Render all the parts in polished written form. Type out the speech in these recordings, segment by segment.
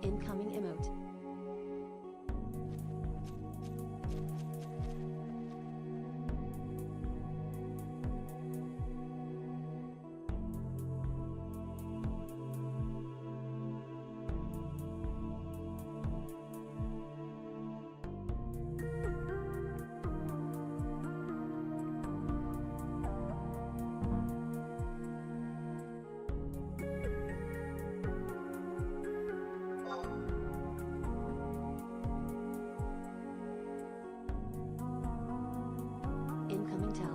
Incoming emote. Incoming tell.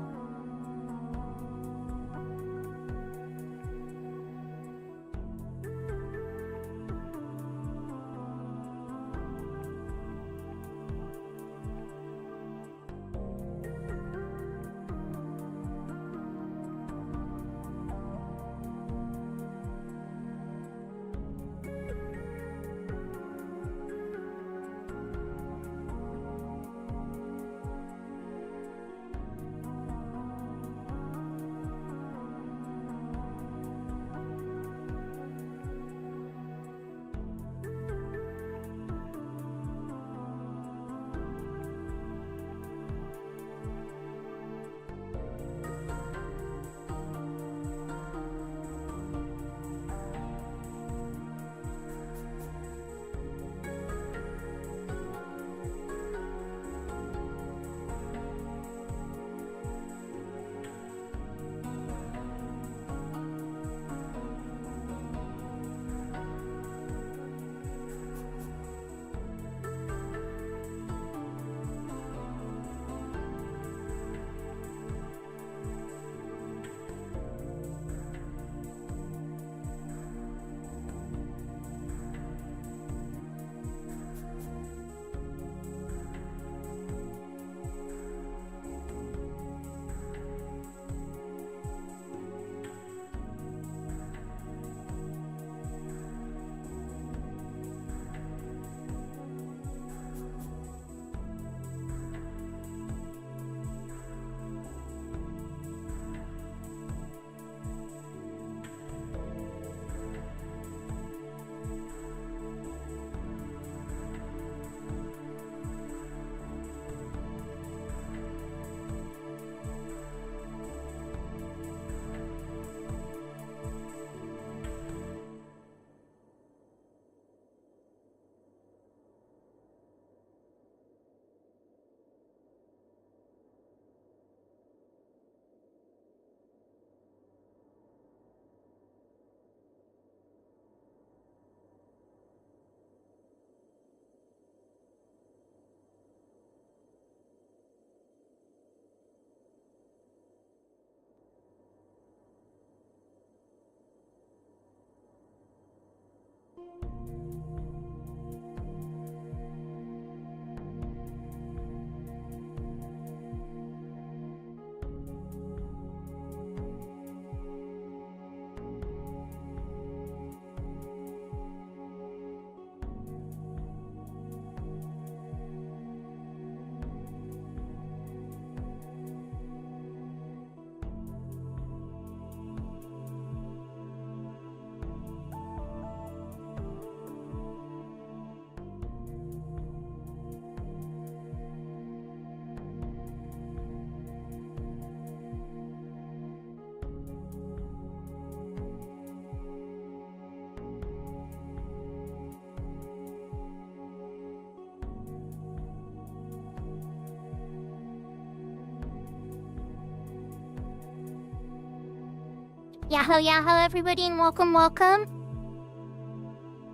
Yahoo yahoo everybody and welcome.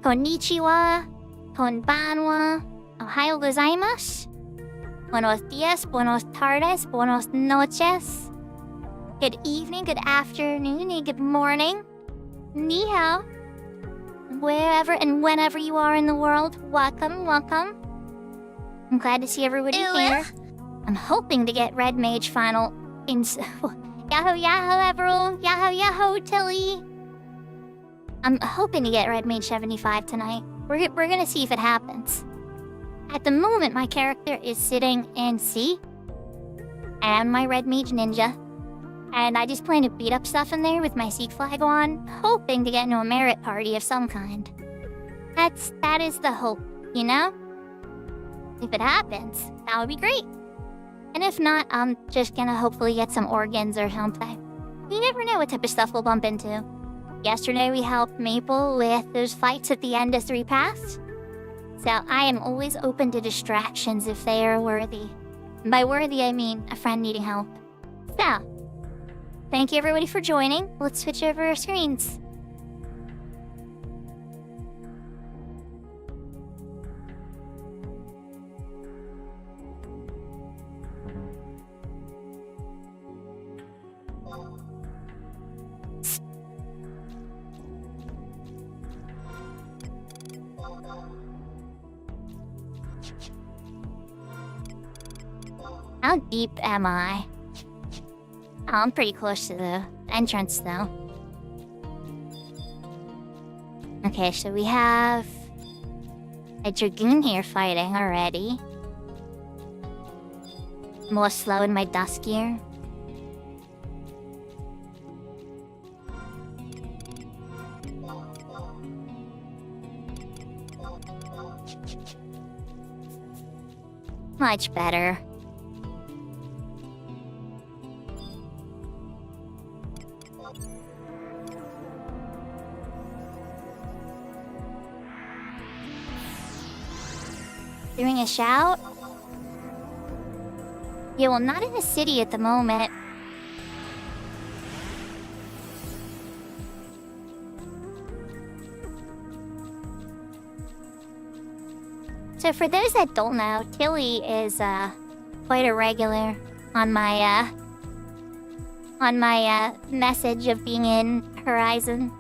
Konnichiwa, konbanwa, ohayo gozaimasu, buenos dias, buenos tardes, buenos noches, good evening, good afternoon, and good morning, ni hao, wherever and whenever you are in the world, welcome. I'm glad to see everybody here. I'm hoping to get Red Mage final in... Yahoo yahoo everyone, yahoo Tilly. I'm hoping to get Red Mage 75 tonight. We're gonna see if it happens. At the moment, my character is sitting in C. And my Red Mage Ninja. And I just plan to beat up stuff in there with my Seek flag on, hoping to get into a merit party of some kind. That is the hope, you know? If it happens, that would be great. And if not, I'm just gonna hopefully get some organs or something. You never know what type of stuff we'll bump into. Yesterday we helped Maple with those fights at the end of 3 Paths. So I am always open to distractions if they are worthy. And by worthy, I mean a friend needing help. So, thank you everybody for joining. Let's switch over our screens. How deep am I? Oh, I'm pretty close to the entrance, though. Okay, so we have a Dragoon here fighting already. More slow in my dust gear. Much better. Doing a shout? Yeah, well, not in the city at the moment. So for those that don't know, Tilly is quite a regular on my message of being in Horizon.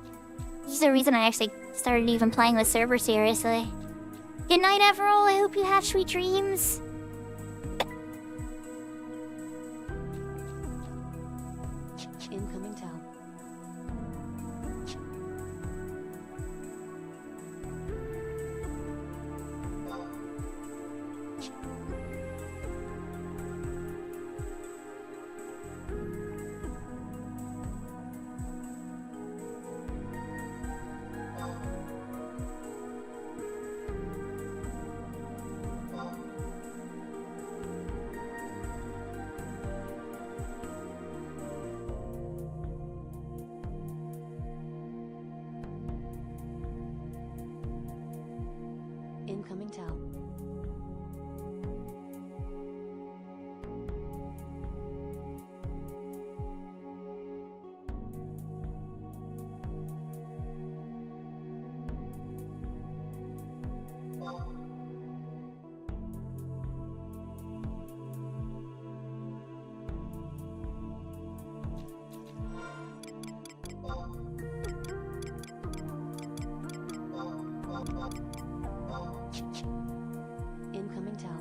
This is the reason I actually started even playing the server seriously. Good night, Everall. I hope you have sweet dreams. Incoming town. Incoming town. Incoming town.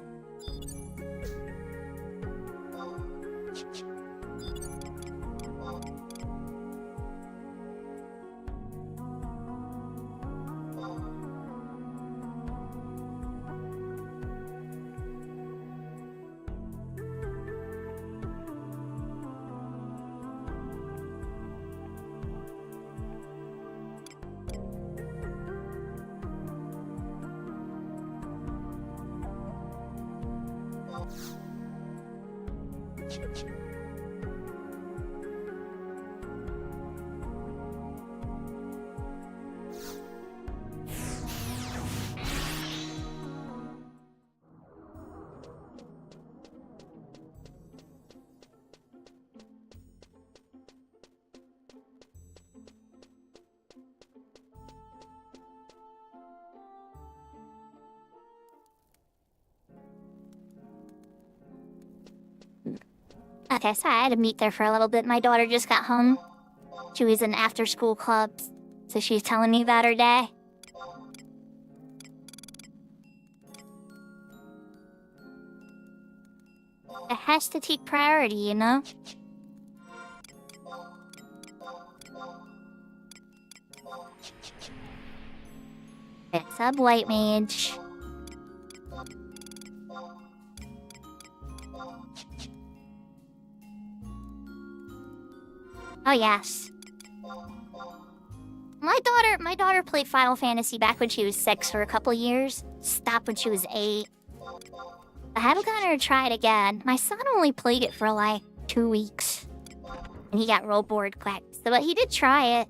Okay, so I had to meet there for a little bit. My daughter just got home. She was in after-school clubs, so she's telling me about her day. It has to take priority, you know? It's up, White Mage. Oh, yes. My daughter played Final Fantasy back when she was 6 for a couple years. Stopped when she was 8. I haven't gotten her to try it again. My son only played it for like 2 weeks. And he got real bored quick. So, but he did try it.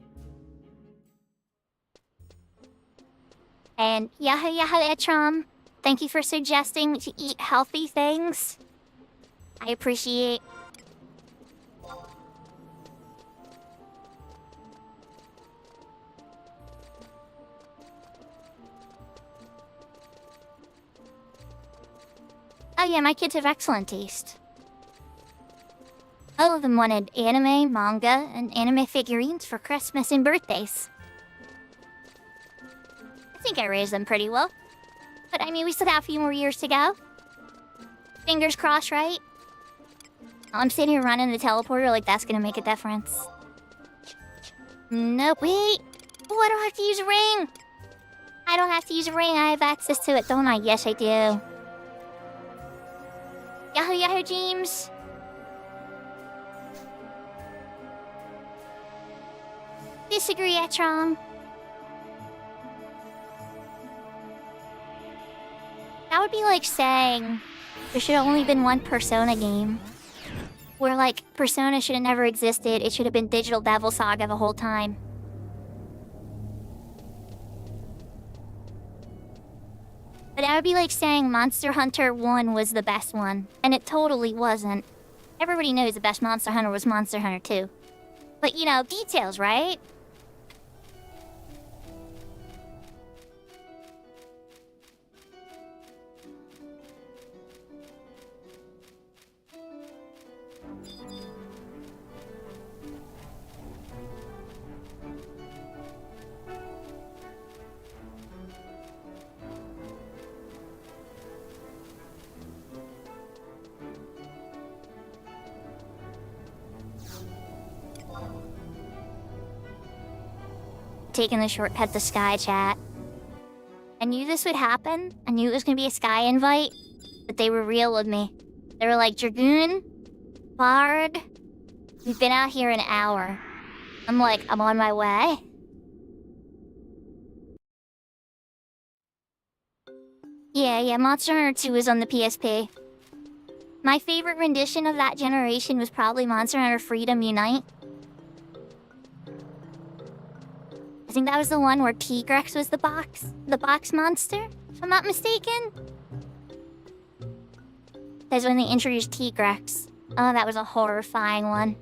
And Yahoo Etram, thank you for suggesting to eat healthy things. I appreciate. Oh yeah, my kids have excellent taste. All of them wanted anime, manga, and anime figurines for Christmas and birthdays. I think I raised them pretty well. But I mean, we still have a few more years to go. Fingers crossed, right? I'm sitting here running the teleporter like that's gonna make a difference. Nope, wait! Oh, I don't have to use a ring! I don't have to use a ring, I have access to it, don't I? Yes, I do. Yahoo James! Disagree, Etrom. That would be like saying there should have only been one Persona game. Where, like, Persona should have never existed. It should have been Digital Devil Saga the whole time. But that would be like saying Monster Hunter 1 was the best one. And it totally wasn't. Everybody knows the best Monster Hunter was Monster Hunter 2. But, you know, details, right? Taking the shortcut to Sky Chat. I knew this would happen. I knew it was gonna be a Sky invite, but they were real with me. They were like, Dragoon, Bard, we've been out here an hour. I'm like, I'm on my way. Yeah, Monster Hunter 2 is on the PSP. My favorite rendition of that generation was probably Monster Hunter Freedom Unite. I think that was the one where Tigrex was the box monster, if I'm not mistaken. That's when they introduced Tigrex. Oh, that was a horrifying one.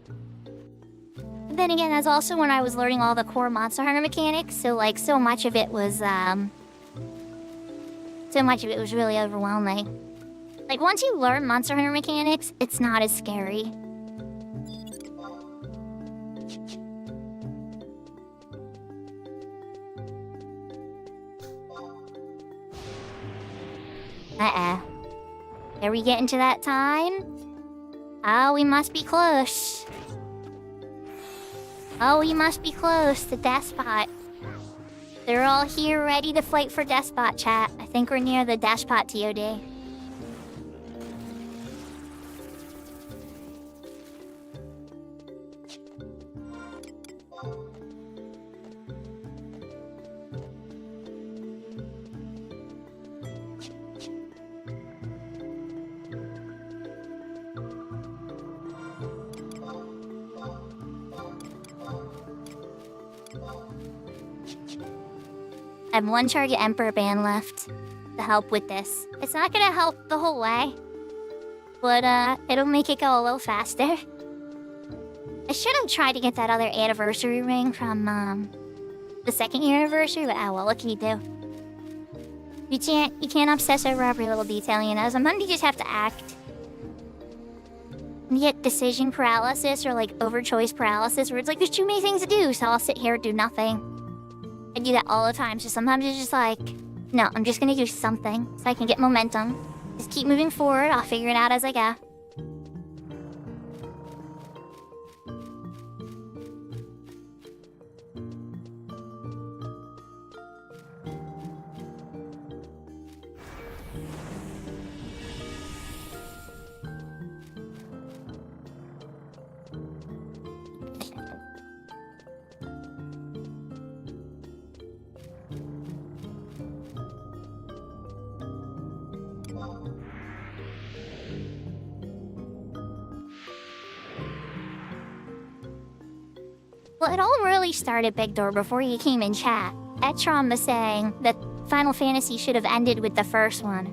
But then again, that's also when I was learning all the core Monster Hunter mechanics, so like, so much of it was really overwhelming. Like, once you learn Monster Hunter mechanics, it's not as scary. Are we getting to that time? Oh, we must be close. Oh, we must be close to Despot. They're all here ready to fight for Despot, chat. I think we're near the Despot TOD. I have one target Emperor band left to help with this. It's not gonna help the whole way, but it'll make it go a little faster. I should have tried to get that other anniversary ring from the second year anniversary, but well, what can you do? You can't obsess over every little detail, you know. Sometimes you just have to act. You get decision paralysis or like over-choice paralysis, where it's like there's too many things to do, so I'll sit here and do nothing. I do that all the time, so sometimes it's just like, no, I'm just gonna do something so I can get momentum. Just keep moving forward, I'll figure it out as I go. Well, it all really started, Big Door, before you came in chat. Etron was saying that Final Fantasy should have ended with the first one.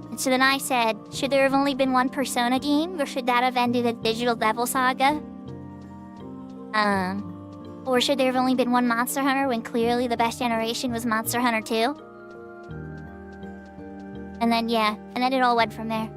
And so then I said, should there have only been one Persona game, or should that have ended at Digital Devil Saga? Or should there have only been one Monster Hunter when clearly the best generation was Monster Hunter 2? And then, yeah, and then it all went from there.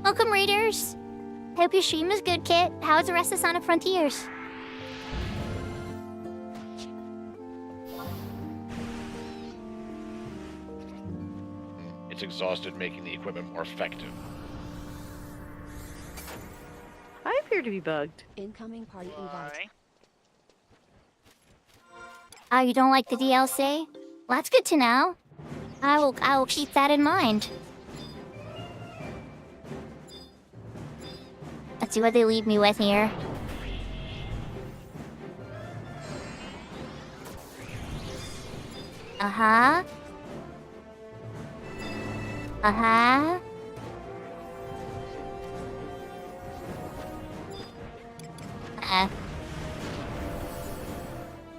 Welcome, readers. Hope your stream is good, Kit. How's the rest of Sonic Frontiers? It's exhausted making the equipment more effective. I appear to be bugged. Incoming party invite. Oh, you don't like the DLC? Well, that's good to know. I will keep that in mind. Let's see what they leave me with here. Uh-huh. Uh-huh.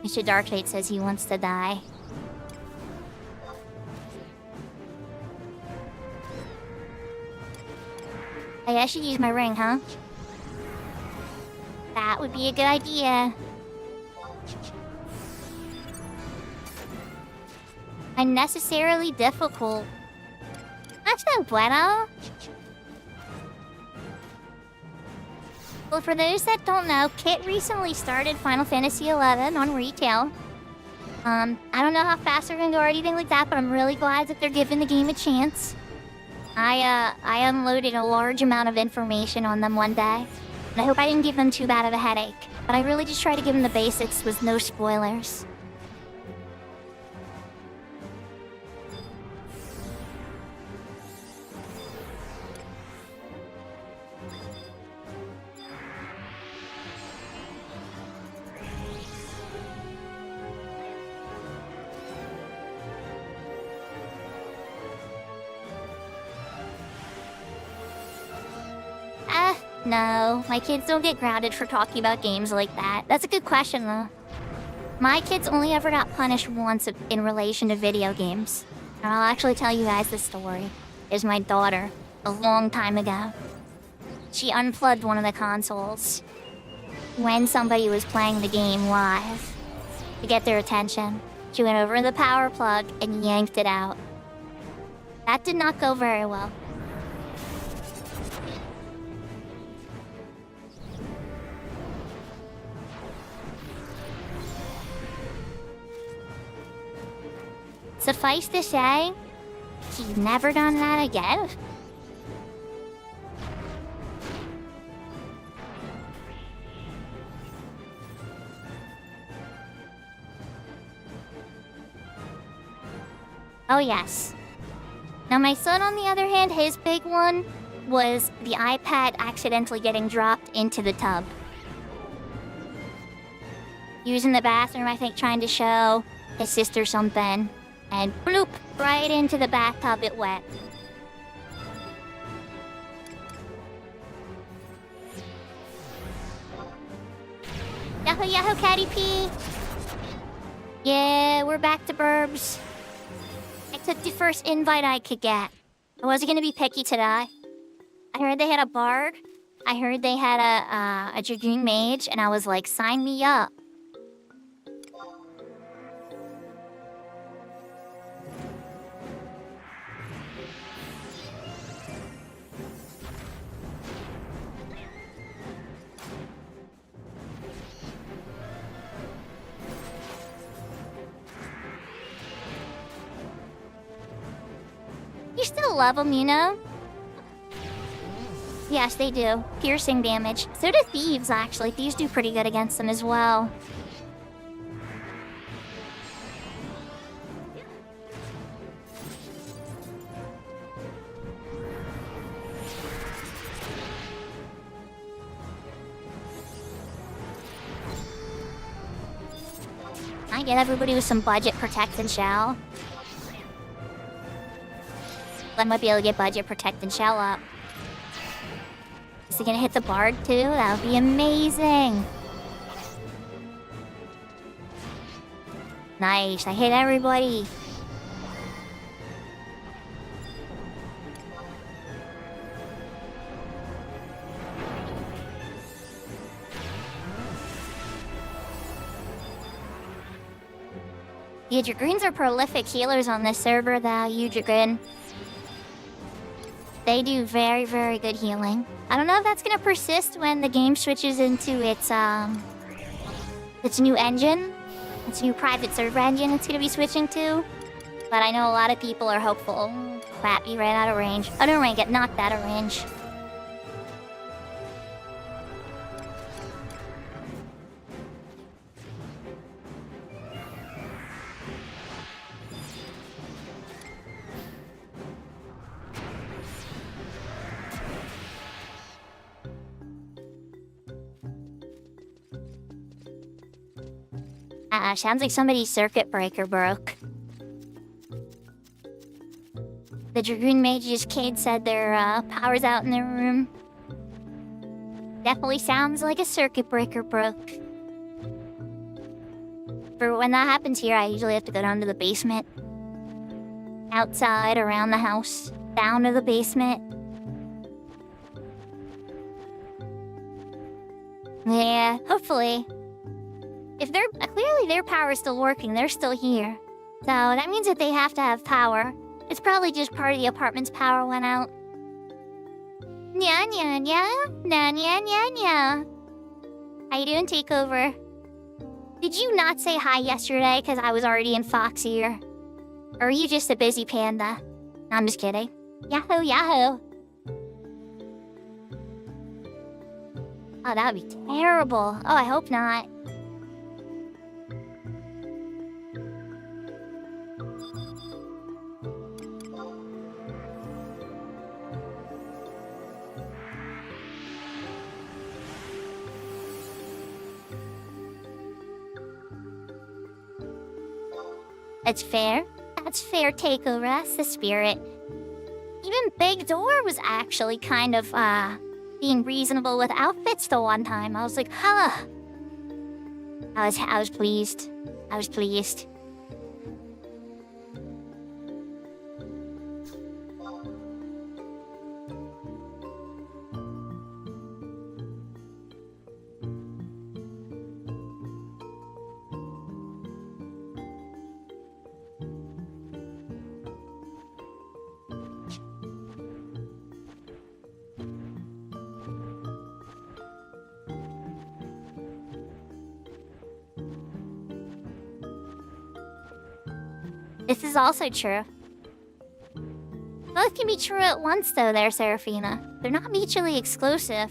Mr. Darkfate says he wants to die. Hey, I should use my ring, huh? That would be a good idea. Unnecessarily difficult. That's no bueno. Well, for those that don't know, Kit recently started Final Fantasy XI on retail. I don't know how fast they're gonna go or anything like that, but I'm really glad that they're giving the game a chance. I unloaded a large amount of information on them one day, and I hope I didn't give them too bad of a headache. But I really just tried to give them the basics with no spoilers. No, my kids don't get grounded for talking about games like that. That's a good question, though. My kids only ever got punished once in relation to video games. And I'll actually tell you guys the story. Is my daughter, a long time ago. She unplugged one of the consoles when somebody was playing the game live to get their attention. She went over to the power plug and yanked it out. That did not go very well. Suffice to say, he's never done that again. Oh yes. Now my son, on the other hand, his big one was the iPad accidentally getting dropped into the tub. He was in the bathroom, I think, trying to show his sister something. And bloop, right into the bathtub it went. Yahoo yahoo Catty P! Yeah, we're back to burbs. I took the first invite I could get. I wasn't gonna be picky today. I heard they had a bard. I heard they had a dragoon mage, and I was like, sign me up. You still love them, you know? Yes, they do. Piercing damage. So do thieves, actually. Thieves do pretty good against them as well. I get everybody with some budget protect and shell. I might be able to get budget protect and shell up. Is he gonna hit the bard too? That would be amazing. Nice, I hit everybody. Yeah, Dragoons are prolific healers on this server, though, you Dragoon. They do very, very good healing. I don't know if that's gonna persist when the game switches into its new engine. Its new private server engine it's gonna be switching to. But I know a lot of people are hopeful. Crap, he ran out of range. Oh, no, get knocked out of range. Sounds like somebody's circuit breaker broke. The Dragoon Mage's kid said their power's out in their room. Definitely sounds like a circuit breaker broke. For when that happens here, I usually have to go down to the basement. Outside, around the house, down to the basement. Yeah, hopefully. If they're clearly their power is still working, they're still here. So that means that they have to have power. It's probably just part of the apartment's power went out. Nya nya nya, nya nya nya nya. How you doing, Takeover? Did you not say hi yesterday because I was already in Fox here? Or are you just a busy panda? I'm just kidding. Yahoo, yahoo. Oh, that would be terrible. Oh, I hope not. That's fair. That's fair, Takeover. That's the spirit. Even Big Door was actually kind of, being reasonable with outfits the one time. I was like, huh. I was pleased. I was pleased. This is also true. Both can be true at once, though, there, Seraphina. They're not mutually exclusive.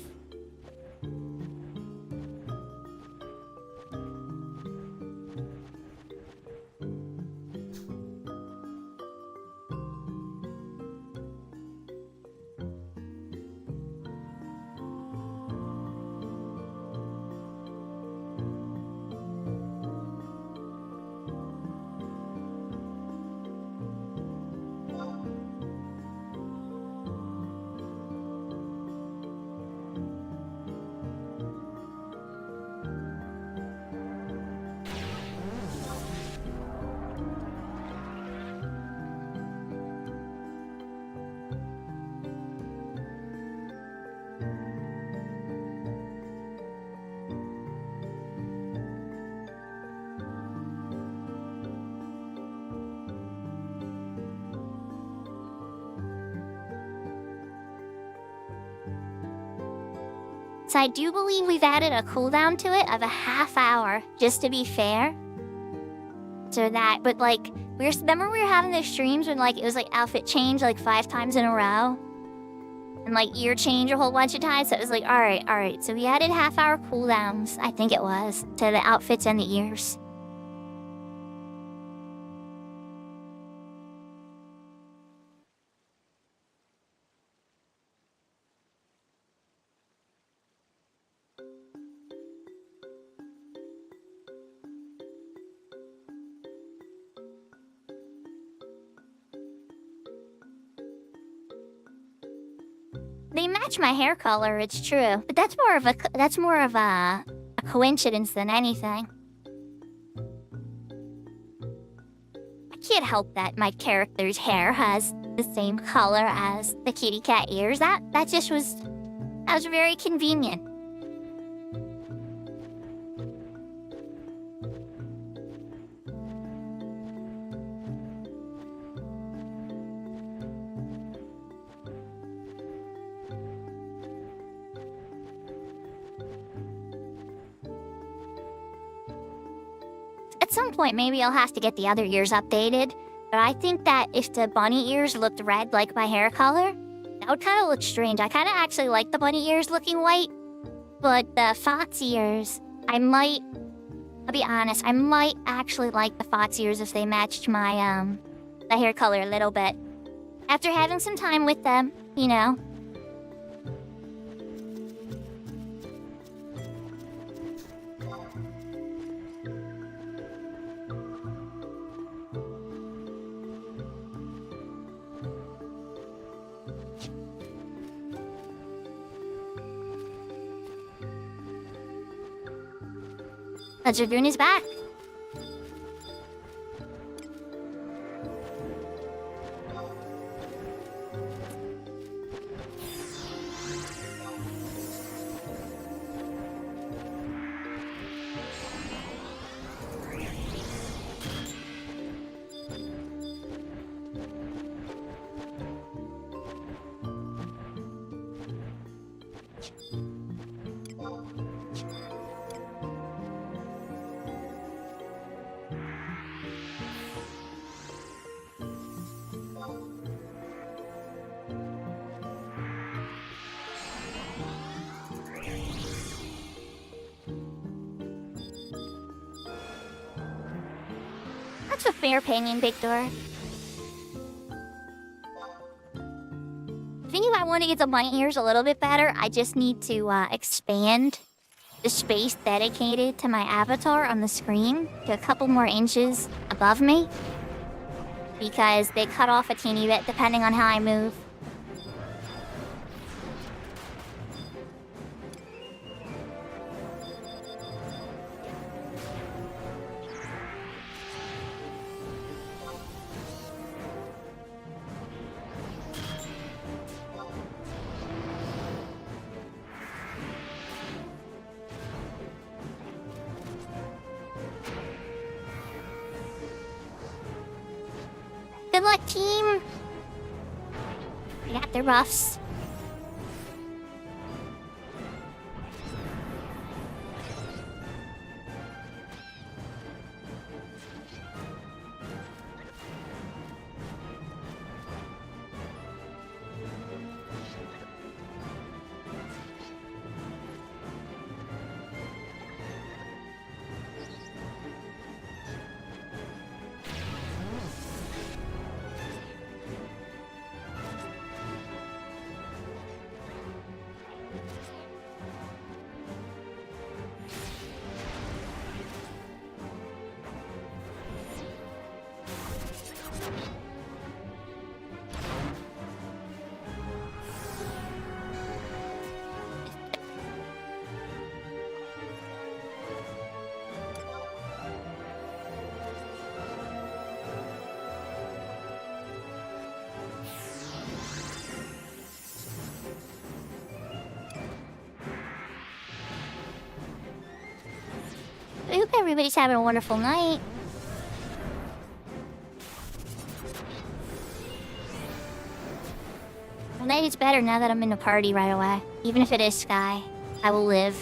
So I do believe we've added a cooldown to it of a half hour, just to be fair. So that, but like, remember we were having those streams when like, it was like outfit change like 5 times in a row? and like ear change a whole bunch of times. So it was like, all right. So we added half-hour cooldowns, I think it was, to the outfits and the ears. They match my hair color, it's true, but that's more of a coincidence than anything. I can't help that my character's hair has the same color as the kitty cat ears. That was very convenient. At some point, maybe I'll have to get the other ears updated, but I think that if the bunny ears looked red like my hair color, that would kind of look strange. I kind of actually like the bunny ears looking white, but the fox ears, I'll be honest, I might actually like the fox ears if they matched my, the hair color a little bit. After having some time with them, you know. The Dragoon is back. That's a fair opinion, Victor. I think if I want to get the bunny ears a little bit better, I just need to expand the space dedicated to my avatar on the screen to a couple more inches above me, because they cut off a teeny bit depending on how I move. Good luck, team! We got the roughs. I hope everybody's having a wonderful night. Night is better now that I'm in the party right away. Even if it is Sky, I will live.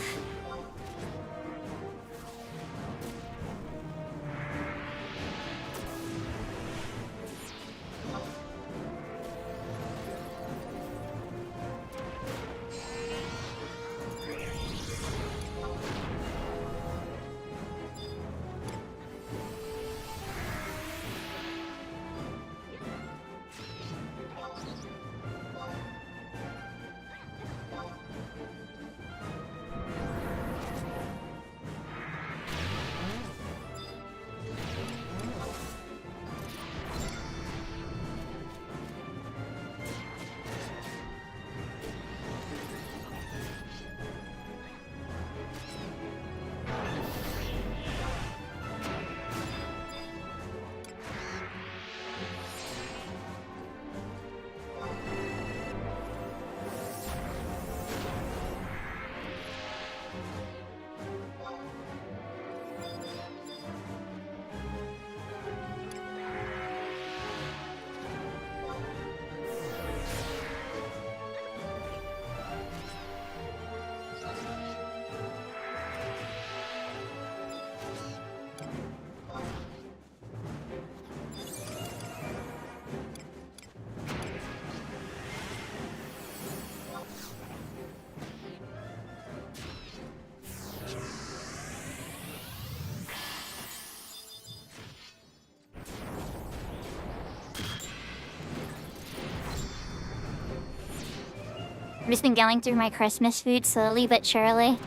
I've just been going through my Christmas food slowly but surely.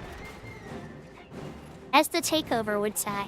As the takeover would say.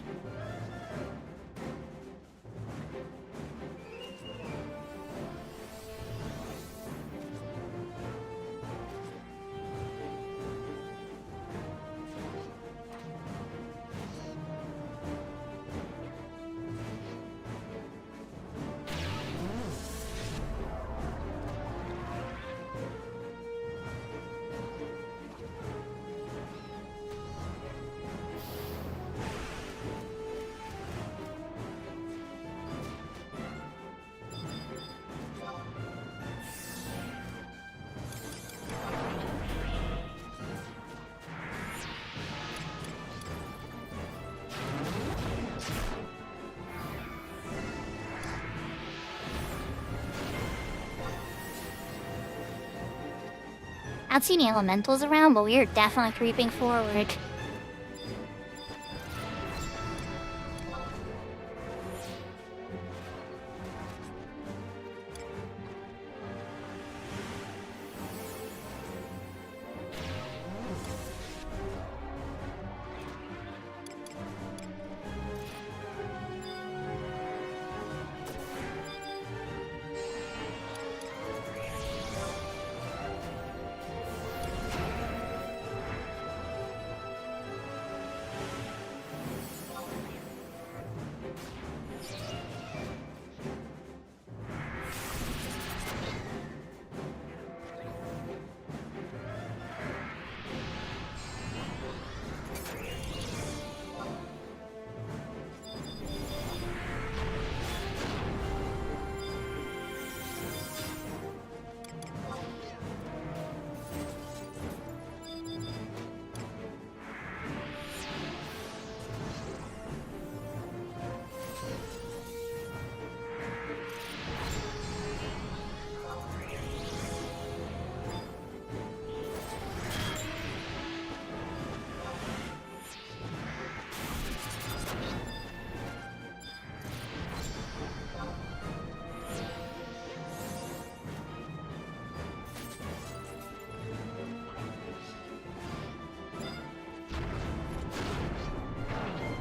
I don't see any elementals around, but we are definitely creeping forward.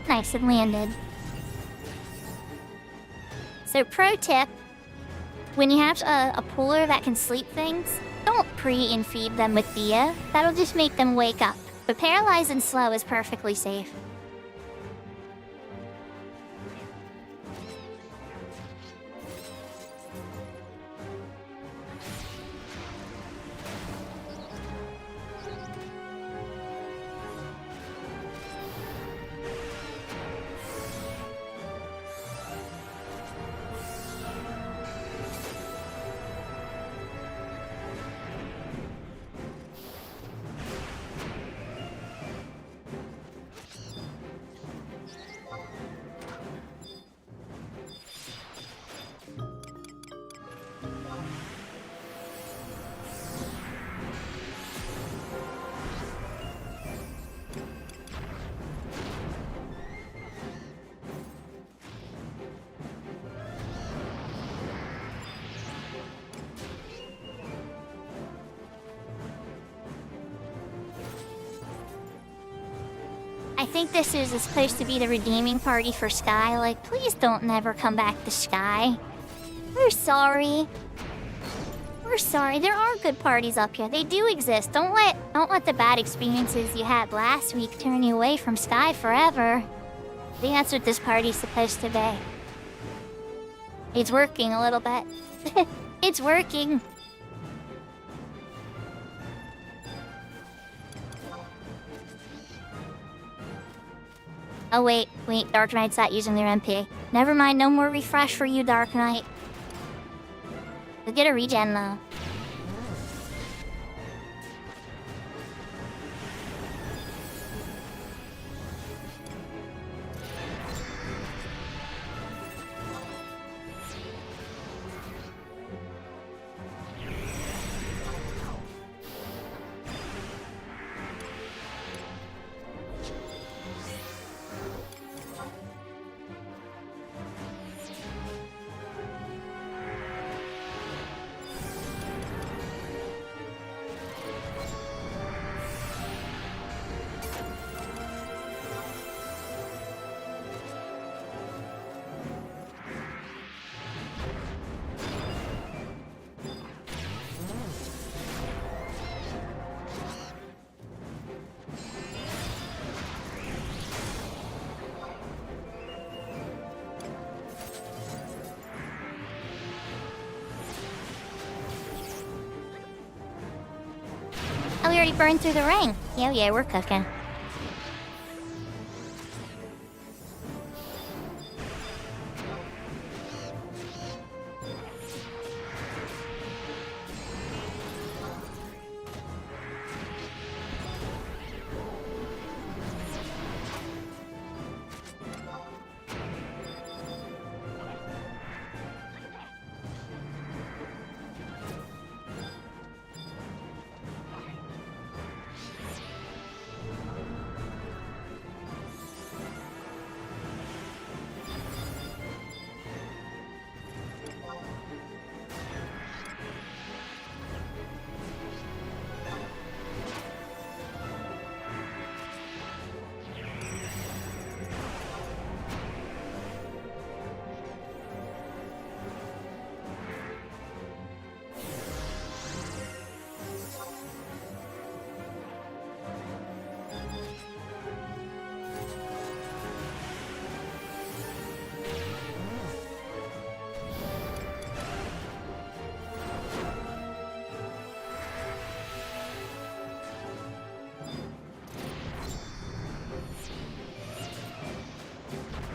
Nice, it landed. So pro tip, when you have a pooler that can sleep things, don't and feed them with Bia. That'll just make them wake up. But paralyzed and slow is perfectly safe. I think this is supposed to be the redeeming party for Sky. Like, please don't never come back to Sky. We're sorry. We're sorry. There are good parties up here. They do exist. Don't let the bad experiences you had last week turn you away from Sky forever. I think that's what this party's supposed to be. It's working a little bit. It's working. Oh wait, Dark Knight's not using their MP. Never mind, no more refresh for you, Dark Knight. You'll get a regen though. already burned through the ring. Yeah, we're cooking.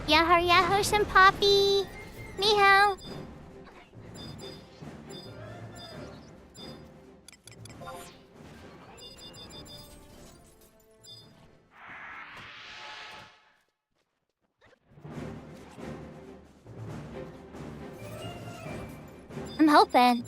Yahoo Senpapi! Ni hao! I'm hoping.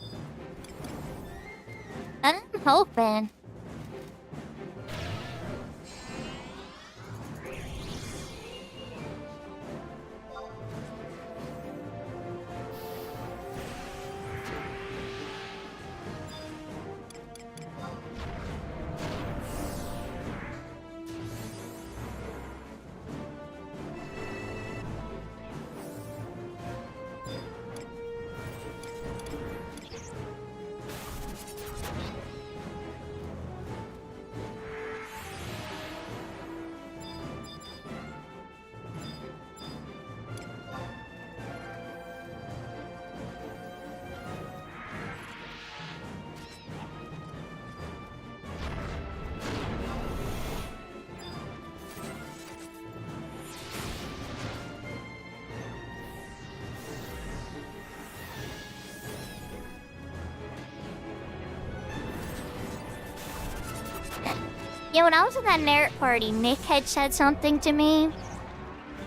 Yeah, when I was at that merit party, Nick had said something to me.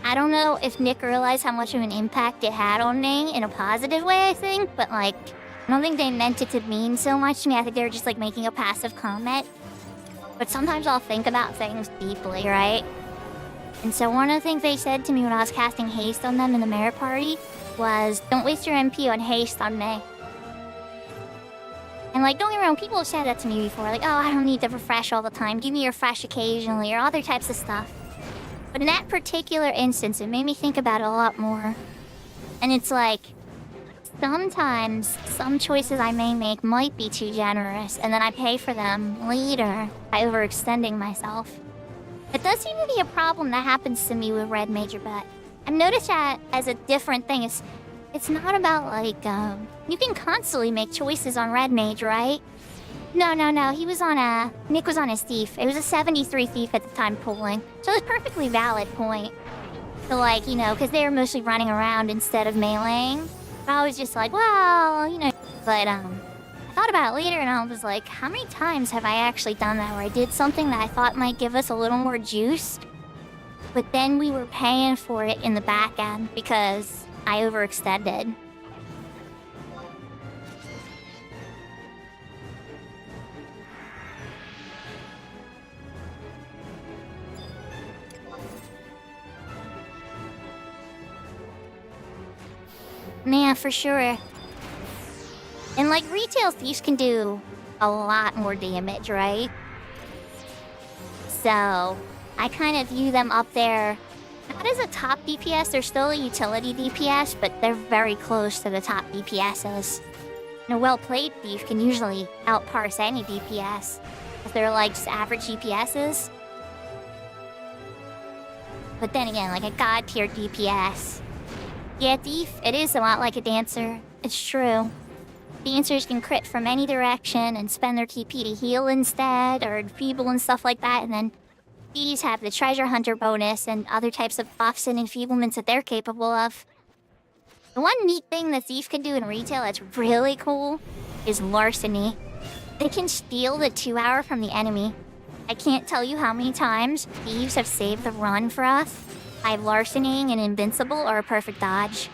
I don't know if Nick realized how much of an impact it had on me in a positive way, I think, but like, I don't think they meant it to mean so much to me. I think they were just like making a passive comment. But sometimes I'll think about things deeply, right? And so one of the things they said to me when I was casting haste on them in the merit party was, don't waste your MP on haste on me. And like, don't get me wrong, people have said that to me before, like, oh, I don't need to refresh all the time, give me a refresh occasionally, or other types of stuff. But in that particular instance, it made me think about it a lot more. And it's like, sometimes some choices I may make might be too generous, and then I pay for them later by overextending myself. It does seem to be a problem that happens to me with Red Major, but I've noticed that as a different thing. It's not about, like, you can constantly make choices on Red Mage, right? No, he was on Nick was on his thief. It was a 73 thief at the time pulling. So it was a perfectly valid point. So, like, you know, because they were mostly running around instead of meleeing. I was just like, well, you know. But, I thought about it later and I was like, how many times have I actually done that where I did something that I thought might give us a little more juice? But then we were paying for it in the back end because I overextended. Yeah, for sure. And like, retail thieves can do a lot more damage, right? So I kind of view them up there, not as a top DPS, they're still a utility DPS, but they're very close to the top DPSs. And a well-played thief can usually outparse any DPS, if they're like just average DPSs. But then again, like a god tier DPS. Yeah, thief, it is a lot like a dancer. It's true. Dancers can crit from any direction and spend their TP to heal instead, or enfeeble and stuff like that, and then these have the treasure hunter bonus and other types of buffs and enfeeblements that they're capable of. The one neat thing that Thief can do in retail that's really cool is larceny. They can steal the 2-hour from the enemy. I can't tell you how many times thieves have saved the run for us by larcenying an invincible or a perfect dodge.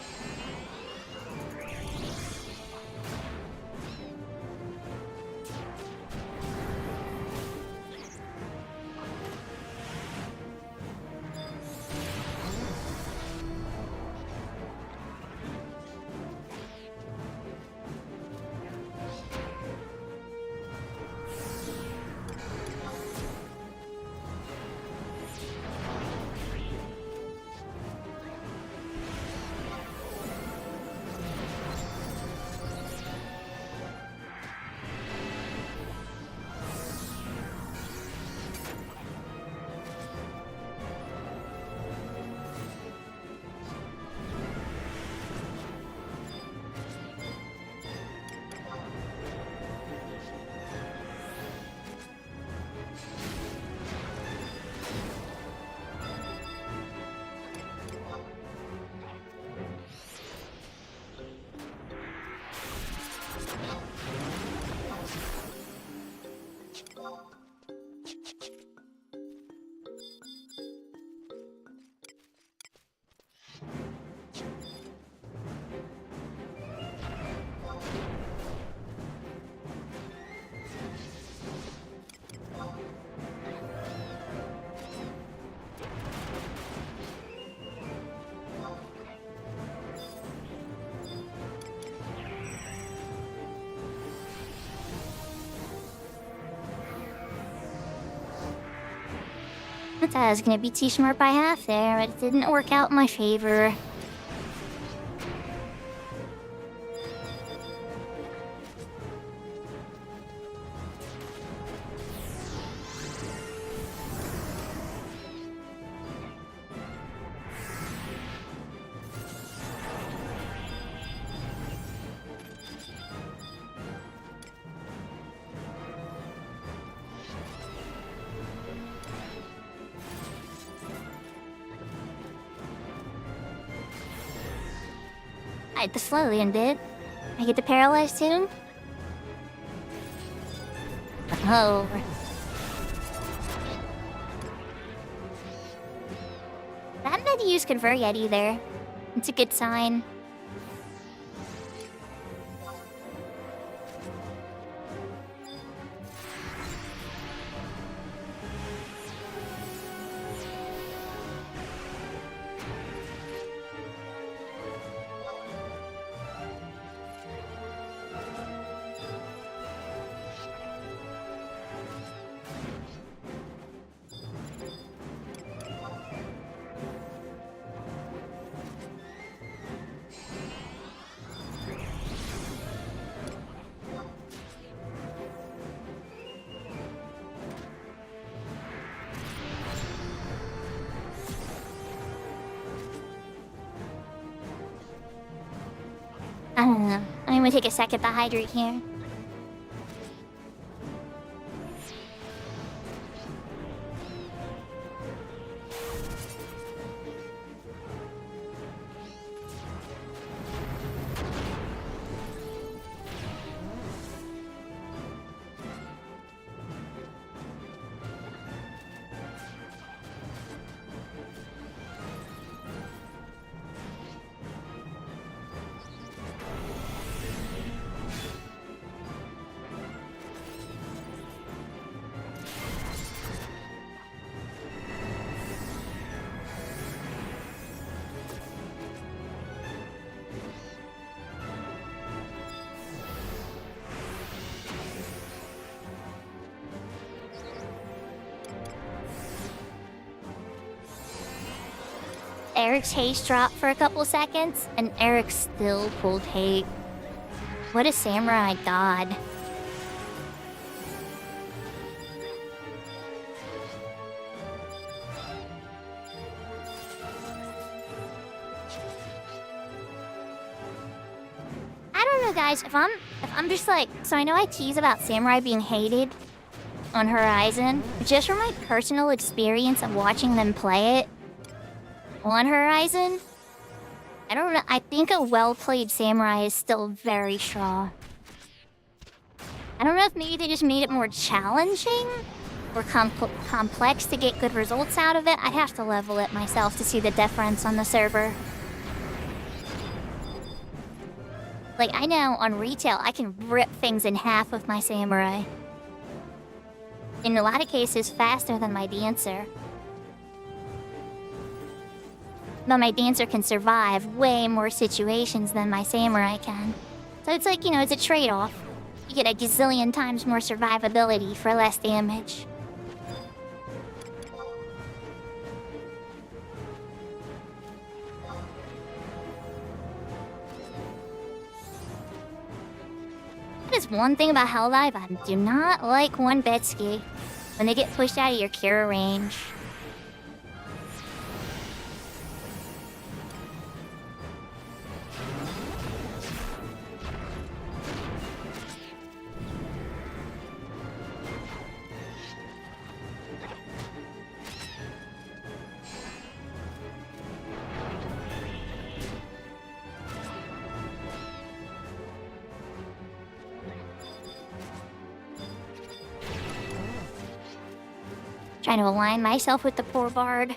I thought I was gonna be too smart by half there, but it didn't work out in my favor. The Slowly did. I get the paralyzed too? Oh. I haven't had to use Convert yet either. It's a good sign. I don't know. I'm gonna take a second to hydrate here. Eric's haste dropped for a couple seconds, and Eric still pulled hate. What a samurai god. I don't know, guys. If I'm just like, so I know I tease about Samurai being hated on Horizon, just from my personal experience of watching them play it on Horizon, I don't know. I think a well-played Samurai is still very strong. I don't know if maybe they just made it more challenging or complex to get good results out of it. I'd have to level it myself to see the difference on the server. Like, I know on retail, I can rip things in half with my Samurai. In a lot of cases, faster than my Dancer. But my Dancer can survive way more situations than my Samurai can. So it's like, you know, it's a trade-off. You get a gazillion times more survivability for less damage. That is one thing about Helldive I do not like one Betsky. When they get pushed out of your cure range. Trying to align myself with the poor bard.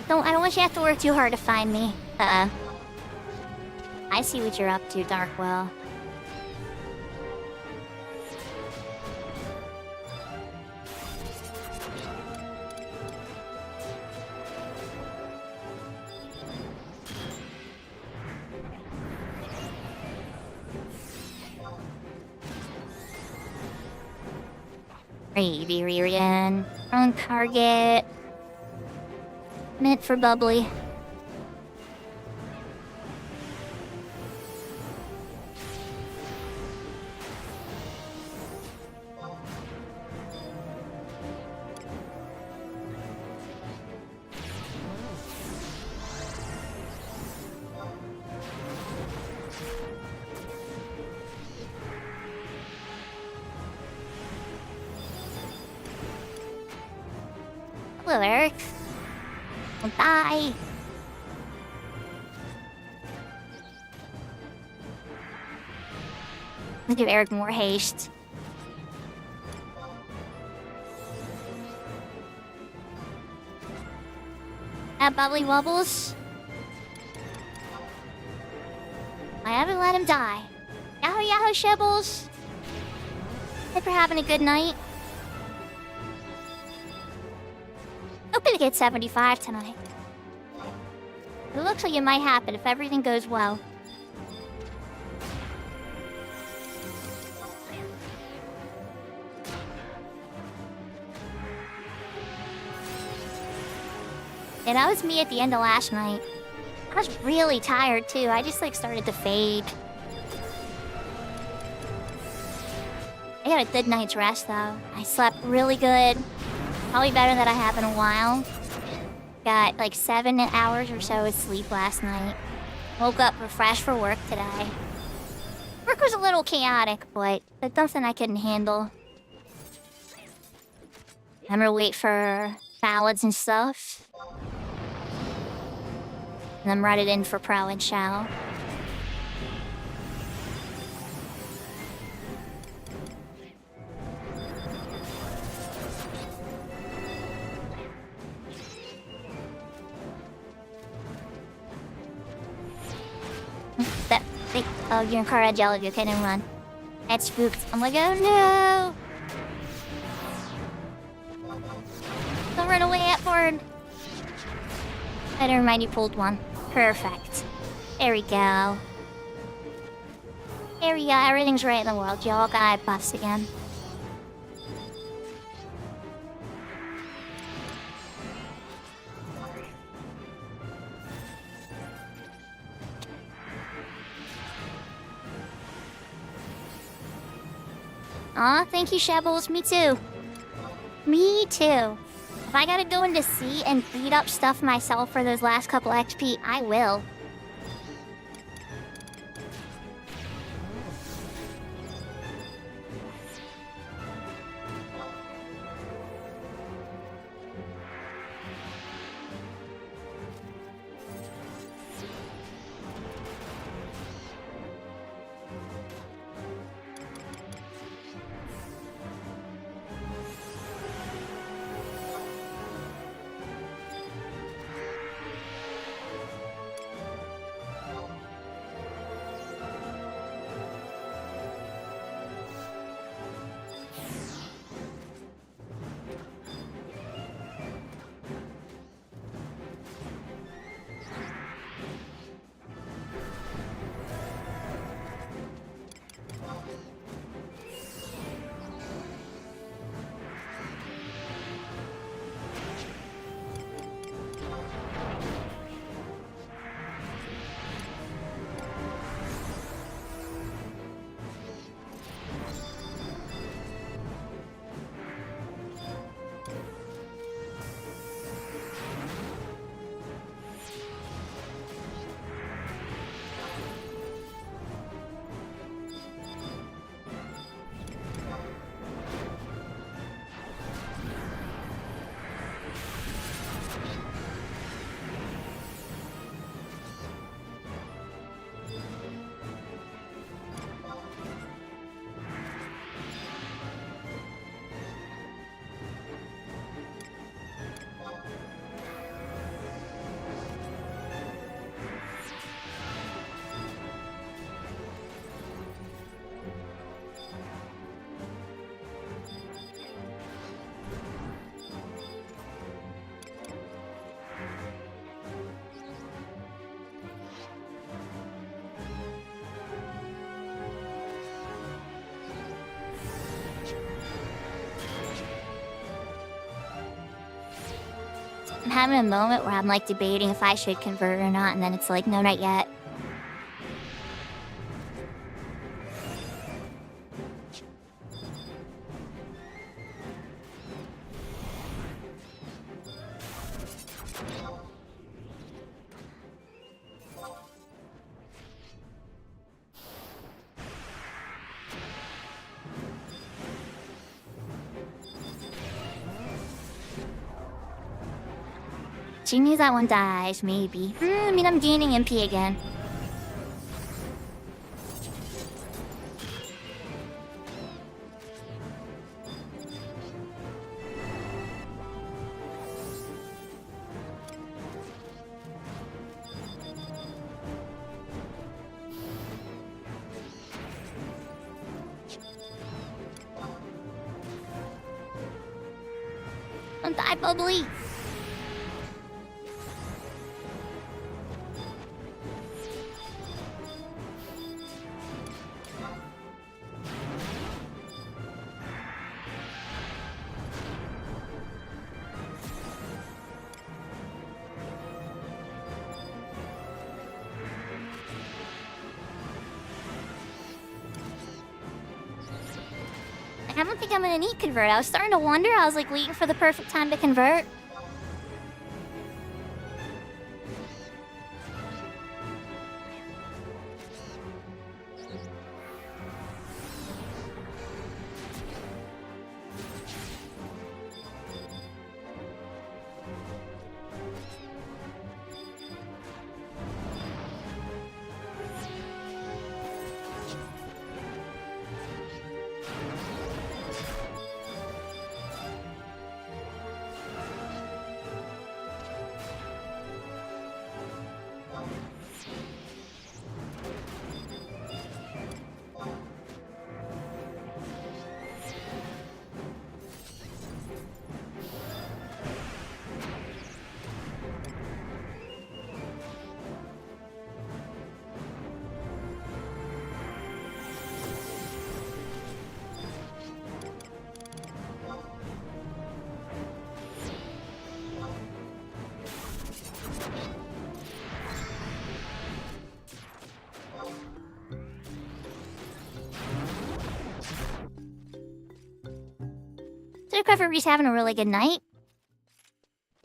I don't want you to have to work too hard to find me. I see what you're up to, Darkwell. Radiant. Wrong target. Meant for bubbly. Hello, Eric. Don't die. Let's give Eric more haste. Bubbly Wobbles. I haven't let him die. Yahoo Yahoo Shibbles. Hope you're having a good night. Hoping to get 75 tonight. It looks like it might happen if everything goes well. Yeah, that was me at the end of last night. I was really tired too. I just started to fade. I got a good night's rest though. I slept really good. Probably better than I have in a while. Got 7 hours or so of sleep last night. Woke up refreshed for work today. Work was a little chaotic, but that's something I couldn't handle. I'm gonna wait for ballads and stuff. And I'm running in for Pro and Shao. Oh, you're in car jelly, you can't even run. That's spooked. I'm like, oh no! Don't run away, Atford! Never mind, you pulled one. Perfect. There we go. There we go, everything's right in the world. Y'all got buffs again. Aw, thank you, Shabbles. Me too. Me too. If I gotta go into sea and beat up stuff myself for those last couple XP, I will. I'm having a moment where I'm like debating if I should convert or not, and then it's like, no, not yet. She knew that one dies, maybe. I mean, I'm gaining MP again. Don't die, Bubbly! I don't think I'm gonna need convert. I was starting to wonder. I was like waiting for the perfect time to convert. So Recovery's having a really good night.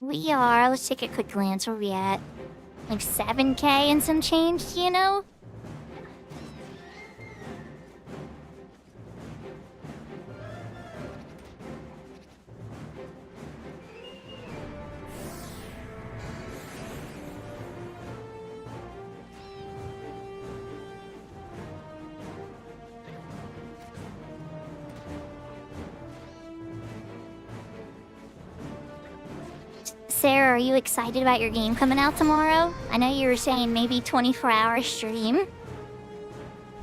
We are. Let's take a quick glance. Where we at? Like 7K and some change, you know? Sarah, are you excited about your game coming out tomorrow? I know you were saying maybe 24-hour stream.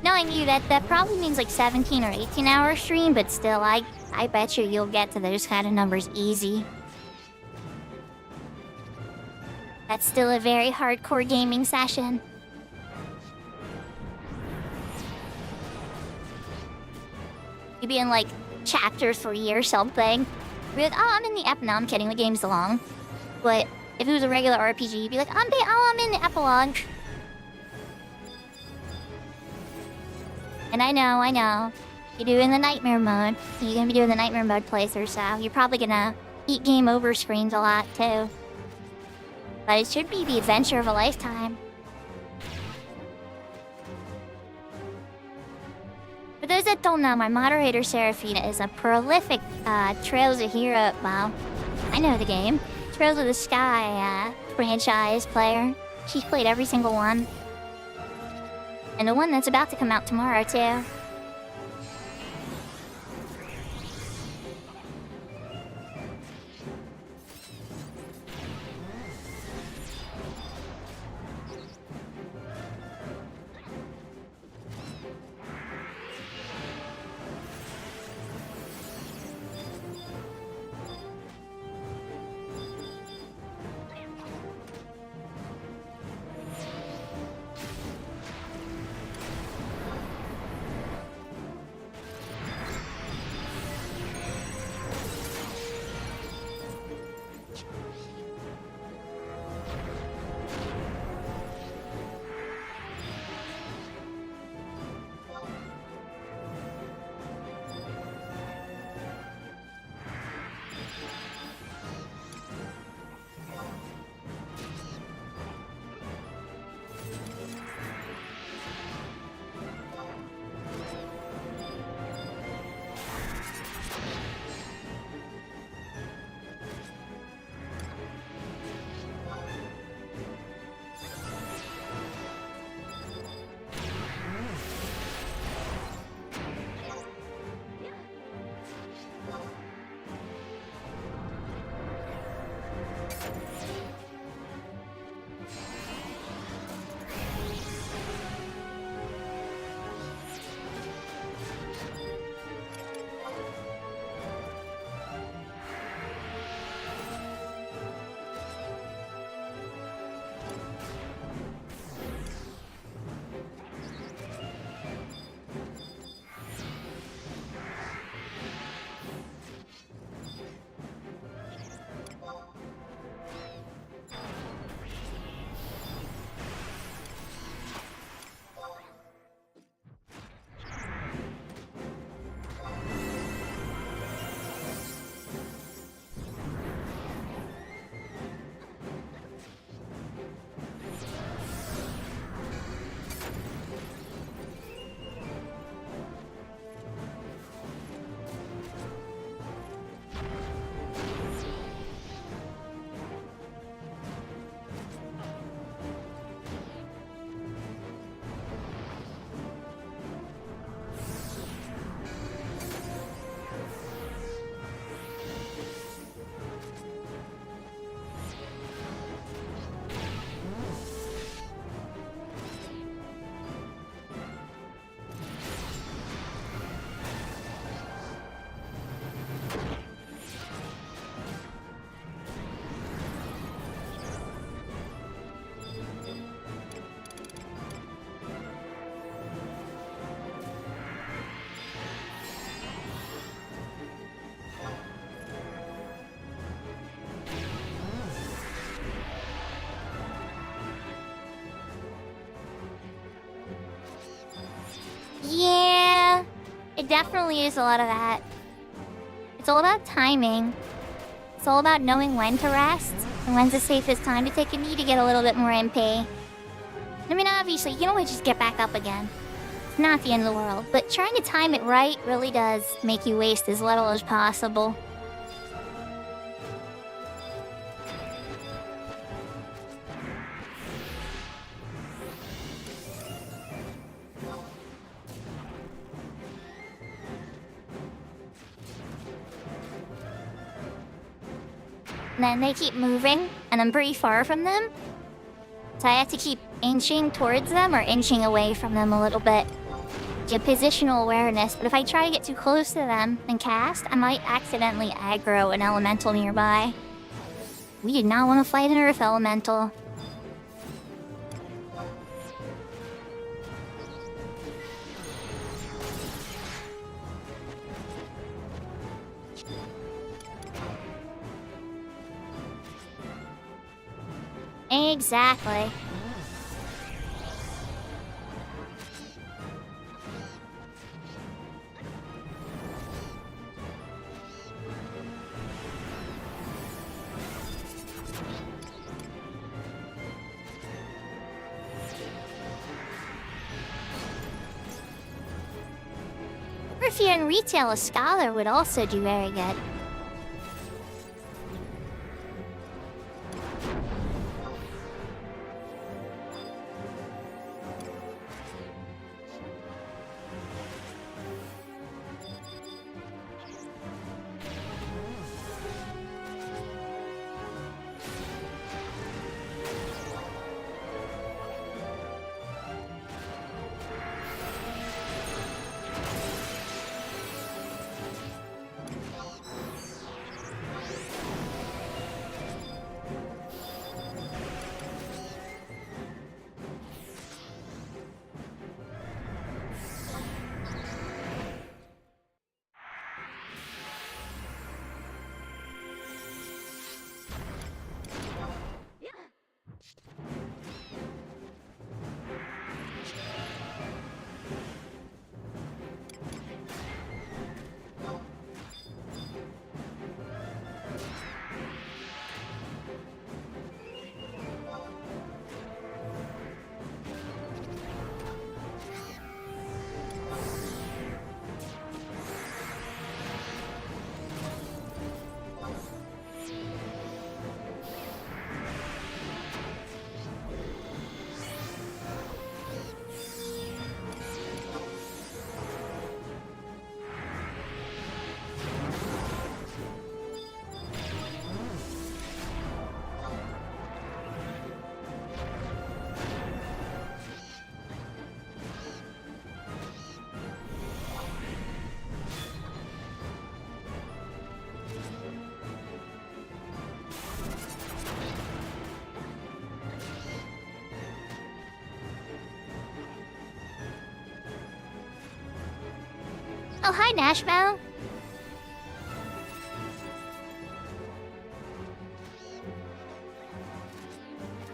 Knowing you, that probably means like 17 or 18-hour stream, but still, I bet you'll get to those kind of numbers easy. That's still a very hardcore gaming session. You'd be in like chapter 3 or something. You'd be like, oh, I'm in the ep. No, I'm kidding, the game's long. But if it was a regular RPG, you'd be like, I'm in the epilogue. And I know. You're doing the nightmare mode. You're gonna be doing the nightmare mode playthrough, so you're probably gonna eat game over screens a lot, too. But it should be the adventure of a lifetime. For those that don't know, my moderator, Seraphina, is a prolific Trails of Hero... Well, I know the game. Trails of the Sky franchise player. She's played every single one. And the one that's about to come out tomorrow, too. It definitely is a lot of that. It's all about timing. It's all about knowing when to rest and when's the safest time to take a knee to get a little bit more MP. I mean, obviously, you can always just get back up again. It's not the end of the world, but trying to time it right really does make you waste as little as possible. And then they keep moving, and I'm pretty far from them. So I have to keep inching towards them or inching away from them a little bit. Get positional awareness, but if I try to get too close to them and cast, I might accidentally aggro an elemental nearby. We did not want to fight an earth elemental. Exactly. Or if you're in retail, a scholar would also do very good. Oh, hi, Nashville.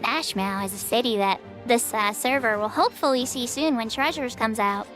Nashville is a city that this server will hopefully see soon when Treasures comes out.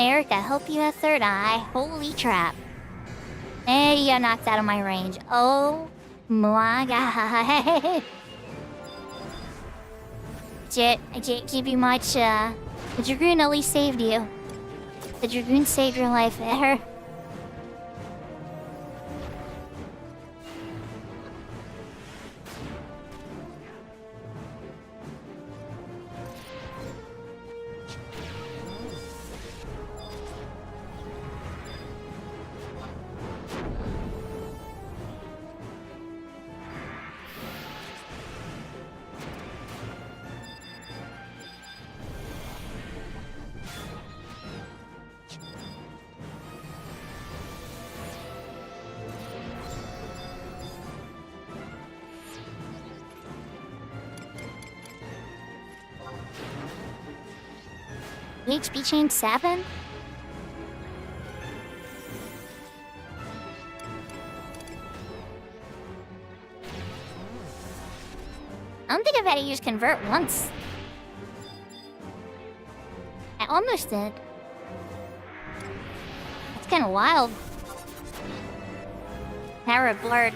Eric, I hope you have third eye. Holy trap. And you got knocked out of my range. Oh my god. Jet, I can't give you much. The Dragoon at least saved you. The Dragoon saved your life there. HP chain 7? I don't think I've had to use convert once. I almost did. That's kind of wild. Power of Blurred.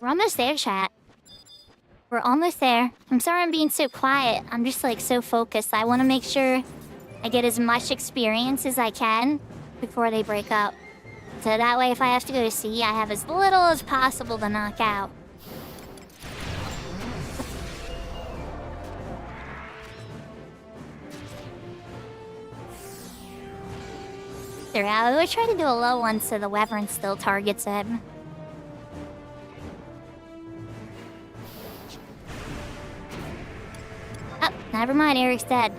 We're almost there, chat. We're almost there. I'm sorry I'm being so quiet. I'm just like so focused. I want to make sure I get as much experience as I can before they break up. So that way if I have to go to sea, I have as little as possible to knock out. There, I would try to do a low one so the Wyvern still targets it. Oh, never mind, Eric's dead.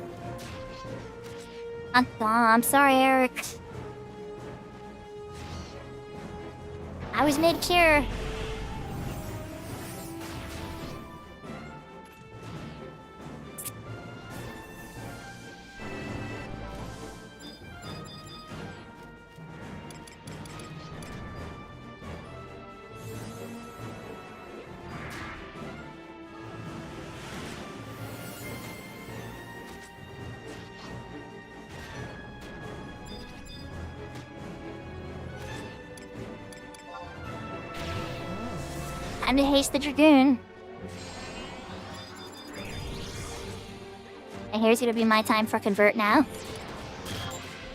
I'm sorry, Eric. I was mid-cure. Time to haste the Dragoon. And here's gonna be my time for convert now.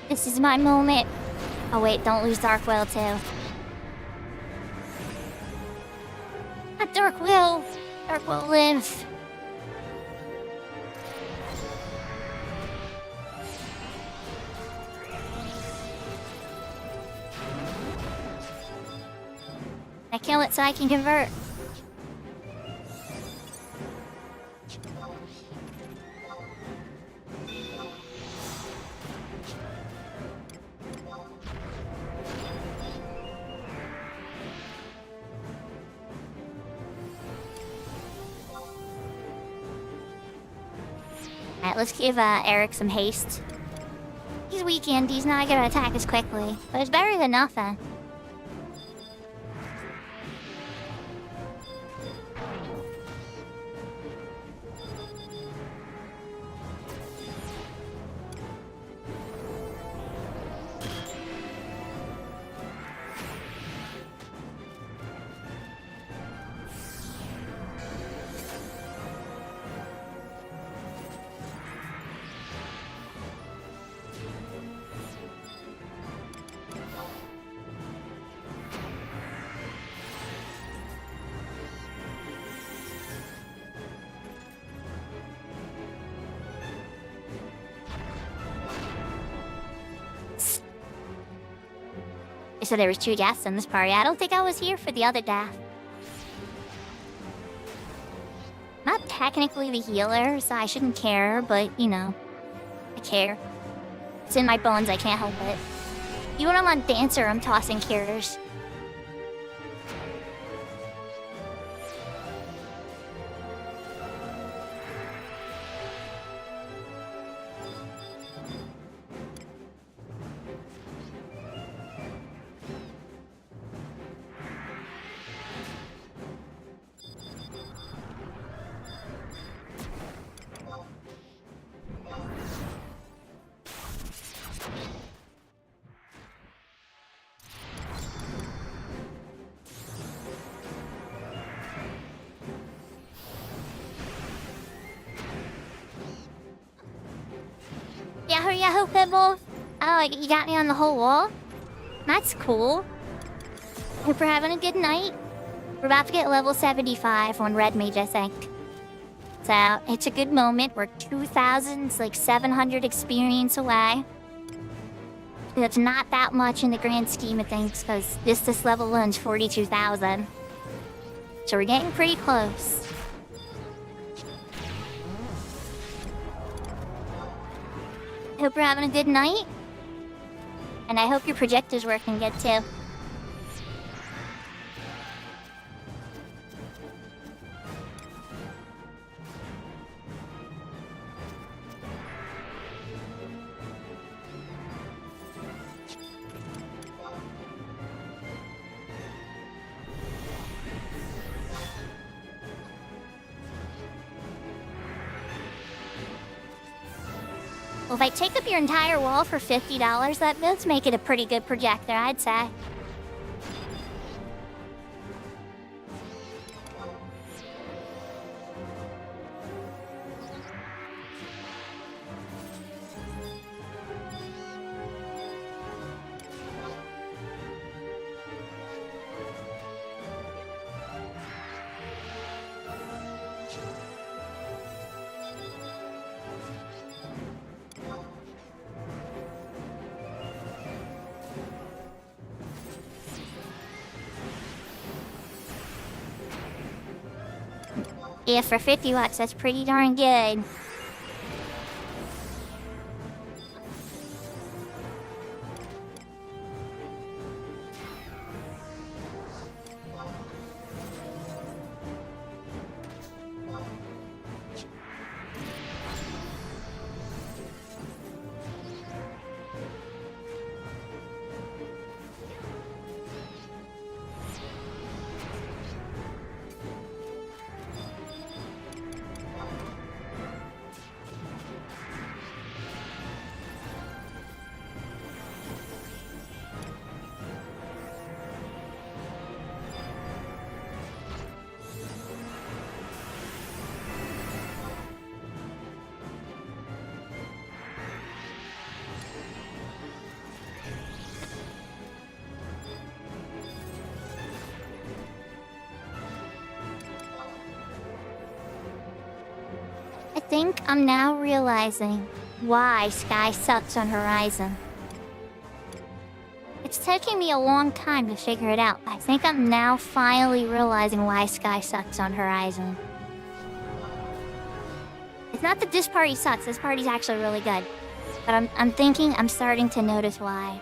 This is my moment. Oh wait, don't lose Dark Will too. Not Dark Will! Dark will live. I kill it so I can convert. Alright, let's give Eric some haste. He's weakened, he's not gonna attack as quickly, but it's better than nothing. So there was 2 deaths in this party. I don't think I was here for the other death. Not technically the healer, so I shouldn't care, but, you know, I care. It's in my bones, I can't help it. Even when I'm on Dancer, I'm tossing cures. Yahoo Yahoo Pibble! Oh, you got me on the whole wall? That's cool. Hope you're having a good night. We're about to get level 75 on Red Mage, I think. So, it's a good moment. We're 2,700 experience away. That's not that much in the grand scheme of things, because this level one's 42,000. So we're getting pretty close. Hope you're having a good night. And I hope your projector's working good too. Well, if I take up your entire wall for $50, that does make it a pretty good projector, I'd say. Yeah, for 50 watts, that's pretty darn good. think I'm now realizing why Sky sucks on Horizon. It's taking me a long time to figure it out. I think I'm now finally realizing why Sky sucks on Horizon. It's not that this party sucks. This party's actually really good. But I'm thinking I'm starting to notice why.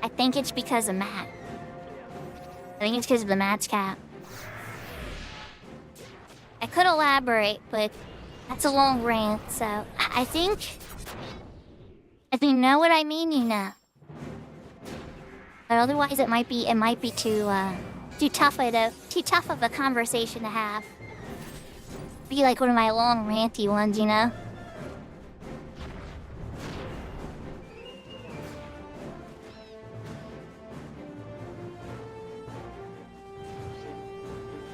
I think it's because of Matt. I think it's because of the Matt's cap. I could elaborate, but that's a long rant, so I think... If you know what I mean, you know. But otherwise it might be too tough of a conversation to have. Be like one of my long ranty ones, you know?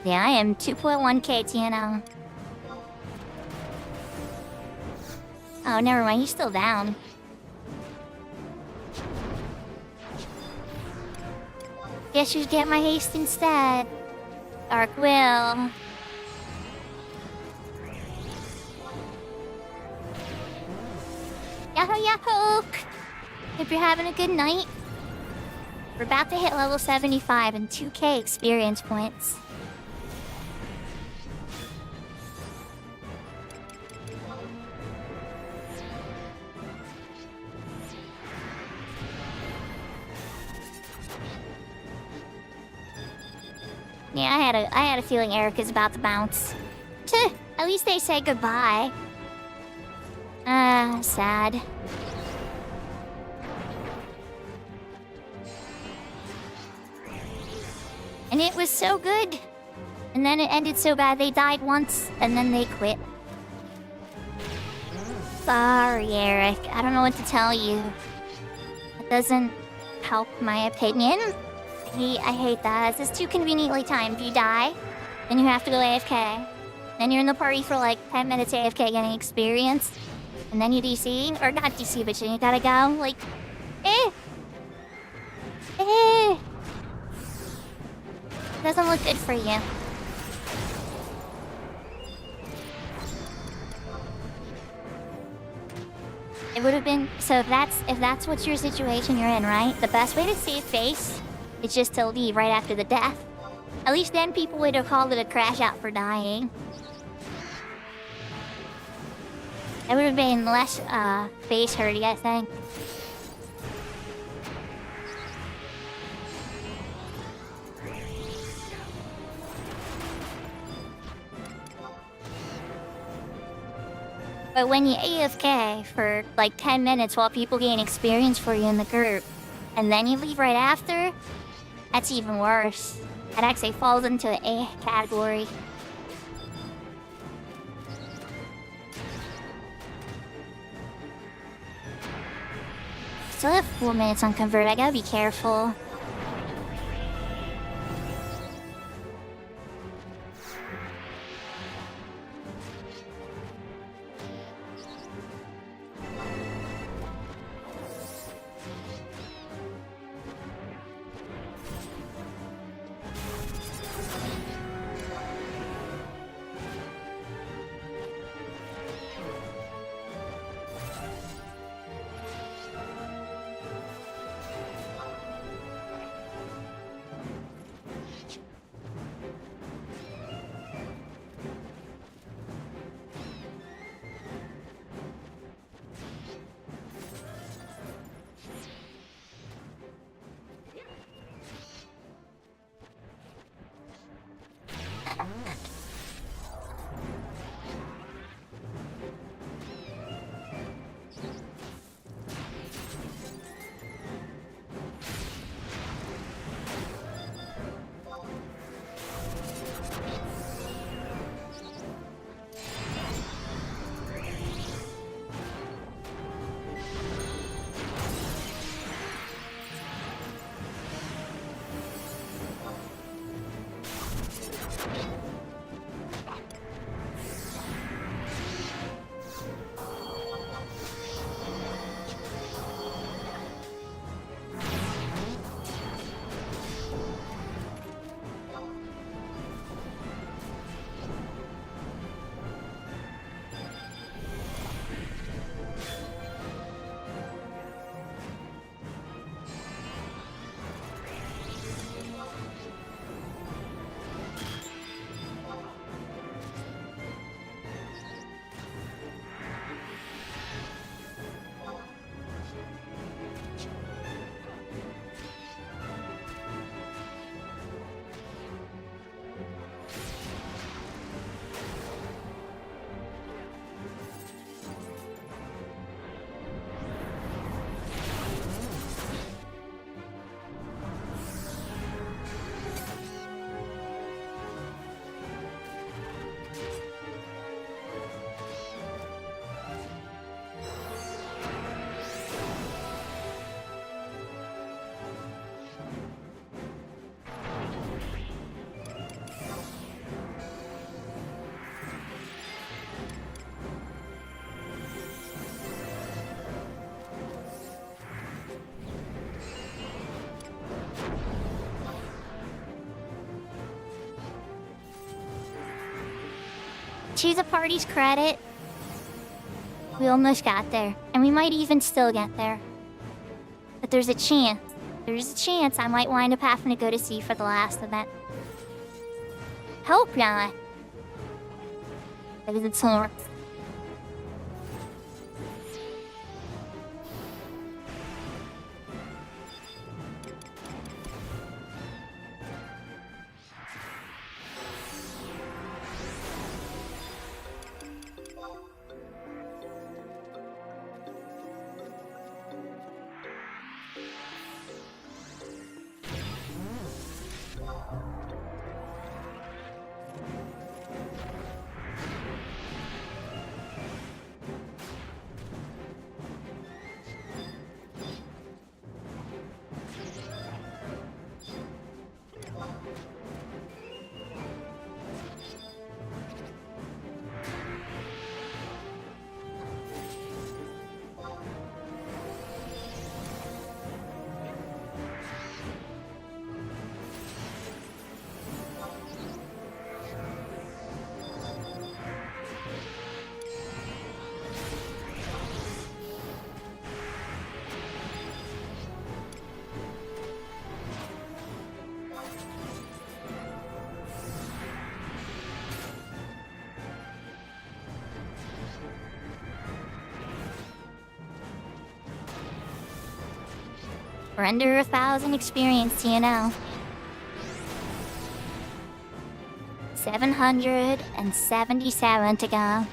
Yeah, I am 2.1k TNO. Oh, never mind, he's still down. Guess you get my haste instead. Dark Will. Yahoo yahoo! Hope you're having a good night. We're about to hit level 75 and 2k experience points. Yeah, I had a feeling Erica's about to bounce. At least they say goodbye. Sad. And it was so good. And then it ended so bad they died once, and then they quit. Sorry, Eric. I don't know what to tell you. It doesn't help my opinion. I hate that. It's just too conveniently timed. You die, then you have to go AFK. Then you're in the party for like 10 minutes AFK getting experience. And then you DC, or not DC, but then you gotta go. Like, doesn't look good for you. It would have been, so if that's what your situation you're in, right? The best way to save face is just to leave right after the death. At least then people would have called it a crash out for dying. It would have been less face hurty, I think. But when you AFK for like 10 minutes while people gain experience for you in the group, and then you leave right after, that's even worse. That actually falls into the A category. Still have 4 minutes on convert, I gotta be careful. choose a party's credit. We almost got there, and we might even still get there. But there's a chance I might wind up having to go to sea for the last event. Hope not. Because it's hard. We're under 1,000 experience, you know. 777 to go.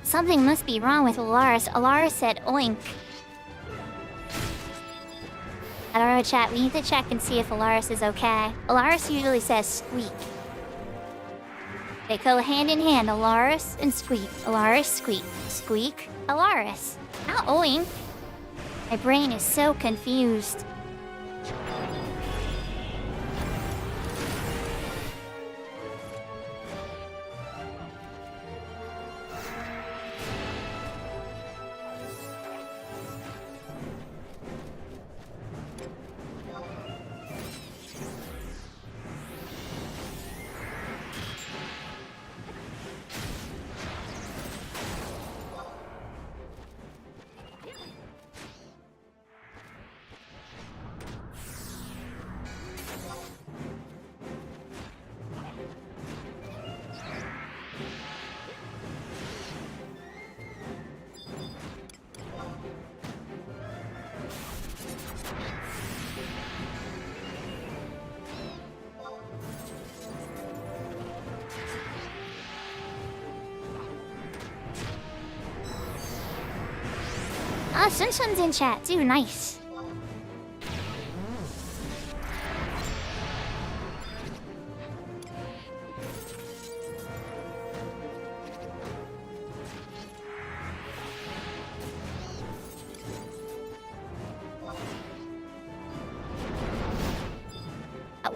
Something must be wrong with Alaris. Alaris said oink. I don't know, chat. We need to check and see if Alaris is okay. Alaris usually says squeak. They go hand in hand, Alaris and squeak. Alaris, squeak. Squeak, Alaris. Not oink. My brain is so confused. Ah, Sunshun's in chat too, nice.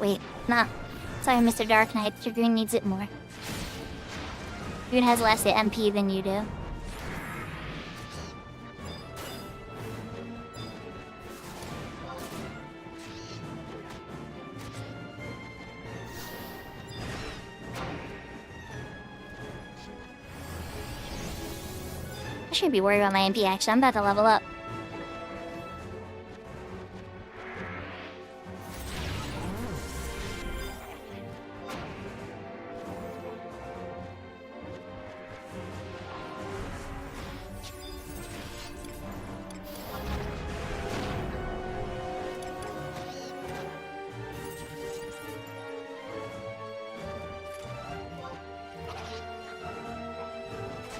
wait, nah. Sorry, Mr. Dark Knight, your green needs it more. Green has less MP than you do. I shouldn't be worried about my MP, actually. I'm about to level up.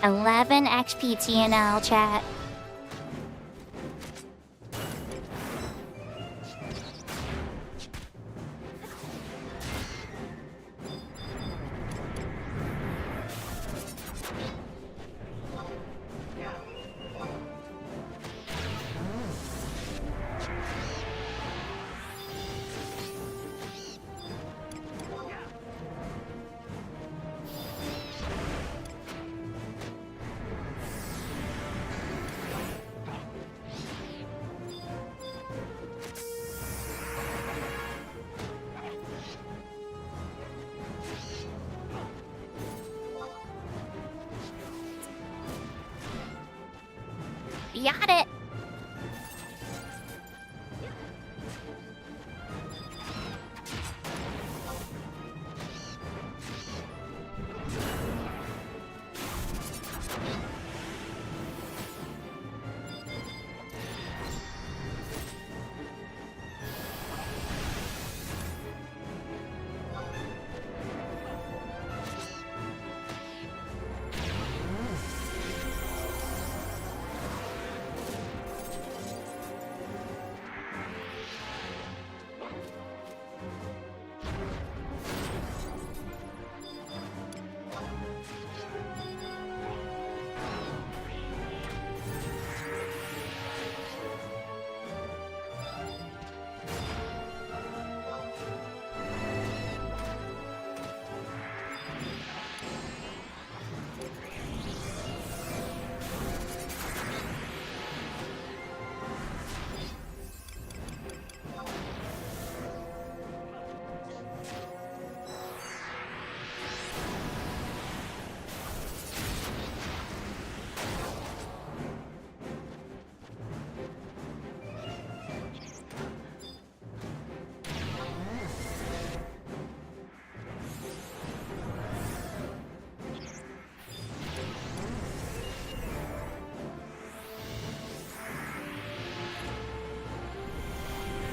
$11 XP TNL, chat. Got it.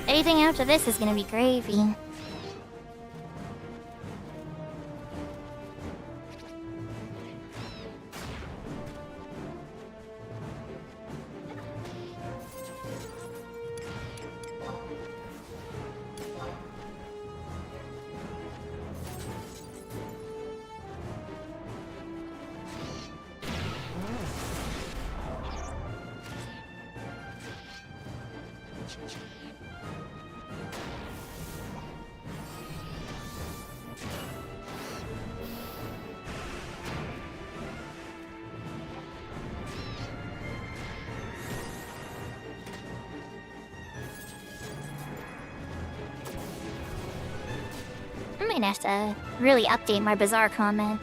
Anything after this is gonna be gravy. I might have to really update my bizarre comment.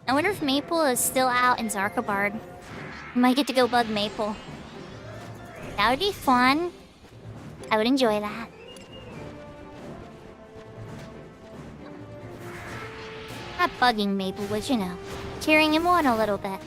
I wonder if Maple is still out in Zarkabard. I might get to go bug Maple. That would be fun. I would enjoy that. Not bugging Maple, but you know, cheering him on a little bit.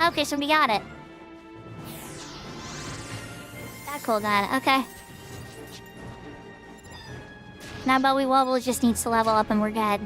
Okay, so we got it. That cool got it. Okay. Now Bowie Wobble just needs to level up and we're good.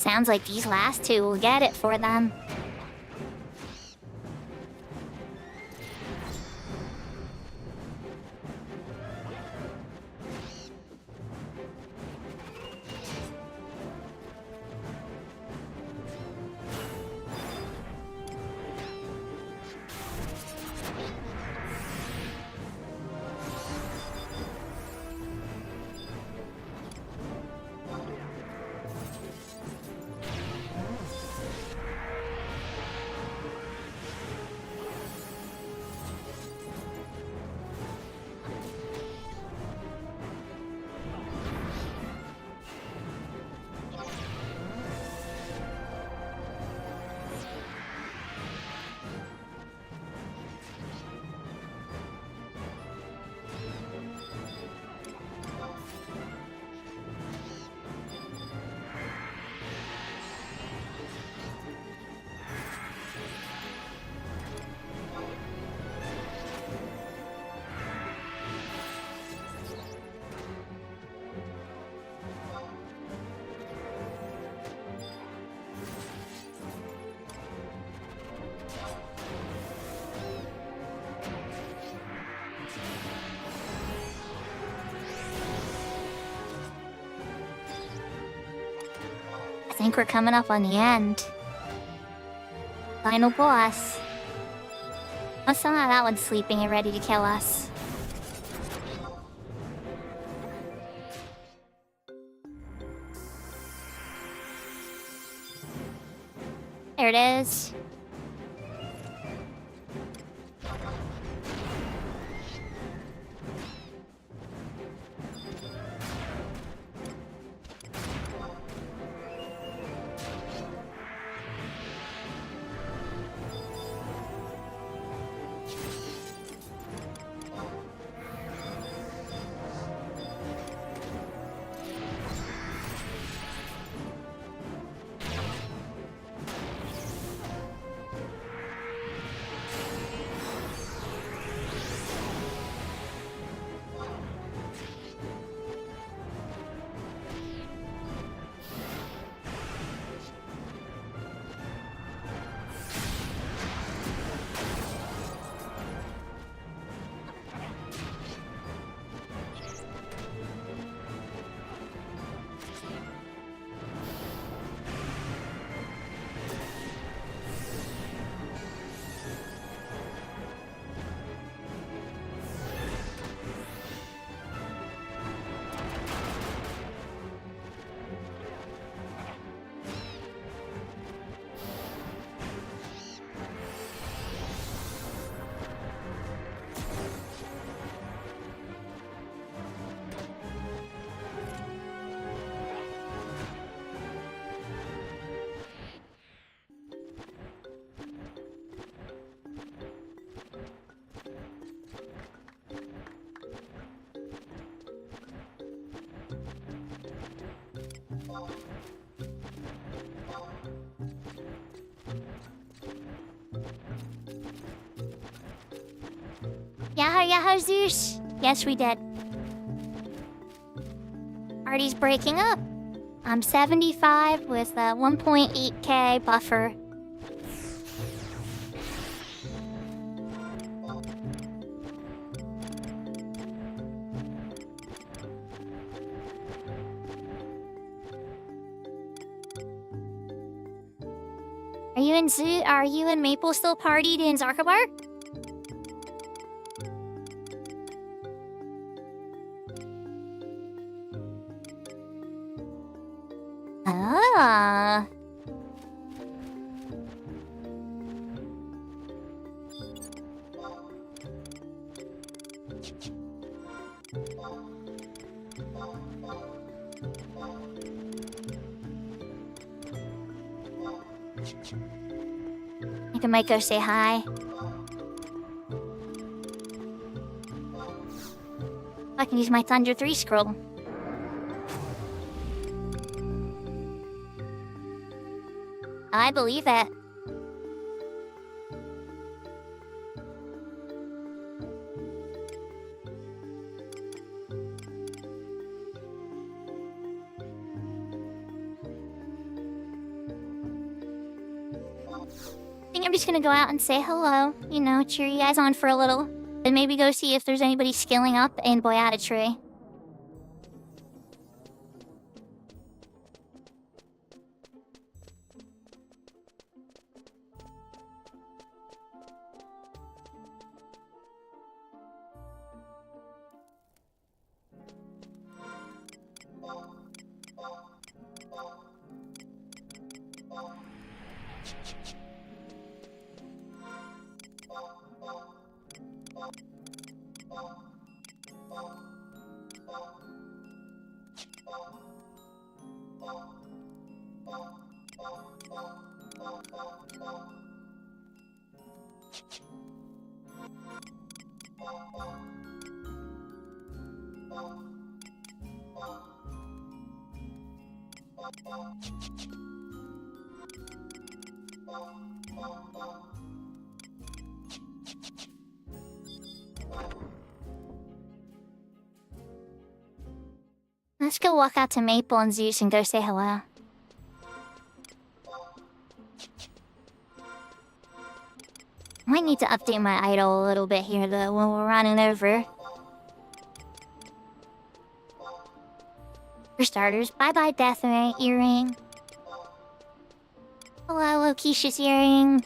Sounds like these last two will get it for them. I think we're coming up on the end. Final boss. Oh, somehow that one's sleeping and ready to kill us. There it is. Yaha Zeus. Yes, we did. Party's breaking up. I'm 75 with a 1.8k buffer. Are you and Maple still partied in Zarkabar? Ah. I might go say hi. I can use my Thunder 3 scroll. I believe it. I think I'm just gonna go out and say hello, you know, cheer you guys on for a little, and maybe go see if there's anybody skilling up in Boyata Tree. Let's go walk out to Maple and Zeus and go say hello. Might need to update my idol a little bit here though when we're running over. For starters, bye-bye Death Ray earring. Hello, Lokisha's earring.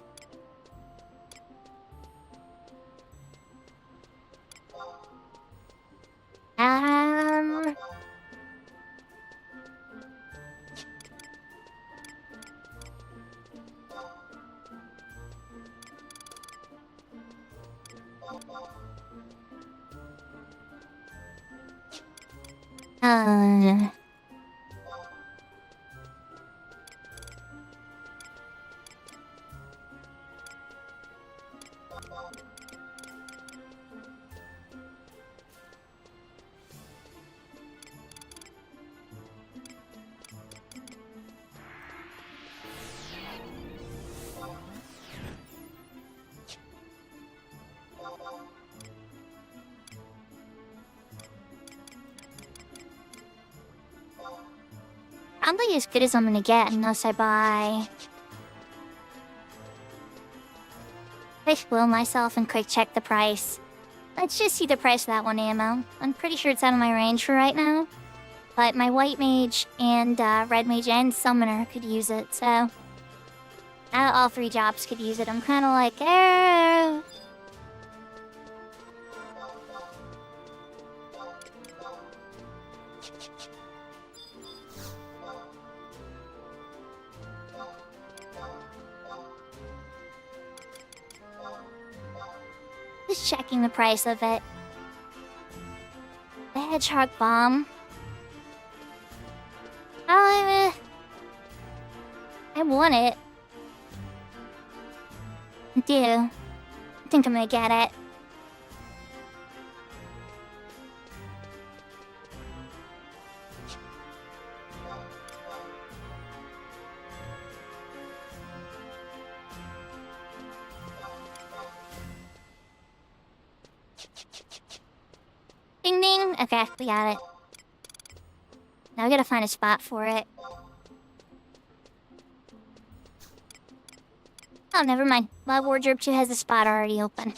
Probably as good as I'm gonna get unless I buy. I spoil myself and quick check the price. Let's just see the price of that one ammo. I'm pretty sure it's out of my range for right now. But my white mage and red mage and summoner could use it, so now all three jobs could use it. I'm kind of like, eh. Just checking the price of it. The hedgehog bomb. I want it. I do. I think I'm gonna get it. Ding ding. Okay, we got it. Now we gotta find a spot for it. Oh, never mind. My wardrobe 2 has a spot already open.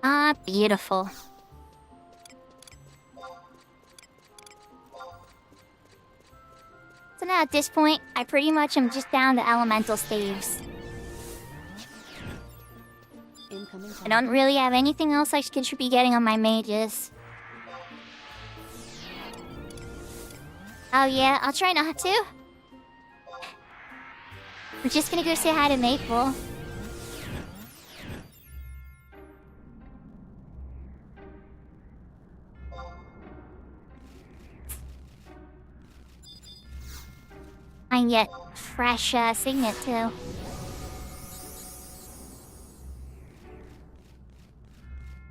Ah, beautiful. So now at this point, I pretty much am just down to elemental staves. Incoming I don't really have anything else I should be getting on my mages. Oh yeah, I'll try not to. I'm just gonna go say hi to Maple. And yet, fresh signet too.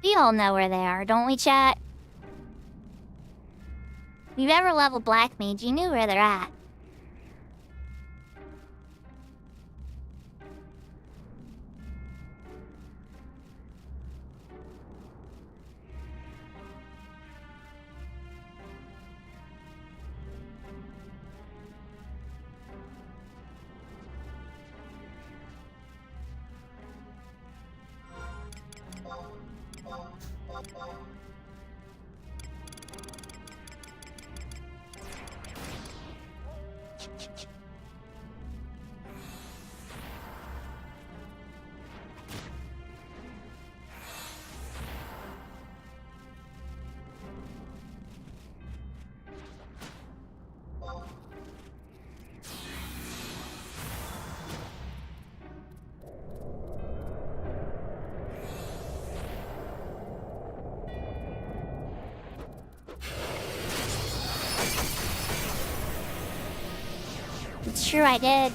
We all know where they are, don't we, chat? If you've ever leveled Black Mage, you knew where they're at. It's true, I did.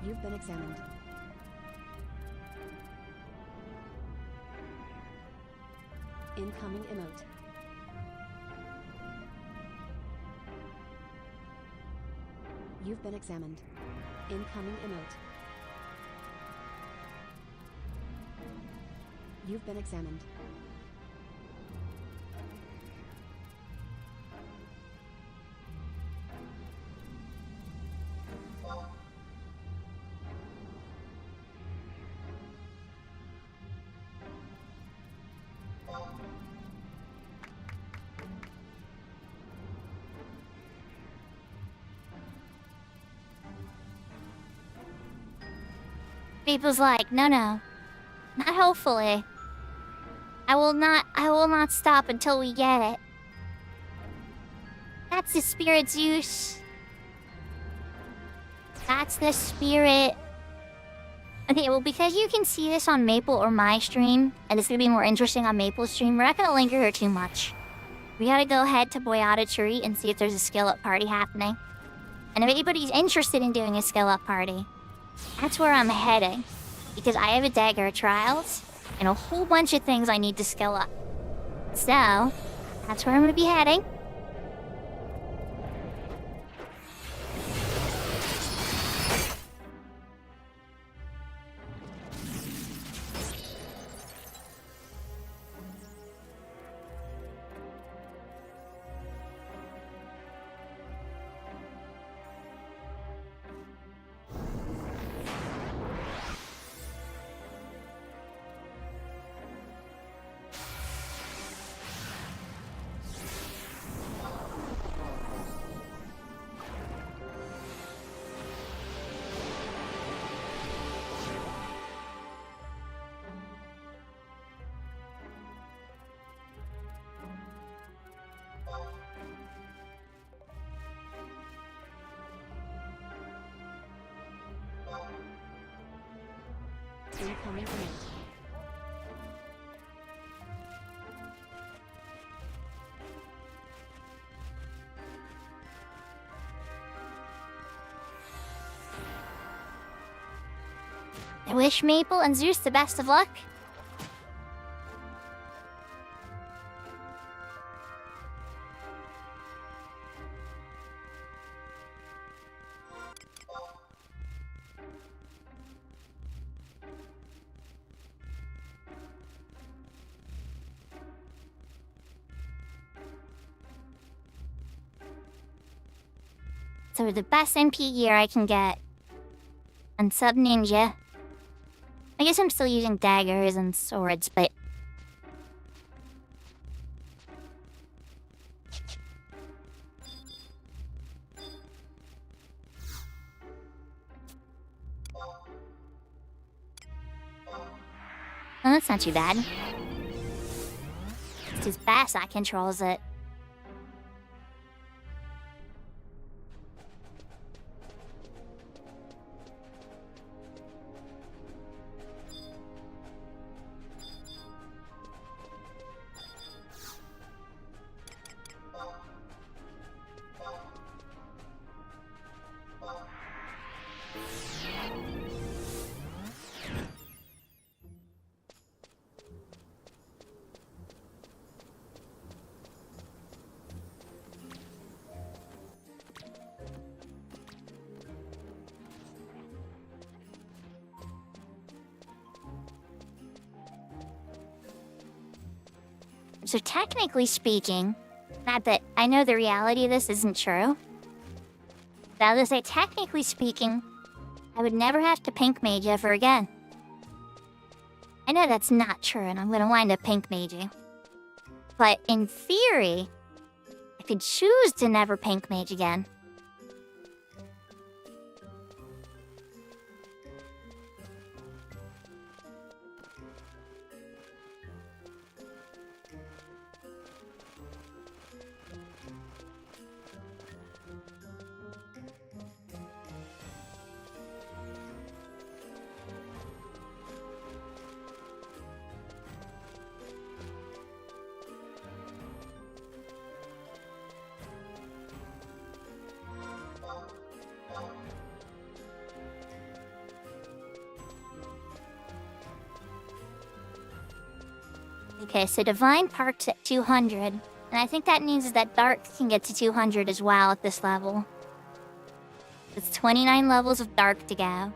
You've been examined. Incoming emote. You've been examined. Incoming emote. You've been examined. People's like, no, not hopefully. I will not stop until we get it. That's the spirit, Zeus. That's the spirit. Okay, well, because you can see this on Maple or my stream, and it's gonna be more interesting on Maple's stream, we're not gonna linger here too much. We gotta go head to Boyata Tree and see if there's a skill-up party happening. And if anybody's interested in doing a skill-up party, that's where I'm heading. Because I have a dagger of trials, and a whole bunch of things I need to skill up. So, that's where I'm gonna be heading. Incoming emote. I wish Maple and Zeus the best of luck. So the best NP gear I can get. And sub ninja. I guess I'm still using daggers and swords, but... Well, that's not too bad. It's his bass that controls it. So technically speaking, not that I know the reality of this isn't true, but I'll just say technically speaking, I would never have to pink mage ever again. I know that's not true and I'm gonna wind up pink maging. But in theory, I could choose to never pink mage again. Okay, so Divine Park's at 200, and I think that means that Dark can get to 200 as well at this level. It's 29 levels of Dark to go.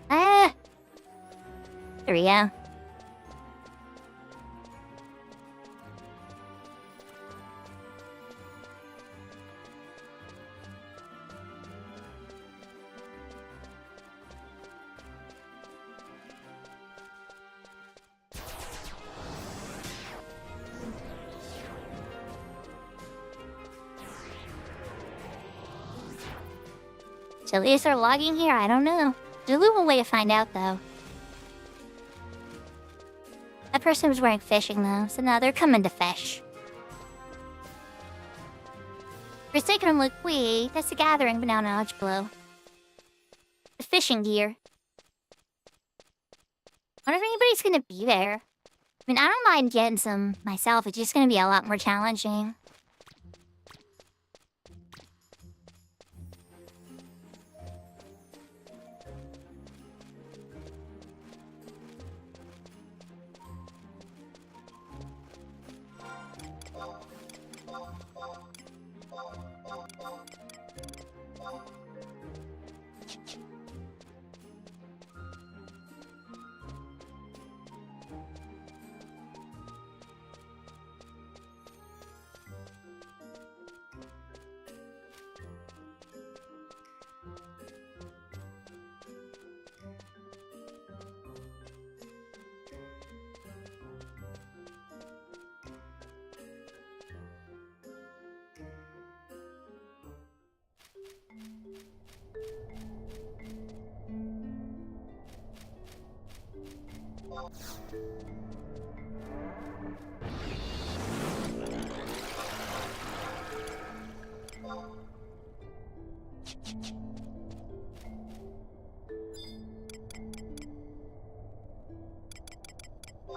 Ah! There we go. So is there logging here? I don't know. There's a little way to find out, though. That person was wearing fishing, though, so now they're coming to fish. For a second, I'm like, wait, that's the gathering, but now no, it's blue. The fishing gear. I wonder if anybody's gonna be there. I mean, I don't mind getting some myself, it's just gonna be a lot more challenging.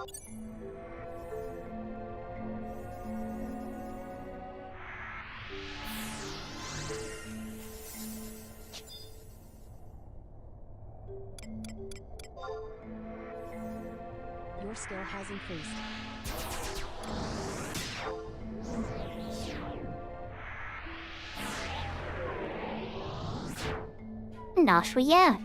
Your skill has increased. Not yet.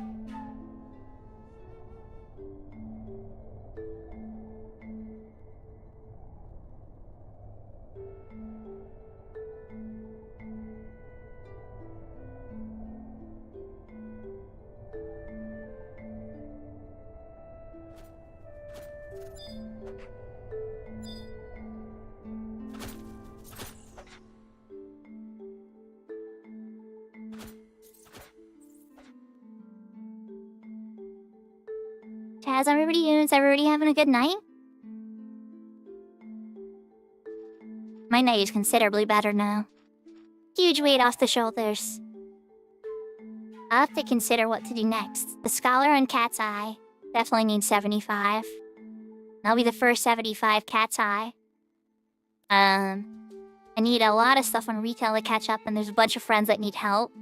How's everybody doing? Is everybody having a good night? My night is considerably better now. Huge weight off the shoulders. I'll have to consider what to do next. The Scholar and Cat's Eye definitely need 75. That'll be the first 75 Cat's Eye. I need a lot of stuff on retail to catch up, and there's a bunch of friends that need help.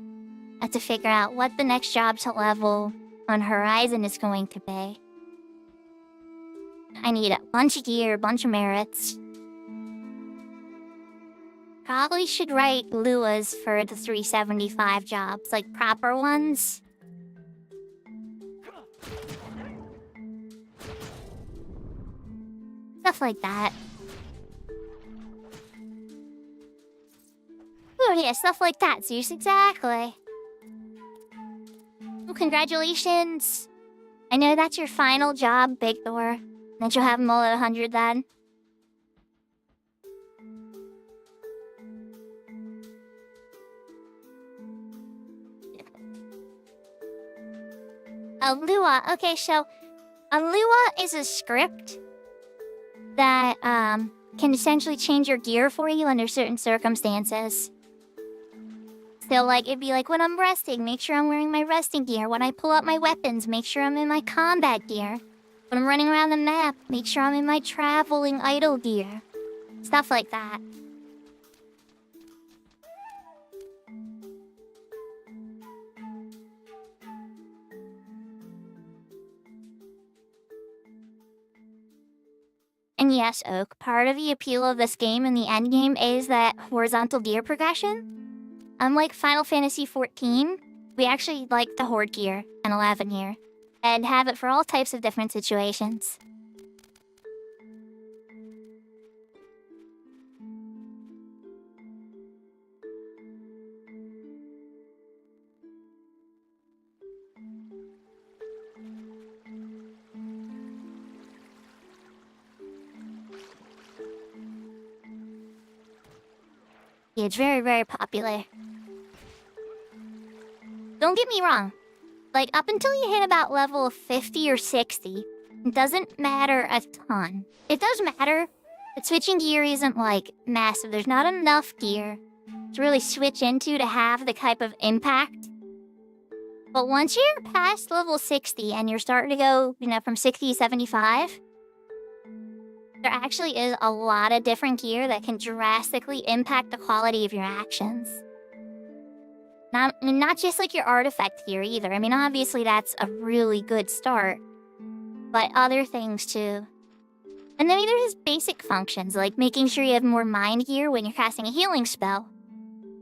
I have to figure out what the next job to level on Horizon is going to be. I need a bunch of gear, a bunch of merits. Probably should write Lua's for the 375 jobs, like proper ones. Stuff like that. Oh yeah, stuff like that, Zeus, exactly. Oh, congratulations. I know that's your final job, Big Thor. Then you'll have them all at 100 then. Oh, Lua. Okay, so Lua is a script that can essentially change your gear for you under certain circumstances. So, like, it'd be like, when I'm resting, make sure I'm wearing my resting gear. When I pull out my weapons, make sure I'm in my combat gear. When I'm running around the map, make sure I'm in my traveling idle gear. Stuff like that. And yes, Oak, part of the appeal of this game and the endgame is that horizontal gear progression. Unlike Final Fantasy XIV, we actually like the Horde gear and 11 here, and have it for all types of different situations. Yeah, it's very, very popular. Don't get me wrong. Like, up until you hit about level 50 or 60, it doesn't matter a ton. It does matter, but switching gear isn't, like, massive. There's not enough gear to really switch into to have the type of impact. But once you're past level 60 and you're starting to go, you know, from 60 to 75, there actually is a lot of different gear that can drastically impact the quality of your actions. Not just like your artifact gear either. I mean, obviously that's a really good start. But other things too. And then there's basic functions, like making sure you have more mind gear when you're casting a healing spell.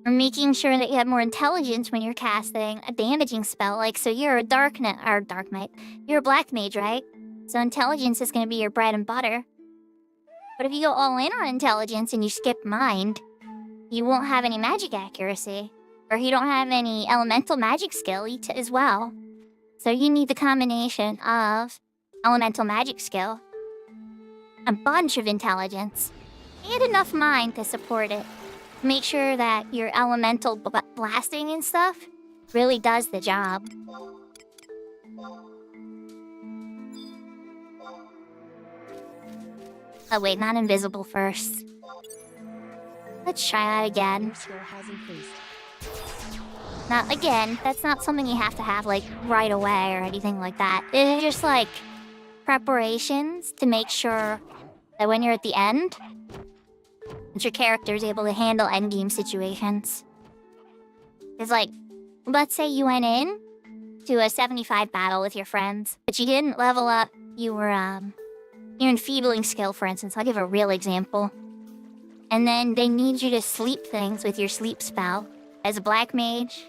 Or making sure that you have more intelligence when you're casting a damaging spell. Like, so you're a dark knight. You're a black mage, right? So intelligence is going to be your bread and butter. But if you go all in on intelligence and you skip mind, you won't have any magic accuracy. Or you don't have any elemental magic skill as well. So you need the combination of elemental magic skill, a bunch of intelligence, and enough mind to support it. Make sure that your elemental blasting and stuff really does the job. Oh wait, not invisible first. Let's try that again. Your skill has increased. Now, again, that's not something you have to have, like, right away or anything like that. It's just, like, preparations to make sure that when you're at the end, that your character is able to handle endgame situations. It's like, let's say you went in to a 75 battle with your friends, but you didn't level up your enfeebling skill, for instance. I'll give a real example. And then they need you to sleep things with your sleep spell. As a black mage,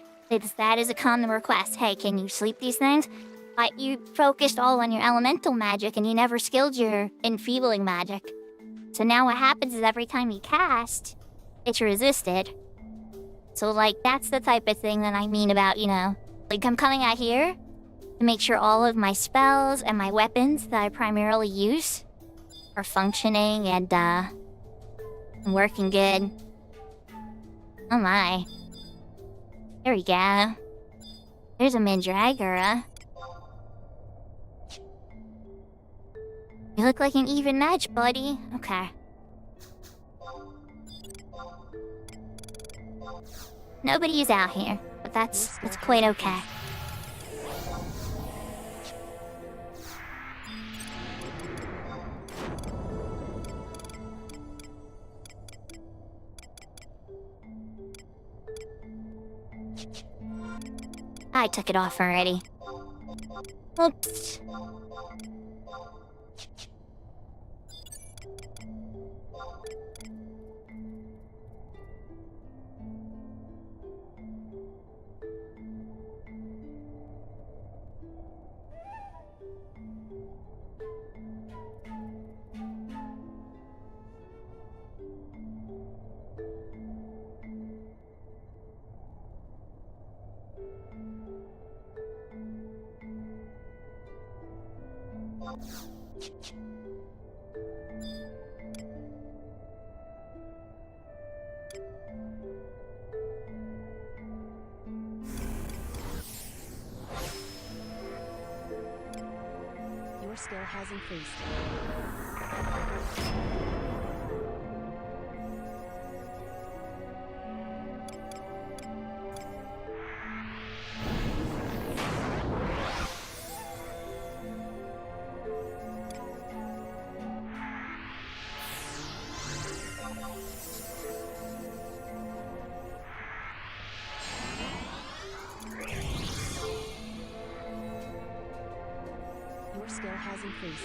that is a common request. Hey, can you sleep these things? But you focused all on your elemental magic and you never skilled your enfeebling magic. So now what happens is every time you cast, it's resisted. So, like, that's the type of thing that I mean about, like, I'm coming out here to make sure all of my spells and my weapons that I primarily use are functioning and, working good. Oh my. There we go. There's a Mandragora. You look like an even match, buddy. Okay. Nobody's out here, but that's quite okay. I took it off already. Oops. Your skill has increased. Your skill has increased.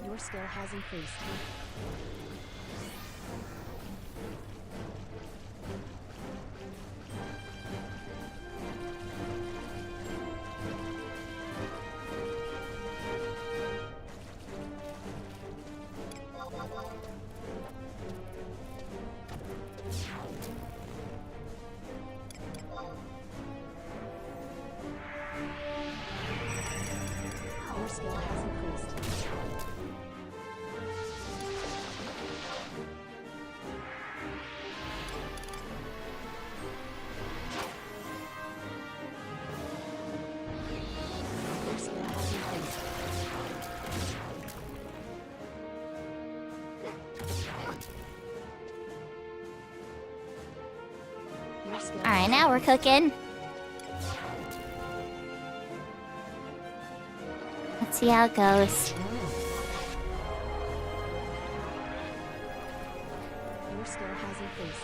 Your skill has increased. Your skill has increased. Your skill has increased. Your skill Alright, now we're cooking. Let's see how it goes. Your skill has increased.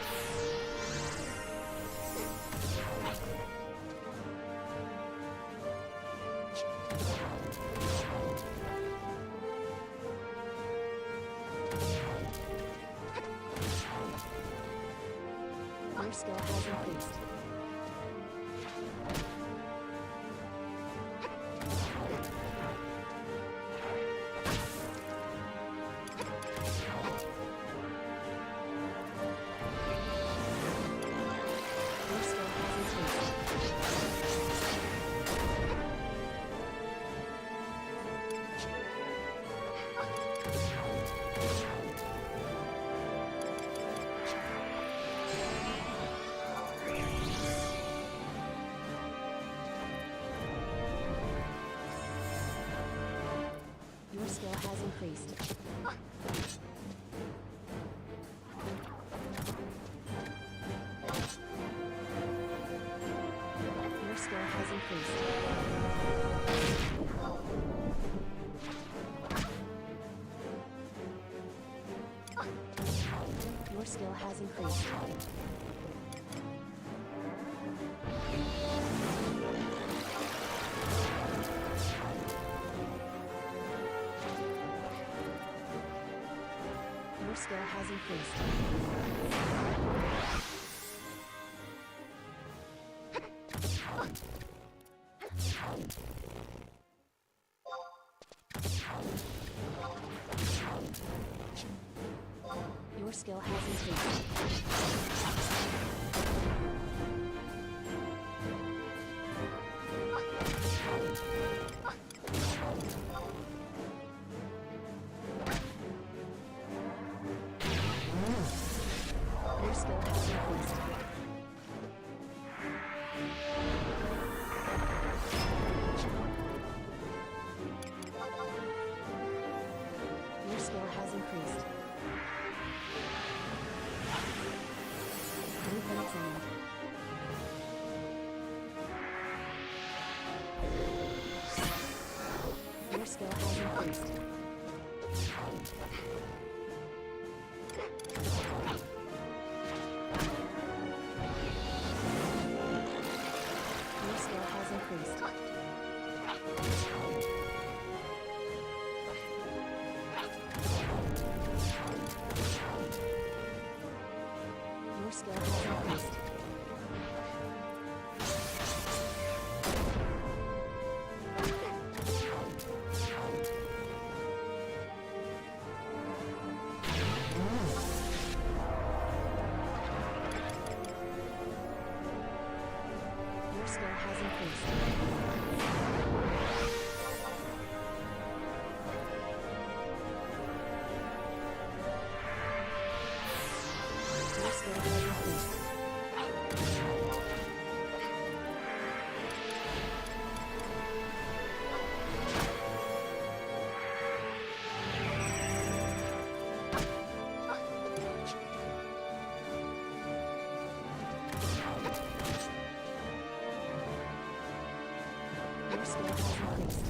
skill has increased. Your skill has increased. Your skill has increased. Your skill has increased. Your skill has increased. Your skill has increased. Your skill has increased. New limits end. Your skill has increased. Your skill has increased. Your skill has increased. Your skill has increased. Your skill has increased. Your skill has increased.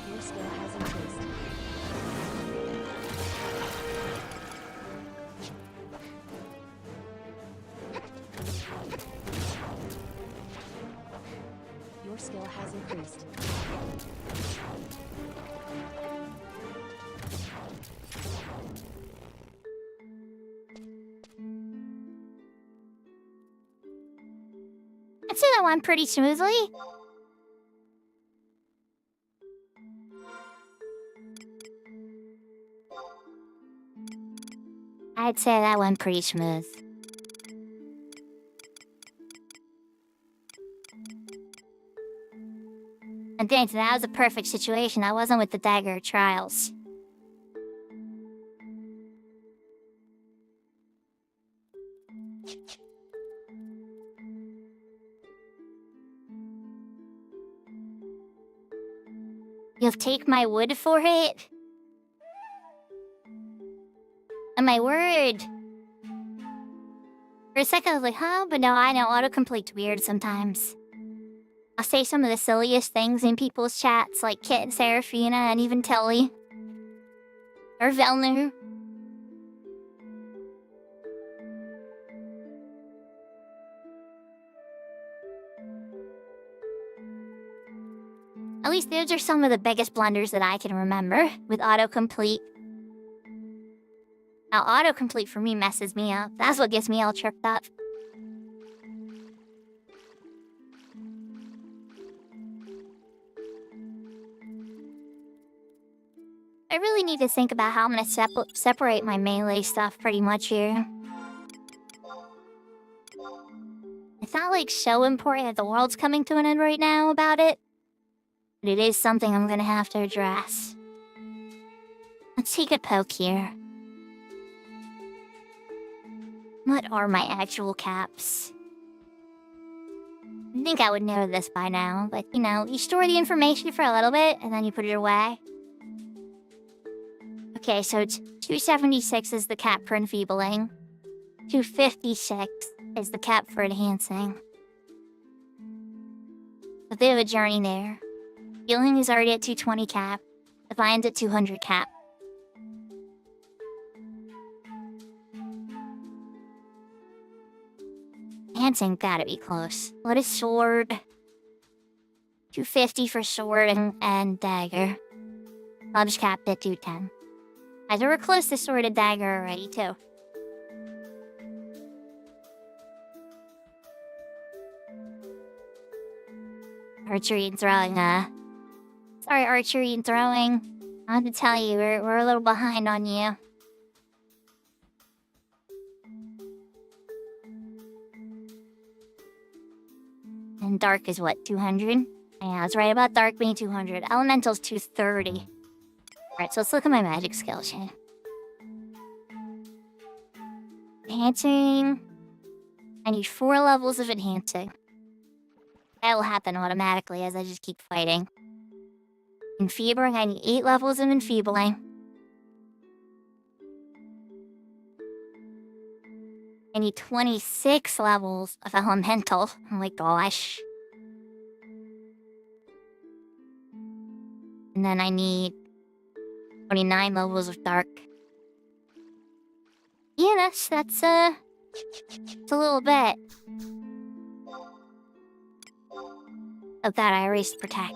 Your skill has increased. Your skill has increased. I'd say that went pretty smoothly. I'd say that went pretty smooth. And thanks, that was a perfect situation. I wasn't with the dagger trials. You'll take my wood for it? And my word. For a second, I was like, huh? But no, I know autocomplete's weird sometimes. I'll say some of the silliest things in people's chats, like Kit and Serafina and even Telly. Or Velner. At least those are some of the biggest blunders that I can remember with autocomplete. Now, autocomplete for me messes me up. That's what gets me all tripped up. I really need to think about how I'm gonna separate my melee stuff pretty much here. It's not like so important that the world's coming to an end right now about it. But it is something I'm gonna have to address. Let's take a poke here. What are my actual caps? I think I would know this by now, but you know, you store the information for a little bit and then you put it away. Okay, so it's 276 is the cap for enfeebling. 256 is the cap for enhancing. A bit of a journey there. Healing is already at 220 cap. Defiance at 200 cap. Enhancing gotta be close. What is sword? 250 for sword and dagger. Club's capped at 210. Guys, we're close to sword and dagger already, too. Archery and throwing, Sorry, archery and throwing. I have to tell you, we're a little behind on you. And dark is what, 200? Yeah, I was right about dark being 200. Elemental's 230. Alright, so let's look at my magic skills here. Enhancing. I need 4 levels of enhancing. That will happen automatically as I just keep fighting. Enfeebling, I need 8 levels of enfeebling. I need 26 levels of elemental. Oh my gosh. And then I need 29 levels of dark. Yeah, that's a little bit. Oh god, I erased protect.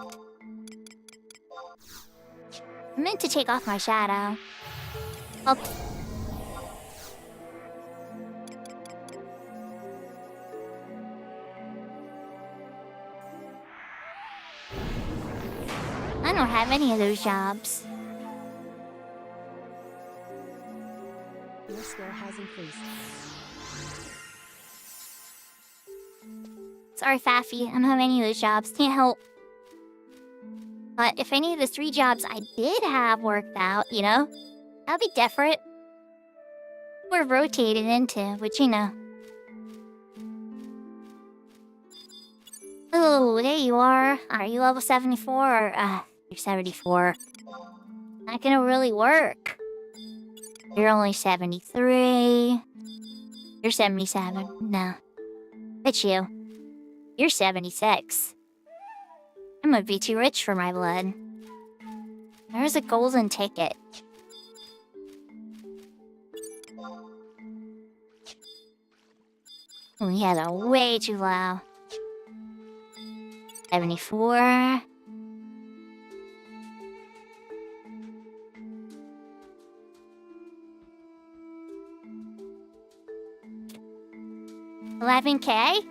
I meant to take off my shadow. Oh. I don't have any of those jobs. Your skill has increased. Sorry, Faffy, I don't have any of those jobs. Can't help. But if any of the 3 jobs I did have worked out, you know, that'd be different. We're rotated into, which, you know. Oh, there you are. Are you level 74 or, you're 74. Not gonna really work. You're only 73. You're 77. No. It's you. You're 76. I might be too rich for my blood. There's a golden ticket. Oh, yeah, they're way too low. 74. $11K?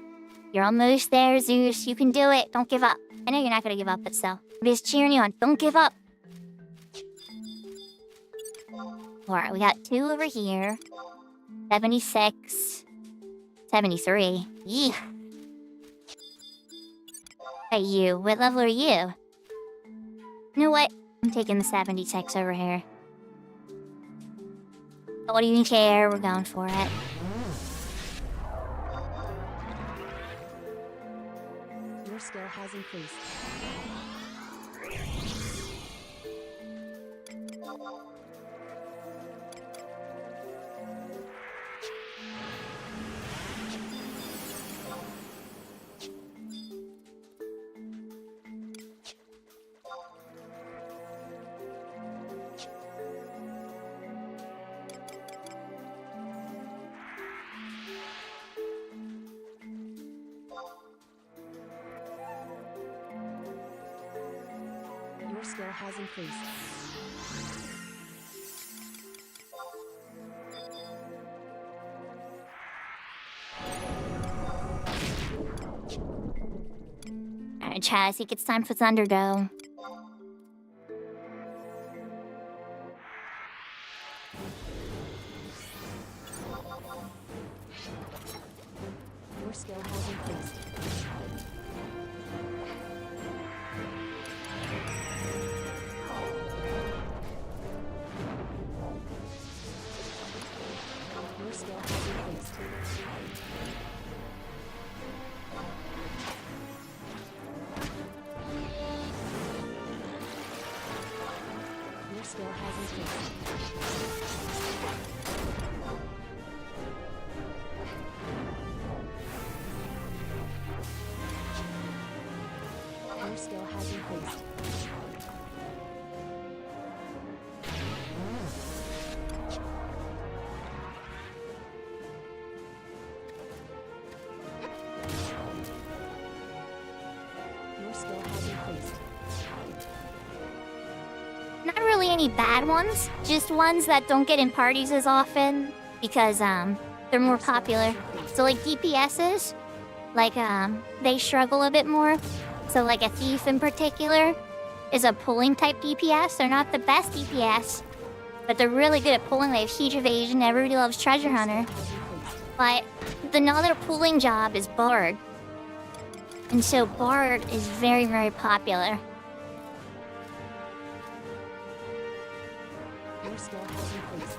You're almost there, Zeus. You can do it. Don't give up. I know you're not gonna give up, but still. I'm just cheering you on. Don't give up. Alright, we got 2 over here. 76. 73. Yeesh. Hey, you. What level are you? You know what? I'm taking the 76 over here. Don't even care. We're going for it. Your skill has increased. Your skill has increased. Alright, Chad, I think it's time for Thunderdome. Your skill has increased. Your skill has increased. Your skill has increased. Your skill has increased. Not really any bad ones, just ones that don't get in parties as often because they're more popular. So like DPSs, like they struggle a bit more. So like a thief in particular is a pulling type DPS. They're not the best DPS, but they're really good at pulling. They have huge evasion. Everybody loves treasure hunter. But another pulling job is bard. And so bard is very, very popular. Your skill has increased.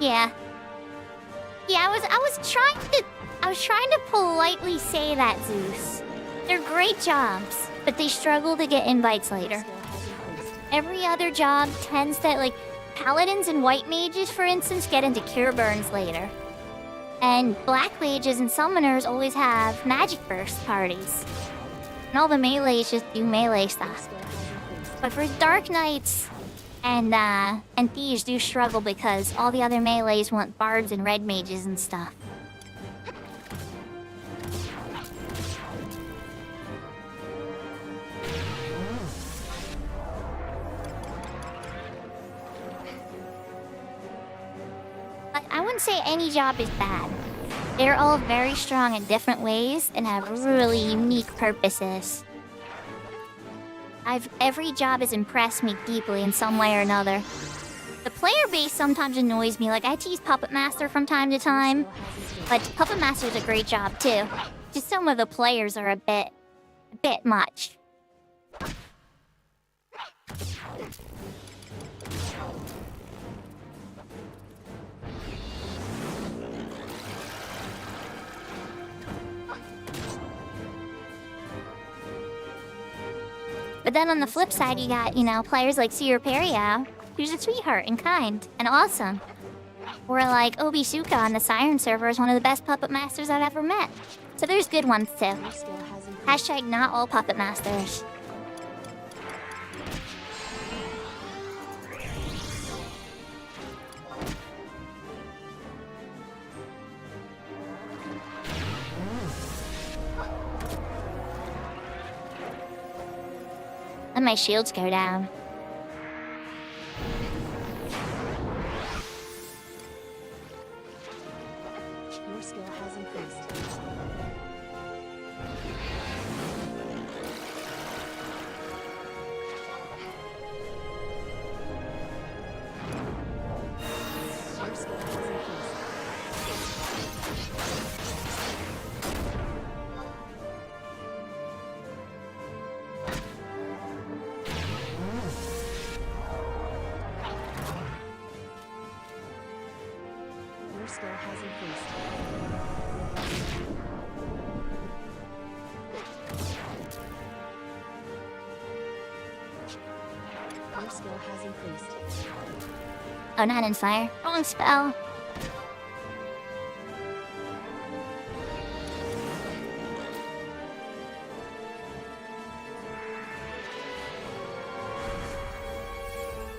Yeah. Yeah, I was trying to politely say that, Zeus. They're great jobs, but they struggle to get invites later. Skill has increased. Every other job tends to, like, paladins and white mages, for instance, get into cure burns later. And black mages and summoners always have magic burst parties. And all the melees just do melee stuff. Skill has increased. But for dark knights and thieves do struggle because all the other melees want bards and red mages and stuff. But I wouldn't say any job is bad. They're all very strong in different ways and have really unique purposes. Every job has impressed me deeply in some way or another. The player base sometimes annoys me. Like, I tease Puppet Master from time to time, but Puppet Master's a great job too. Just some of the players are a bit much. But then on the flip side, you got, players like Sierra Perio, who's a sweetheart and kind and awesome. Or like Obisuka on the Siren server is one of the best puppet masters I've ever met. So there's good ones too. Your skill has increased. Hashtag not all puppet masters. And my shields go down. Your skill has increased. Your skill has increased. Your skill has increased. Your skill has increased. Oh, not in fire. Wrong spell.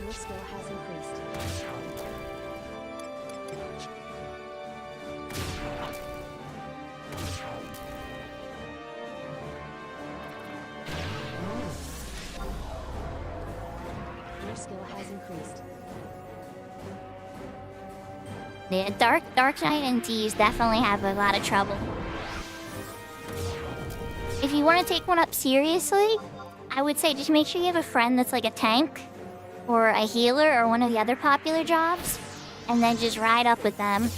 Your skill has increased. Your skill has increased. Yeah, Dark Knight and Thieves definitely have a lot of trouble. If you want to take one up seriously, I would say just make sure you have a friend that's like a tank or a healer or one of the other popular jobs, and then just ride up with them.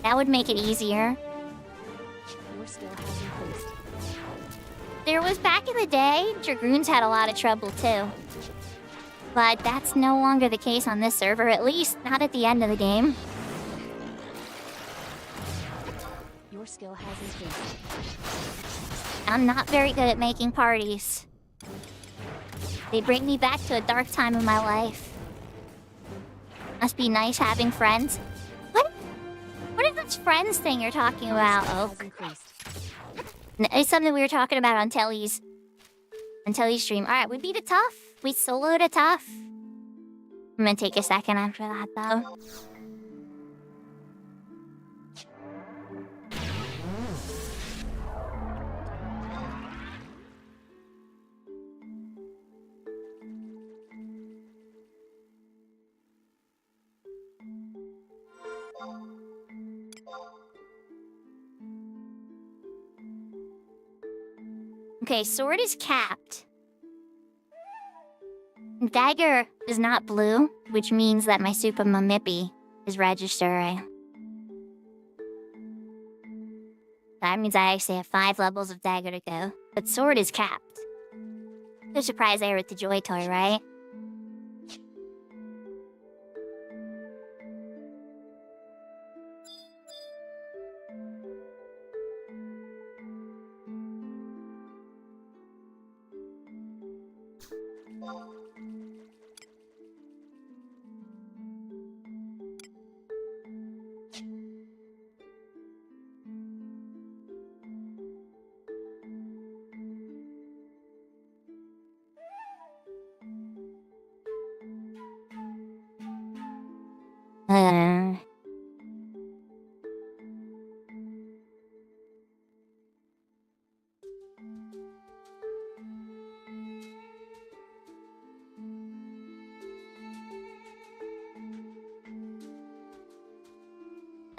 That would make it easier. Your skill has increased. There was back in the day, Dragoons had a lot of trouble too. But that's no longer the case on this server, at least not at the end of the game. Your skill has increased. I'm not very good at making parties. They bring me back to a dark time in my life. Must be nice having friends. What is this friends thing you're talking about, Has Oak? increased. It's something we were talking about on Telly's stream. Alright, we beat it tough. We soloed it tough. I'm gonna take a second after that, though. Okay, sword is capped. Dagger is not blue, which means that my Super Mamippy is registering. That means I actually have 5 levels of dagger to go. But sword is capped. No surprise there with the Joy Toy, right?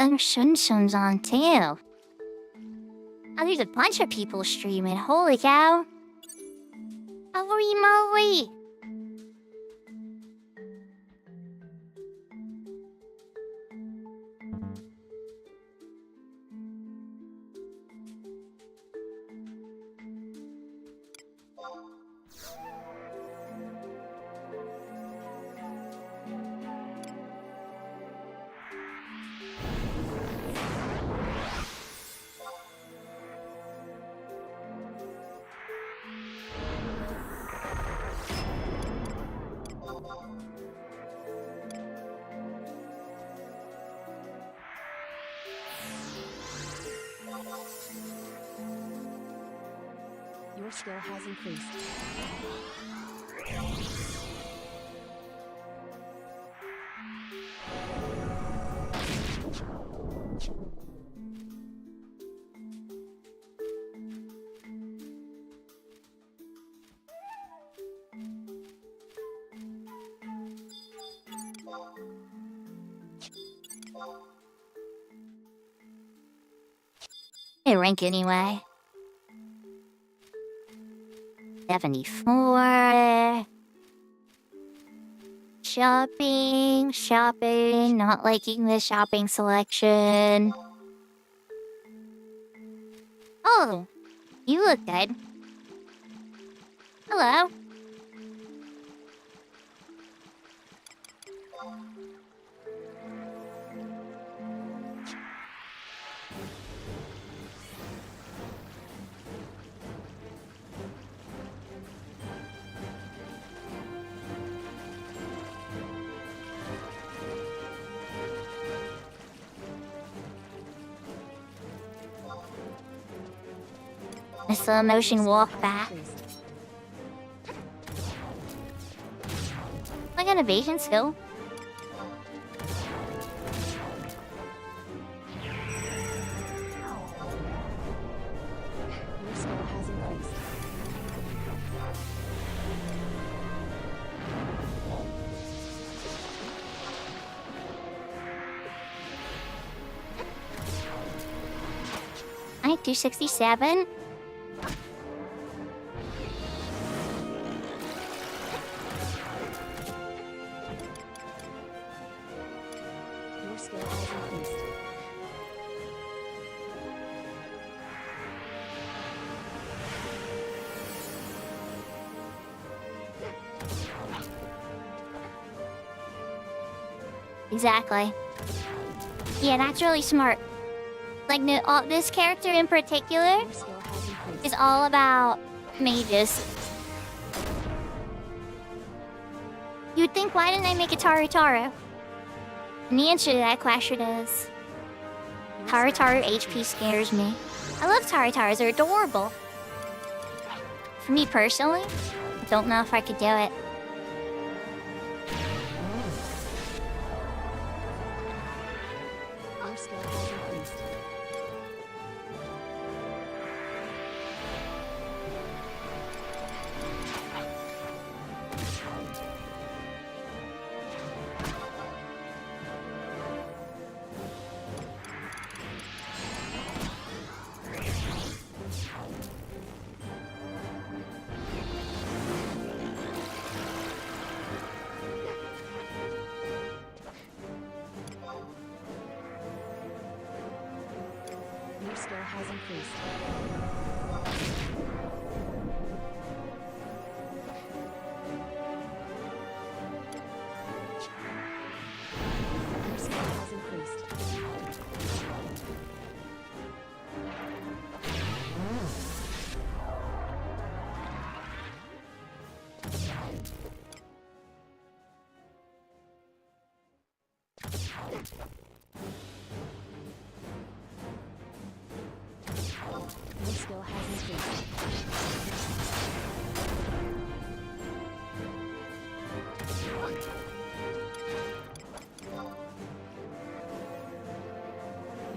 Oh, Shun Shun's on too. Oh, there's a bunch of people streaming. Holy cow. Holy moly. Your skill has increased. Hey, rank anyway. 74. Shopping, not liking the shopping selection. Oh, you look good. Hello. A slow motion walk back. I got evasion skill. Your skill has increased. I 267. Your skill has increased. Exactly. Yeah, that's really smart. Like, no, this character in particular Your skill has increased. is all about mages. You'd think, why didn't I make a Tarutaru? And the answer to that question is Tarutaru HP scares me. I love Tarutarus, they're adorable. For me personally, I don't know if I could do it. Your skill has increased. Your skill has increased. Your skill has increased. Your skill has increased.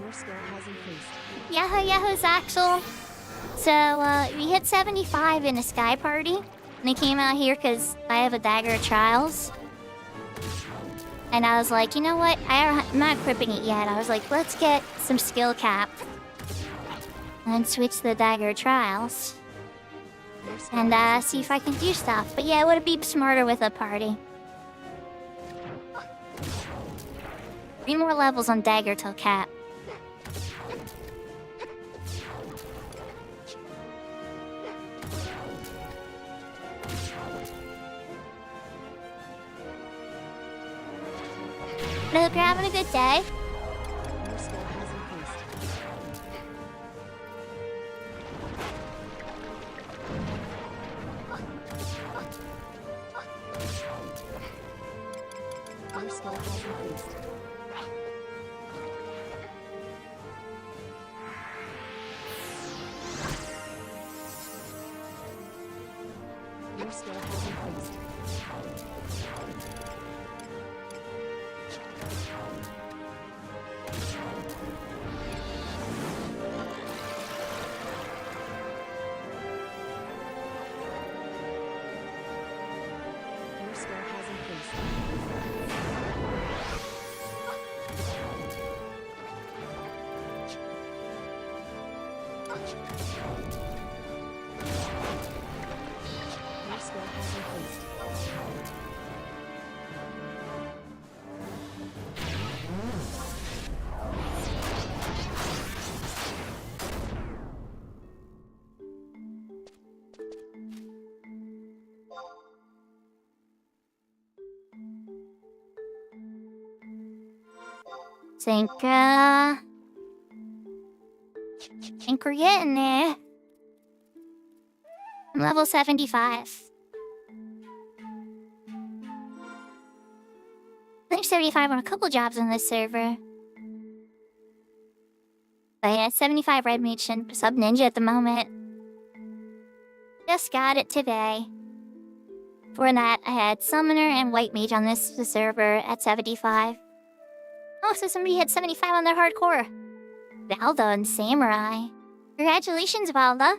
Your skill has increased. Yahoo, Yahoo, Axel. So, we hit 75 in a Sky Party. And they came out here because I have a Dagger of Trials. And I was like, you know what? I'm not equipping it yet. I was like, let's get some skill cap. And then switch to the Dagger of Trials. Your skill And has see if I can do stuff. But yeah, it would be smarter with a party. 3 more levels on Dagger till cap. I hope you're having a good day. Your skill has increased. Your skill has increased. Your skill has increased. Your skill has increased. Your skill has increased. Think we're getting there. I'm level 75. There's 75 on a couple jobs on this server. But yeah, 75 Red Mage and Sub Ninja at the moment. Just got it today. For that, I had Summoner and White Mage on this server at 75. Oh, so somebody had 75 on their hardcore. Valda and Samurai. Congratulations, Valda.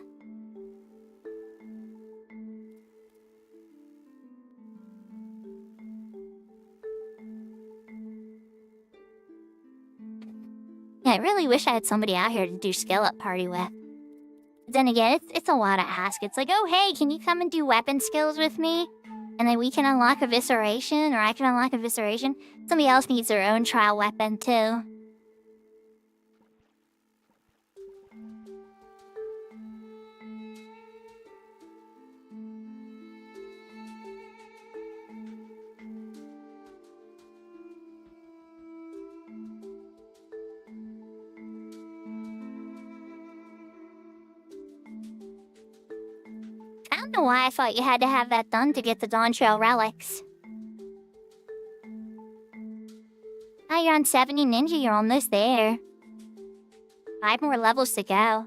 Yeah, I really wish I had somebody out here to do skill up party with. But then again, it's a lot to ask. It's like, oh hey, can you come and do weapon skills with me? And then we can unlock Evisceration, or I can unlock Evisceration. Somebody else needs their own trial weapon too. I don't know why I thought you had to have that done to get the Dawn Trail relics. Oh, you're on 70 ninja, you're almost there. 5 more levels to go.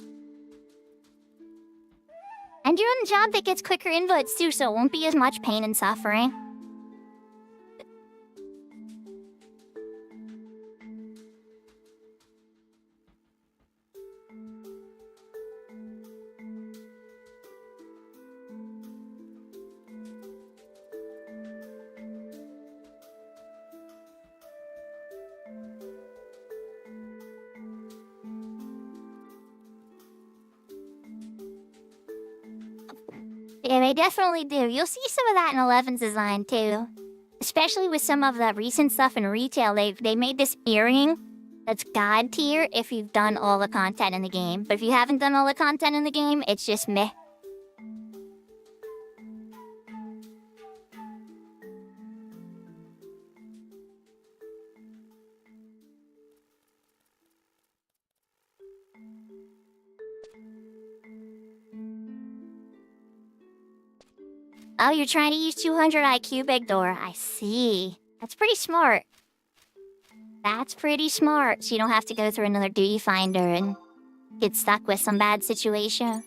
And you're on a job that gets quicker invites too, so it won't be as much pain and suffering. Yeah, they definitely do. You'll see some of that in 11's design too. Especially with some of the recent stuff in retail. They made this earring that's god tier if you've done all the content in the game. But if you haven't done all the content in the game, it's just meh. Oh, you're trying to use 200 IQ, Big Door. I see. That's pretty smart. That's pretty smart, so you don't have to go through another duty finder and get stuck with some bad situation.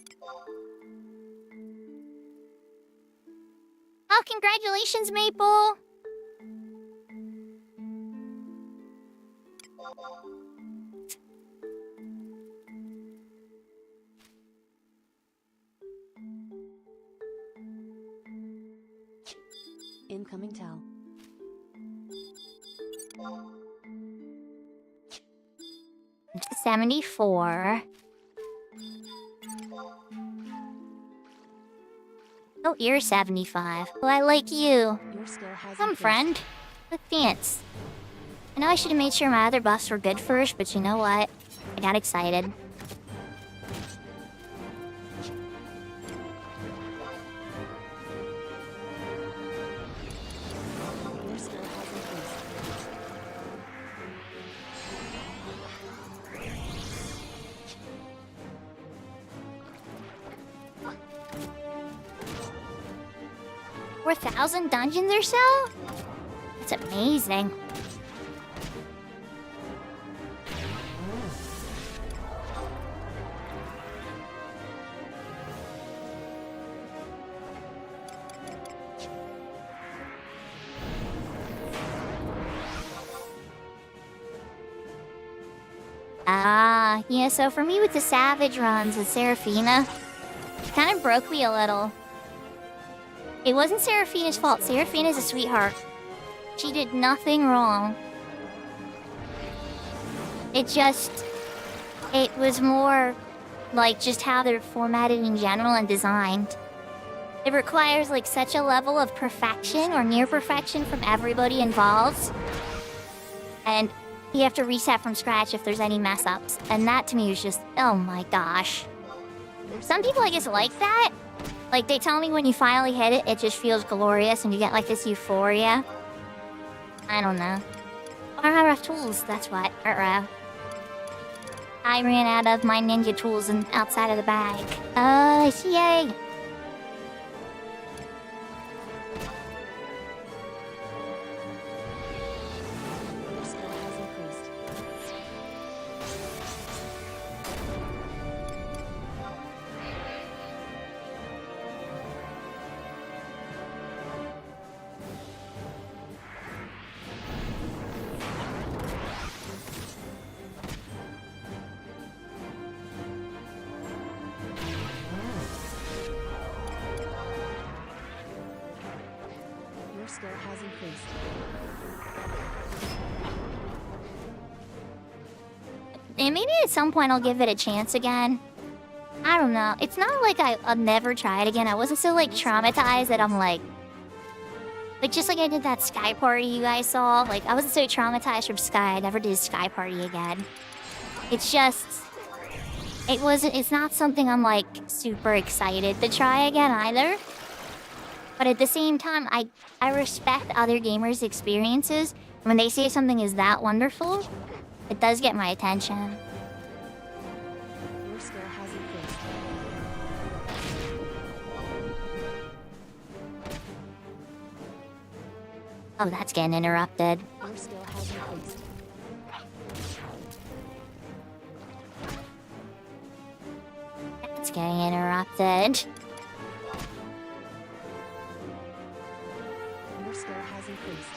Oh, congratulations, Maple! Incoming tell. It's 74. Oh, you're 75. Well, I like you. Your skill has Come, increased. friend. Look, dance. I know I should have made sure my other buffs were good first, but you know what? I got excited. Your skill has increased. Four 4,000 dungeons or so? That's amazing. Ah, yeah, so for me with the Savage runs with Seraphina, it kind of broke me a little. It wasn't Seraphina's fault. Seraphina's a sweetheart. She did nothing wrong. It was more like just how they're formatted in general and designed. It requires like such a level of perfection or near perfection from everybody involved. And you have to reset from scratch if there's any mess ups. And that to me was just, oh my gosh. Some people I guess like that. Like they tell me when you finally hit it, it just feels glorious and you get like this euphoria. I don't know. I don't have enough tools, that's what. I ran out of my ninja tools and outside of the bag. Yay! Your skill has increased. Your skill has increased. And maybe at some point I'll give it a chance again. I don't know. It's not like I'll never try it again. I wasn't so like traumatized that I'm like just like I did that Sky Party you guys saw. Like I wasn't so traumatized from Sky. I never did Sky Party again. It's just it's not something I'm like super excited to try again either. But at the same time, I respect other gamers' experiences. When they say something is that wonderful, it does get my attention. Your skill has increased. Oh, that's getting interrupted. Your skill has increased. keeps getting interrupted. Your skill has increased.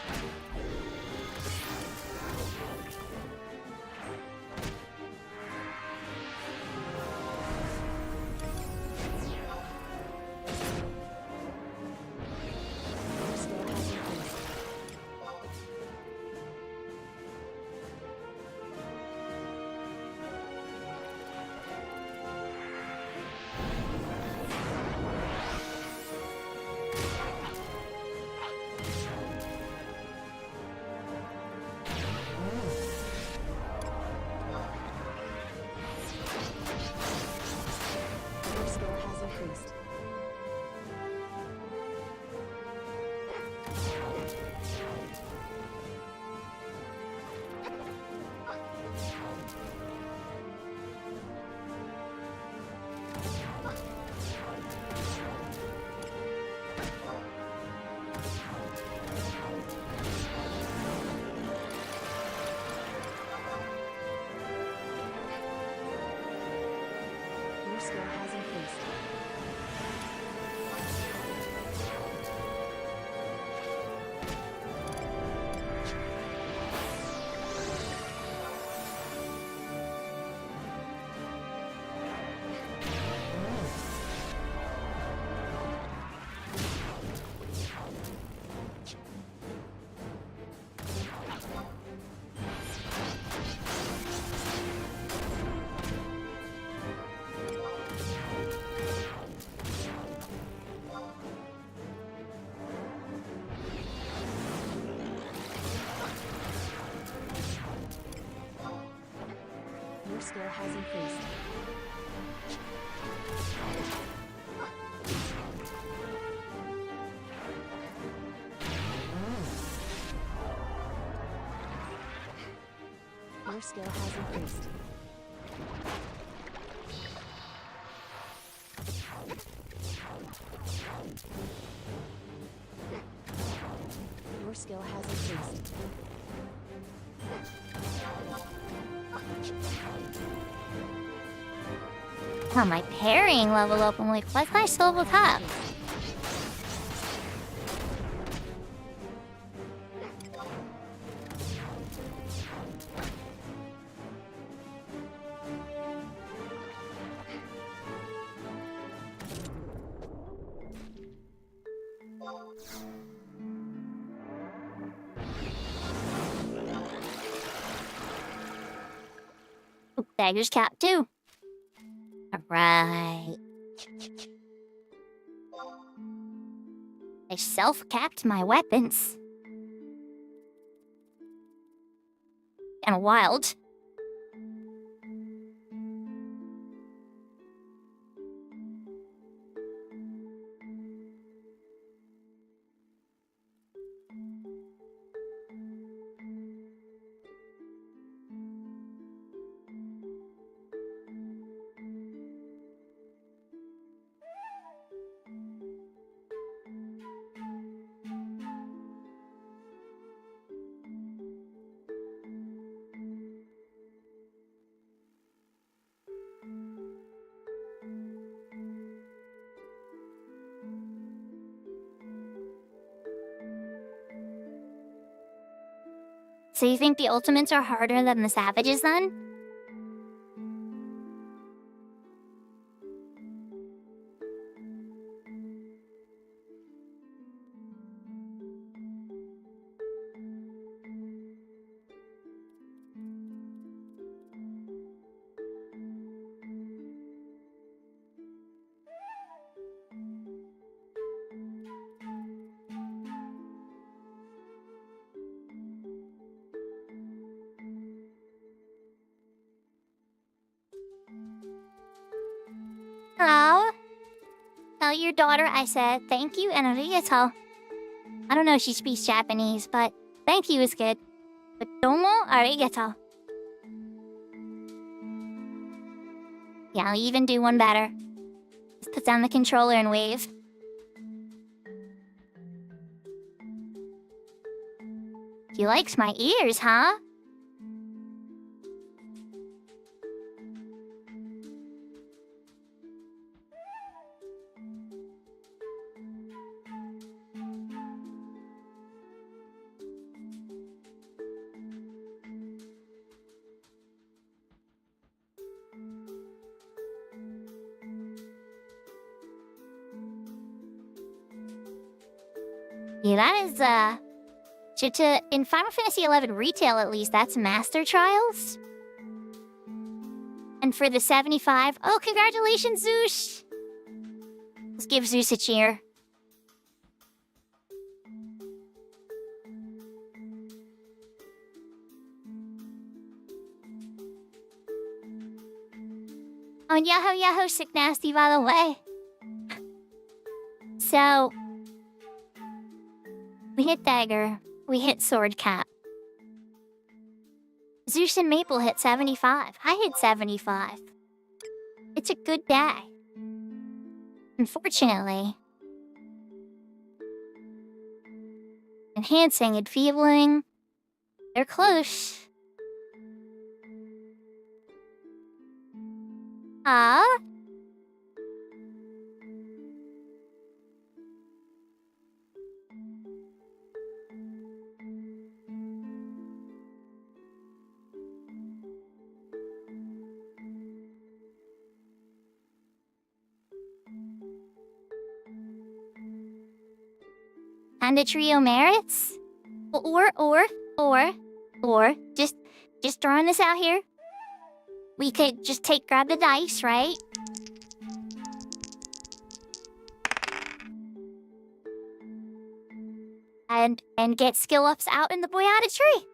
Your skill has increased. Your skill has increased. Your skill has increased. Your skill has increased. Your skill has increased. Your skill has increased. Oh, my parrying level up. I'm like, why's my still level top? Oop, dagger's capped too. Alright. I self-capped my weapons. Kinda wild. So you think the ultimates are harder than the savages then? Hello? Tell your daughter I said thank you and arigato. I don't know if she speaks Japanese, but thank you is good. But domo arigato. Yeah, I'll even do one better. Just put down the controller and wave. He likes my ears, huh? Yeah, that is, in Final Fantasy XI retail at least, that's Master Trials. And for the 75, oh, congratulations, Zeus! Let's give Zeus a cheer. Oh, and Yahoo Sick Nasty, by the way. So, we hit Dagger, we hit Sword Cap. Zeus and Maple hit 75. I hit 75. It's a good day. Unfortunately, enhancing, enfeebling, they're close. Ah? And a trio merits? Or, just throwing this out here. We could just grab the dice, right? And get skill ups out in the Boyata tree.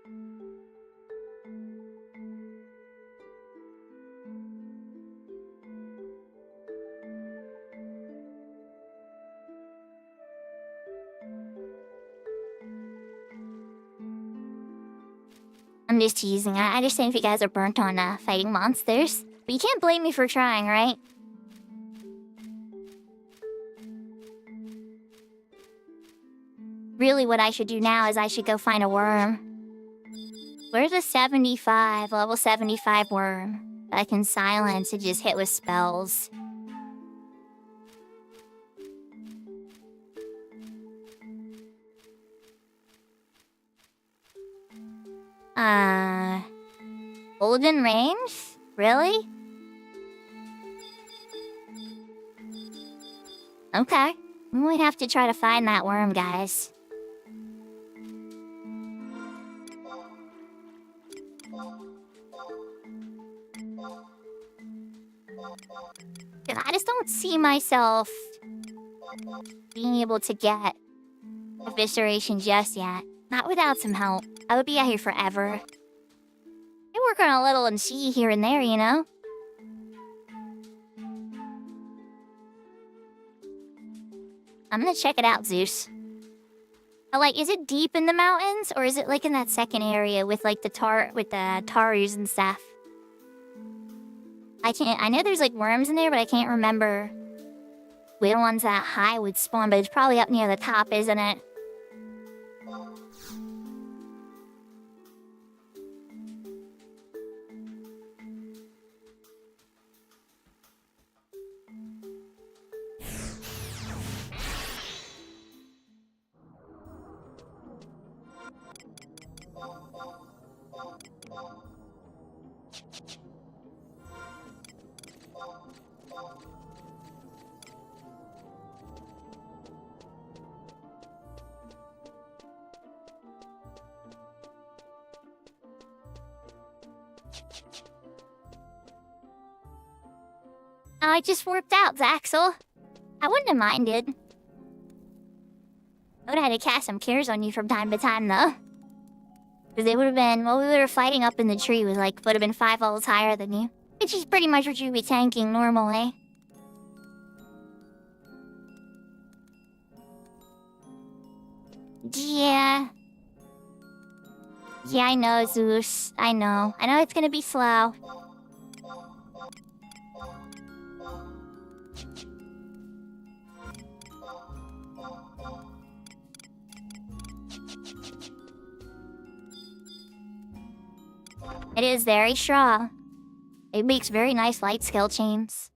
I'm just teasing. I just think you guys are burnt on fighting monsters. But you can't blame me for trying, right? Really, what I should do now is I should go find a worm. Where's a 75, level 75 worm that I can silence and just hit with spells? Golden range? Really? Okay. We might have to try to find that worm, guys. I just don't see myself being able to get evisceration just yet. Not without some help. I would be out here forever. I work on a little and see here and there, you know? I'm gonna check it out, Zeus. Like, is it deep in the mountains, or is it like in that second area with like the Tarus and stuff? I know there's like worms in there, but I can't remember which ones that high would spawn, but it's probably up near the top, isn't it? I just warped out, Zaxel. I wouldn't have minded. I would have had to cast some cures on you from time to time, though. Because they would have been, well, we were fighting up in the tree would have been 5 levels higher than you. Which is pretty much what you'd be tanking normally. Yeah. Yeah, I know, Zeus. I know. I know it's gonna be slow. It is very strong. It makes very nice light skill chains.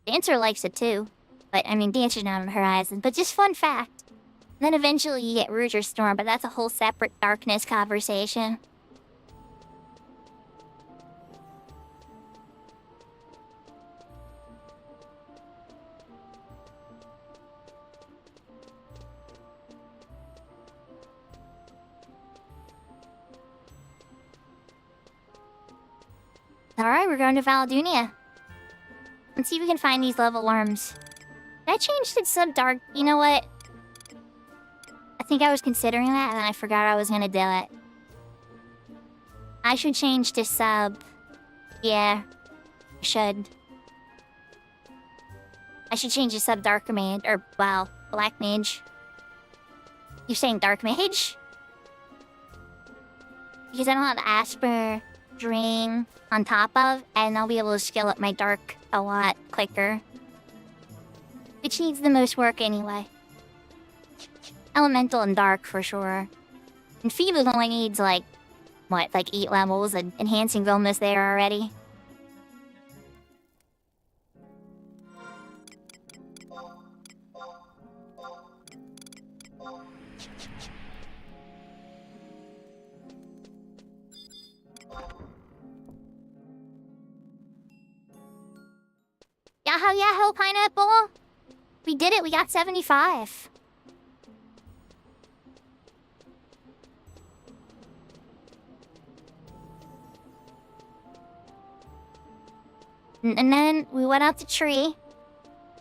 Dancer likes it too. But, I mean, Dancer's not on the horizon. But just fun fact. And then eventually you get Rouge or Storm, but that's a whole separate darkness conversation. Alright, we're going to Valadunia. Let's see if we can find these level worms. I changed it sub dark. You know what? I think I was considering that, and then I forgot I was gonna do it. I should change to sub. Yeah, I should. I should change to sub darker mage, or, well, black mage. You're saying dark mage? Because I don't have Asper, Drain on top of, and I'll be able to scale up my dark a lot quicker. Which needs the most work anyway. Elemental and dark for sure. And Phoebe only needs like, what, like 8 levels, and enhancing's almost there already. Yahoo, yahoo, pineapple! We did it, we got 75. And then we went up the tree,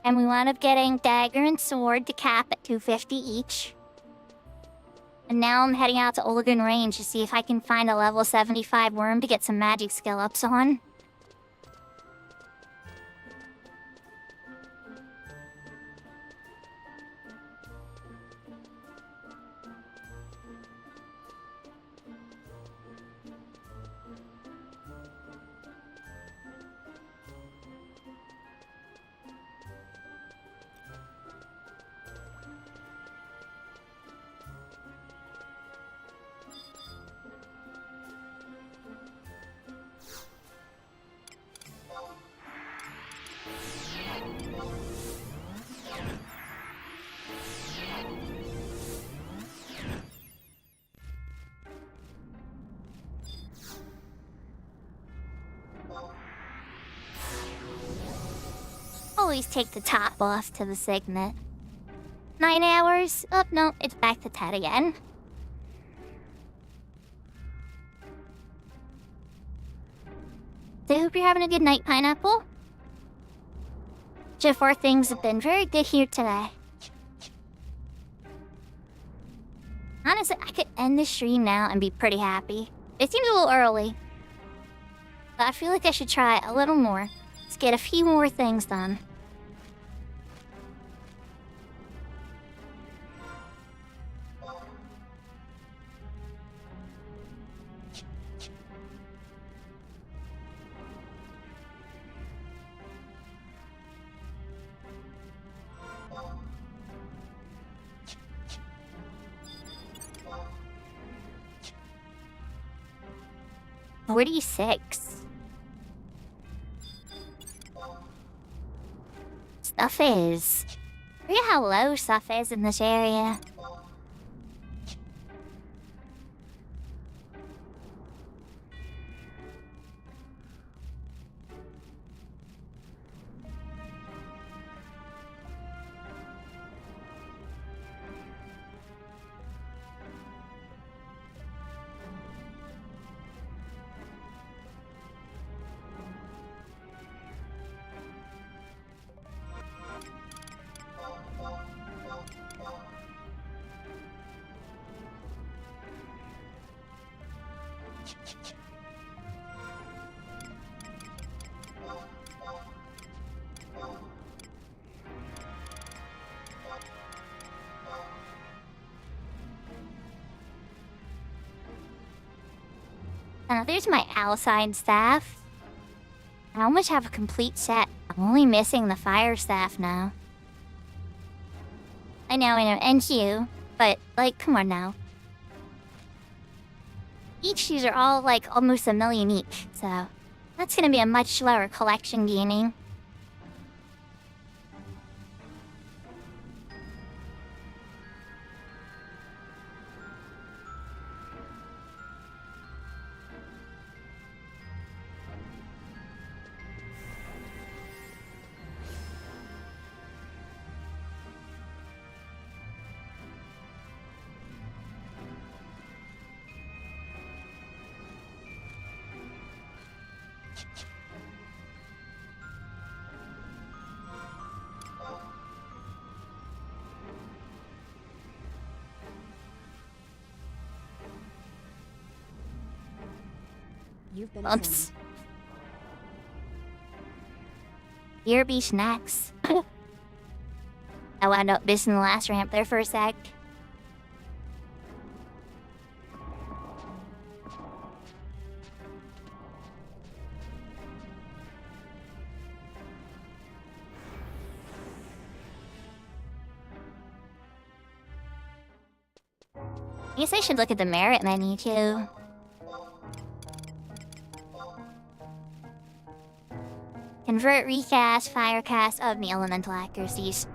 and we wound up getting dagger and sword to cap at 250 each. And now I'm heading out to Oligan Range to see if I can find a level 75 worm to get some magic skill ups on. Always take the top off to the signet. 9 hours? Oh, no, it's back to 10 again. So I hope you're having a good night, Pineapple. So far, things have been very good here today. Honestly, I could end the stream now and be pretty happy. It seems a little early, but I feel like I should try a little more. Let's get a few more things done. $46. Stuff is. Look at how low stuff is in this area. There's my Alcide staff. I almost have a complete set. I'm only missing the fire staff now. I know, and you, but, like, come on now. Each these are all, like, almost $1 million each, so that's gonna be a much slower collection gaining. You've been Oops. examined. BRB snacks. I wound up missing the last ramp there for a sec. I guess I should look at the merit menu too. Convert, recast, firecast of the elemental accuracies.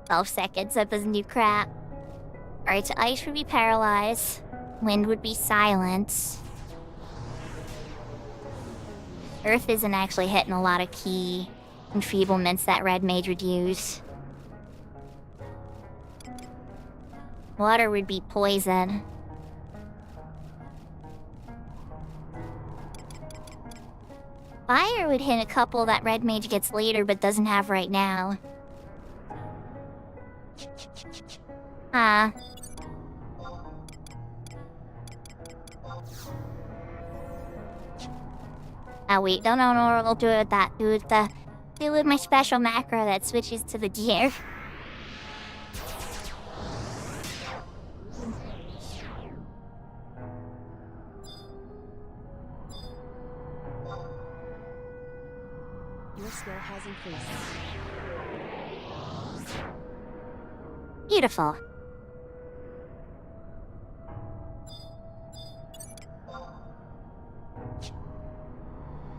12 seconds, that doesn't do crap. Alright, so ice would be paralyzed. Wind would be silence. Earth isn't actually hitting a lot of key enfeeblements that red mage would use. Water would be poison. Fire would hit a couple that red mage gets later but doesn't have right now. Ah, wait, no, we'll do it with that. Do it with my special macro that switches to the gear. Your skill has increased. Beautiful.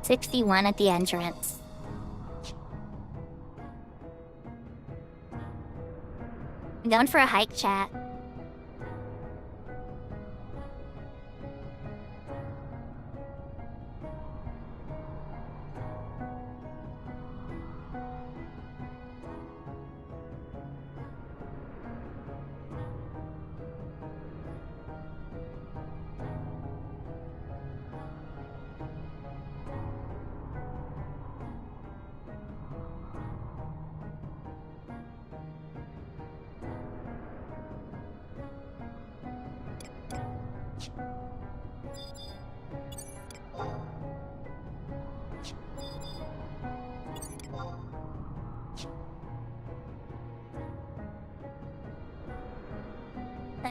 $61 at the entrance. I'm going for a hike, chat.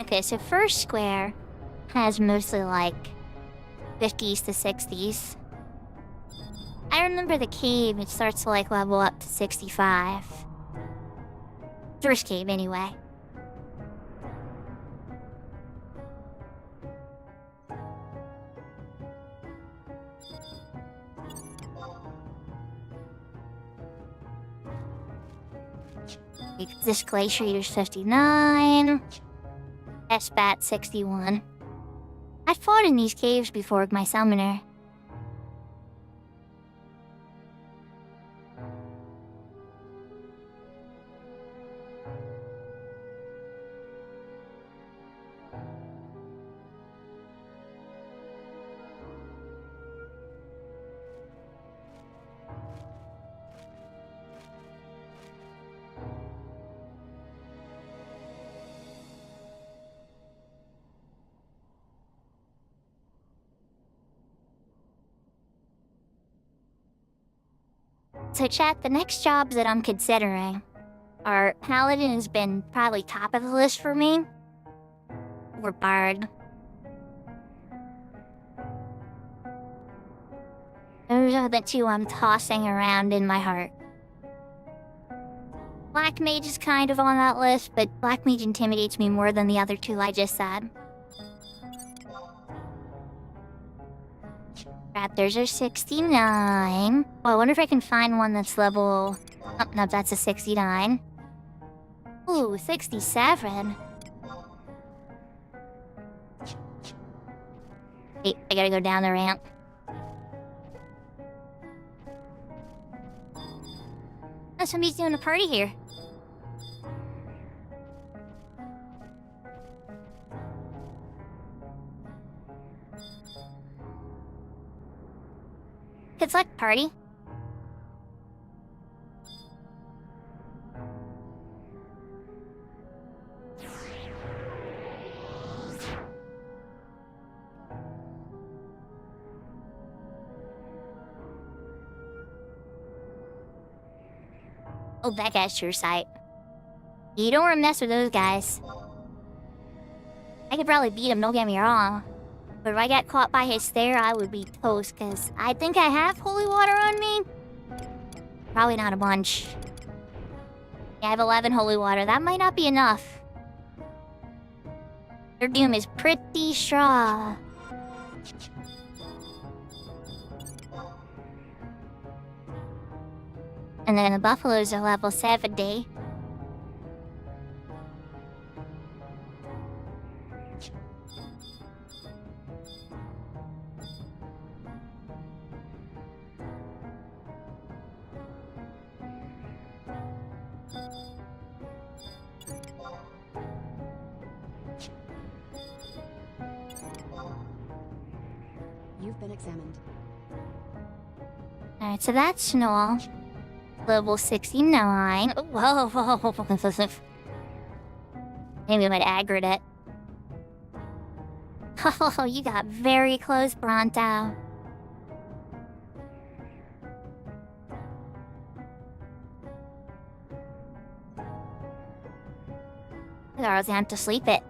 Okay, so first square has mostly like 50s to 60s. I remember the cave, it starts to like level up to 65. First cave, anyway. This Glacier Eater's 59. S-Bat 61. I fought in these caves before with my summoner. So chat, the next jobs that I'm considering are Paladin has been probably top of the list for me. Or Bard. Those are the two I'm tossing around in my heart. Black Mage is kind of on that list, but Black Mage intimidates me more than the other two I just said. Raptors are 69. Oh, I wonder if I can find one that's level... Oh, no, that's a 69. Ooh, 67. Wait, I gotta go down the ramp. Oh, somebody's doing a party here. Good luck, party. Oh, that guy's true sight. You don't want to mess with those guys. I could probably beat him, don't get me wrong. But if I got caught by his stare, I would be toast, because I think I have holy water on me. Probably not a bunch. Yeah, I have 11 holy water. That might not be enough. Their doom is pretty strong. And then the buffaloes are level 70. You've been examined. Alright, so that's Noel. Level 69. Whoa. Maybe I might aggregate it. Oh, you got very close, Bronto. I was have to sleep it.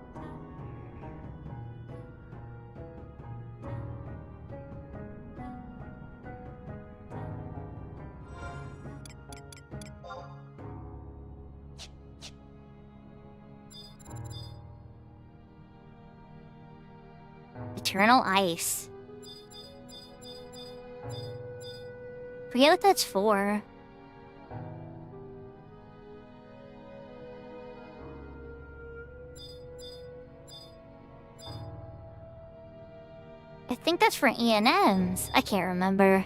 Eternal Ice. Forget what that's for. I think that's for E&Ms. I can't remember.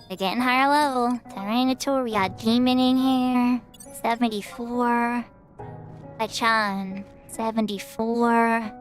They're getting higher level. Tyranitar, we got Demon in here. 74. Achan, 74.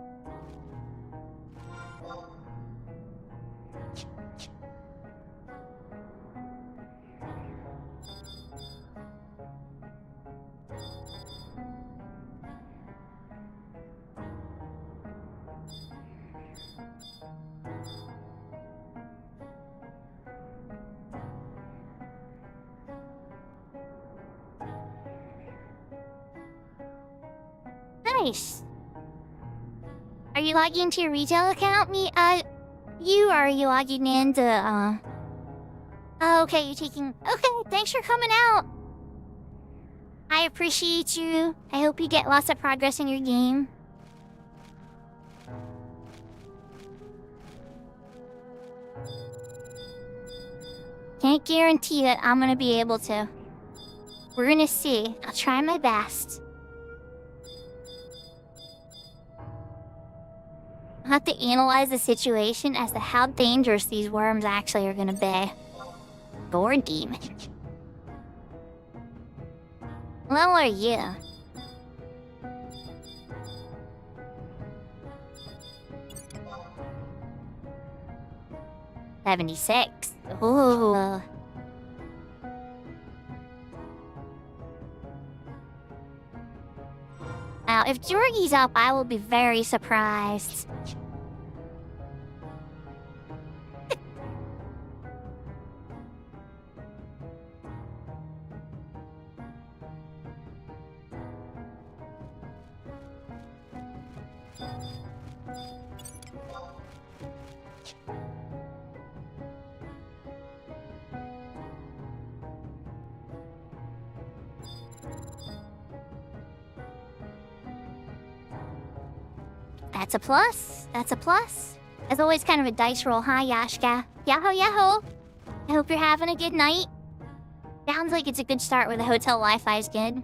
Nice. Are you logging into your retail account? You are you logging into, Oh, okay, you're taking... Okay, thanks for coming out. I appreciate you. I hope you get lots of progress in your game. Can't guarantee that I'm gonna be able to. We're gonna see. I'll try my best. I'll have to analyze the situation as to how dangerous these worms actually are gonna be. Gore demon. What level are you? $76. Ooh. Now, if Jorgie's up, I will be very surprised. That's a plus. That's a plus. As always, kind of a dice roll, huh, Yashka? Yahoo, yahoo! I hope you're having a good night. Sounds like it's a good start where the hotel Wi-Fi is good.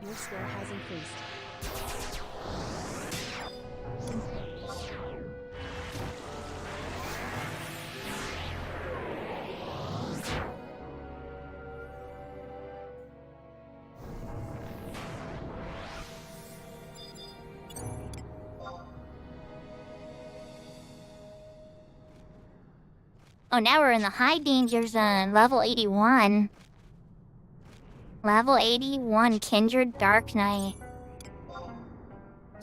Your score has increased. Oh, now we're in the high danger zone. Level 81. Level 81, Kindred Dark Knight.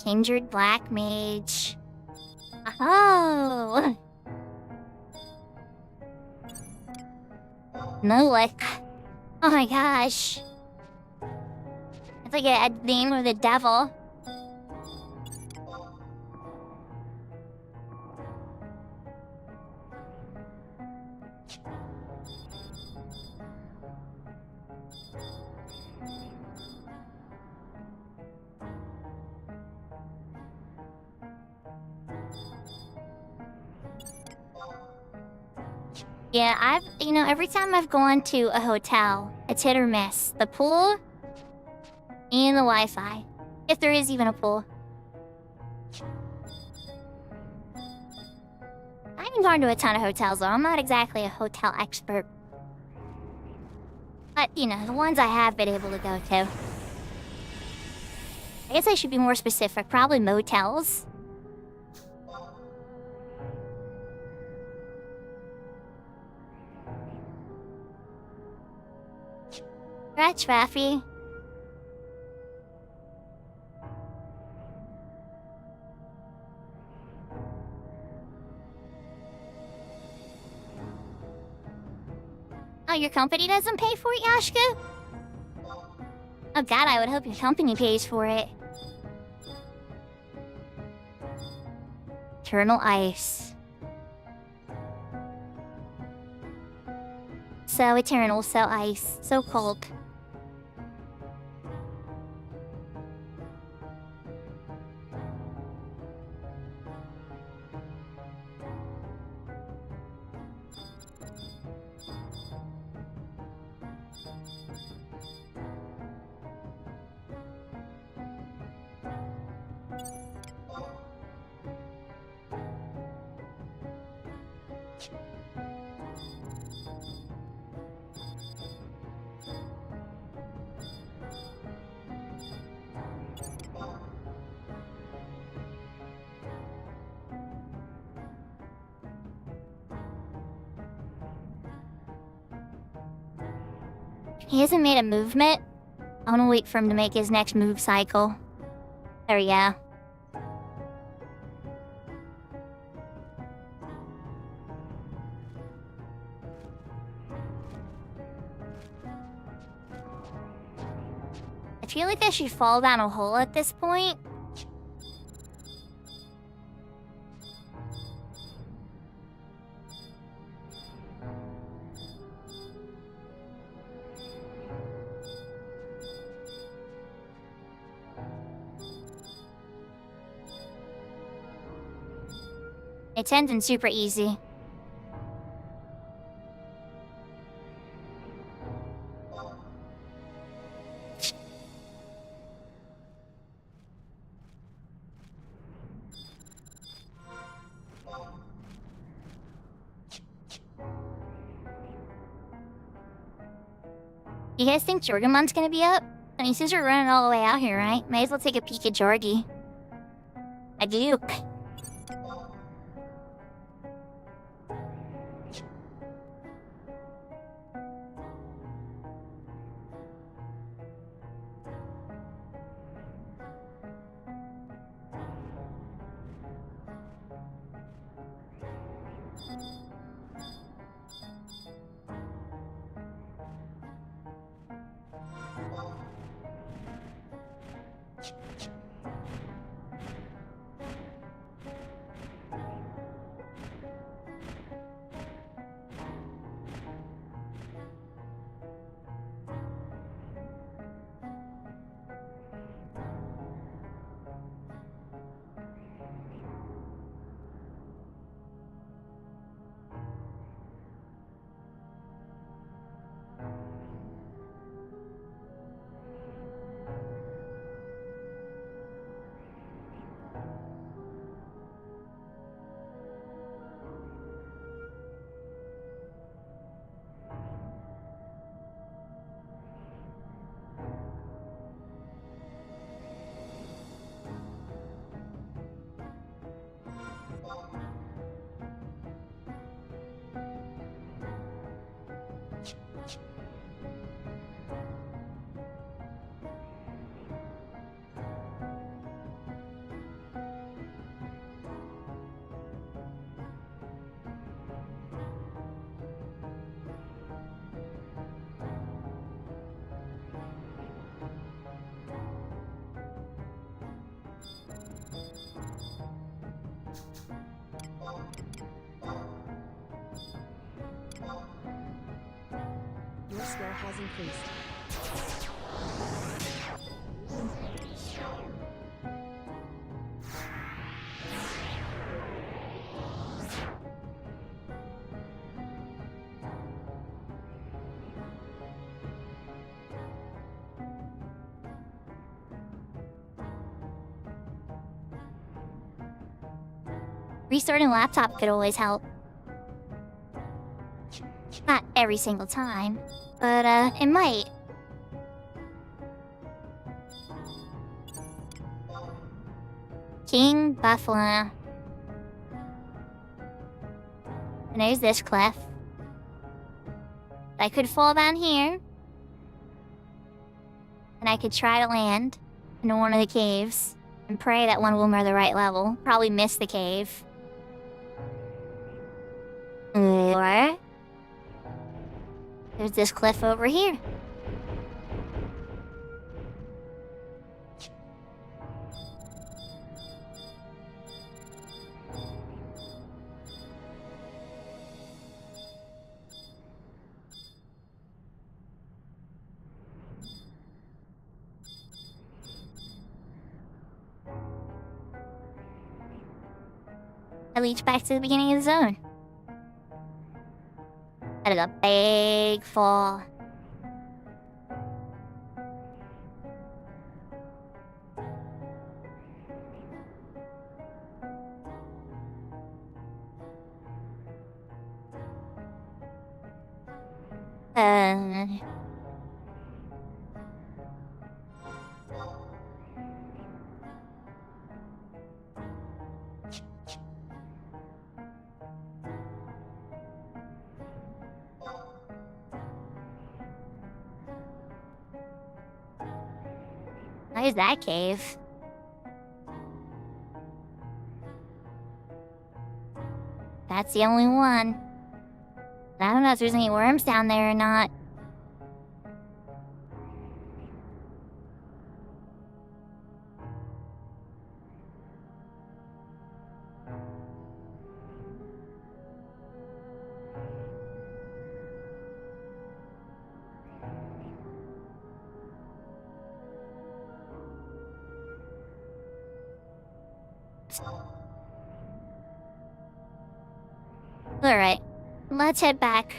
Kindred Black Mage. Oh! No luck. Oh my gosh. It's like a name of the devil. Yeah, every time I've gone to a hotel, it's hit or miss. The pool and the Wi-Fi. If there is even a pool. I haven't gone to a ton of hotels though. I'm not exactly a hotel expert. But, the ones I have been able to go to. I guess I should be more specific. Probably motels. Scratch, Faffy. Oh, your company doesn't pay for it, Yashka? Oh god, I would hope your company pays for it. Eternal ice. So eternal, so ice, so cold. He hasn't made a movement. I want to wait for him to make his next move cycle. There we go. I feel like I should fall down a hole at this point. It's ending super easy. You guys think Jorgamon's gonna be up? I mean, since we're running all the way out here, right? May as well take a peek at Jorgie. A Duke. skill has increased. Restarting laptop could always help. Not every single time, but it might. King Buffalo. And there's this cliff. I could fall down here. And I could try to land in one of the caves and pray that one of them are the right level. Probably miss the cave. Or there's this cliff over here. I leach back to the beginning of the zone. That is a big fall. Where's that cave? That's the only one. I don't know if there's any worms down there or not. Alright, let's head back.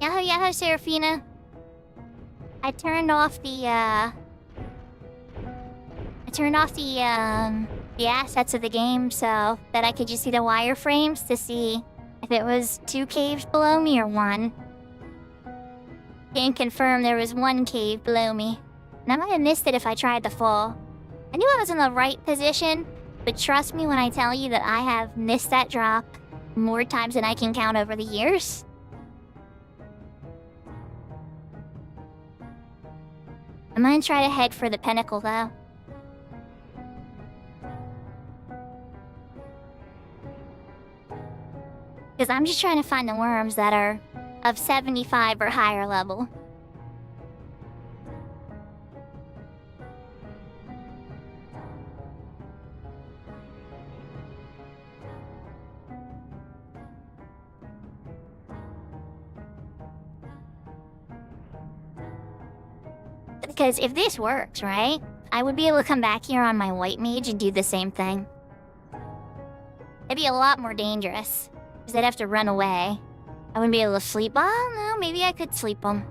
Yahoo yahoo, Serafina. I turned off the assets of the game so that I could just see the wireframes to see if it was 2 caves below me or 1. Can confirm there was 1 cave below me. And I might have missed it if I tried to fall. I knew I was in the right position, but trust me when I tell you that I have missed that drop more times than I can count over the years. I'm gonna try to head for the pinnacle, though. Because I'm just trying to find the worms that are of 75 or higher level. Because if this works, right, I would be able to come back here on my white mage and do the same thing. It'd be a lot more dangerous, because I'd have to run away. I wouldn't be able to sleep. Oh, no, maybe I could sleep them.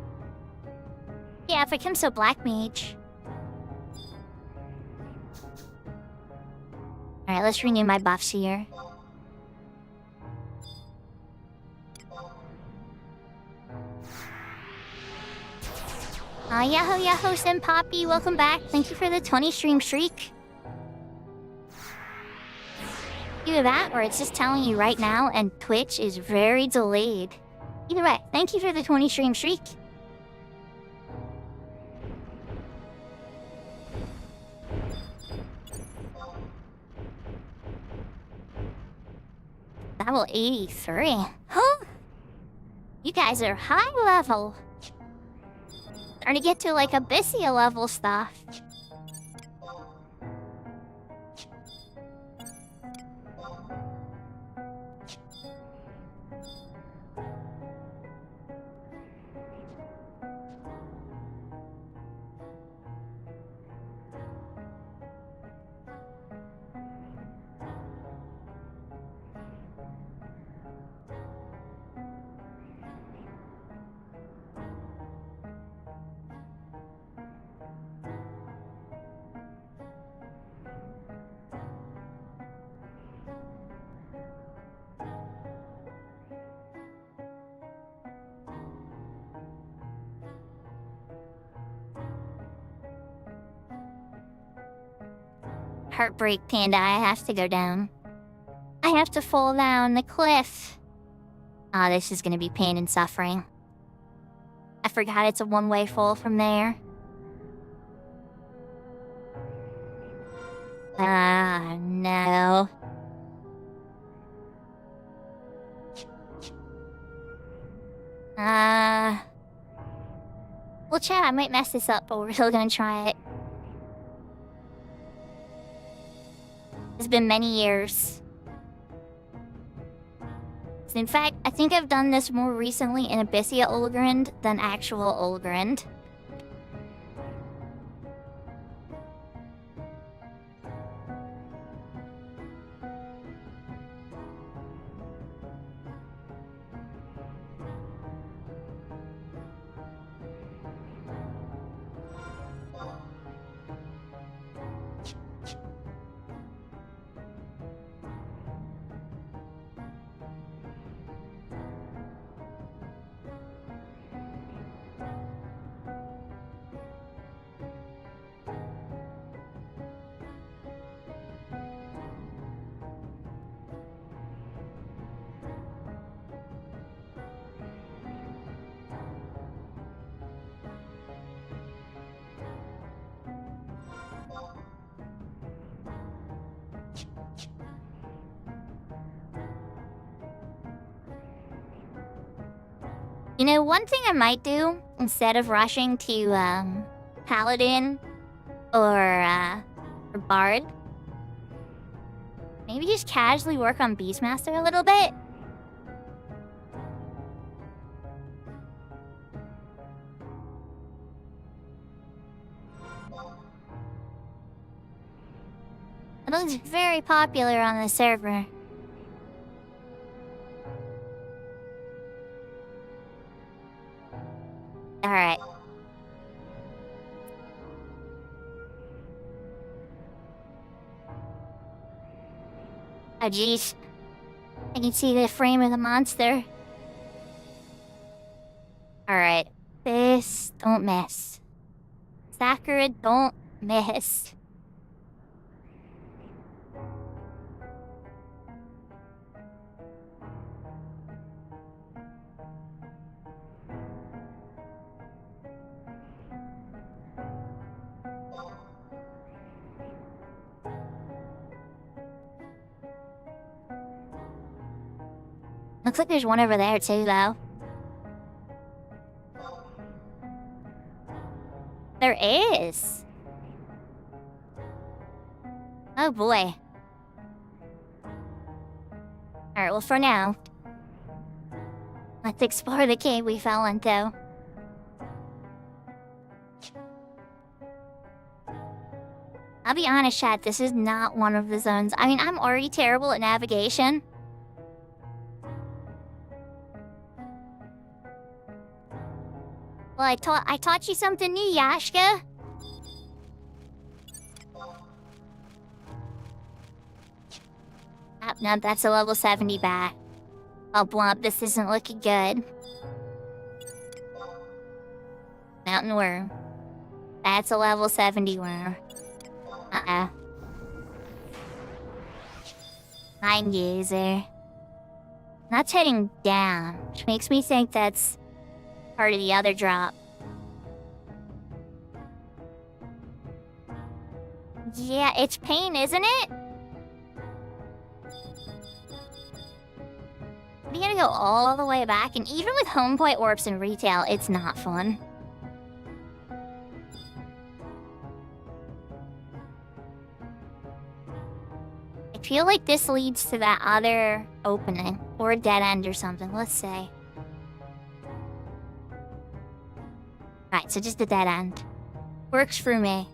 Yeah, if I come so black mage. Alright, let's renew my buffs here. Yahoo yahoo, Senpapi, welcome back. Thank you for the 20 stream streak. Either that, or it's just telling you right now, and Twitch is very delayed. Either way, thank you for the 20 stream streak. Level 83. Huh? You guys are high level. Starting to get to like Abyssia level stuff. Heartbreak Panda, I have to go down. I have to fall down the cliff. Ah, this is gonna be pain and suffering. I forgot it's a one-way fall from there. Ah, no. Well, chat, I might mess this up, but we're still gonna try it. It's been many years. In fact, I think I've done this more recently in Abyssia Olgrand than actual Olgrand. You know, one thing I might do, instead of rushing to, Paladin or Bard, maybe just casually work on Beastmaster a little bit. It looks very popular on the server. Alright. Oh jeez. I can see the frame of the monster. Alright. This, don't miss. Sakura, don't miss. Looks like there's one over there too, though. There is. Oh boy. Alright, well for now, let's explore the cave we fell into. I'll be honest, chat, this is not one of the zones. I mean, I'm already terrible at navigation. Well, I taught you something new, Yashka. Oh, no, that's a level 70 bat. Oh, Blump, this isn't looking good. Mountain worm. That's a level 70 worm. Uh-oh. Mind user. That's heading down, which makes me think that's part of the other drop. Yeah, it's pain, isn't it? We're gonna go all the way back, and even with home point warps in retail, it's not fun. I feel like this leads to that other opening, or a dead end or something, let's say. Right, so just a dead end. Works for me.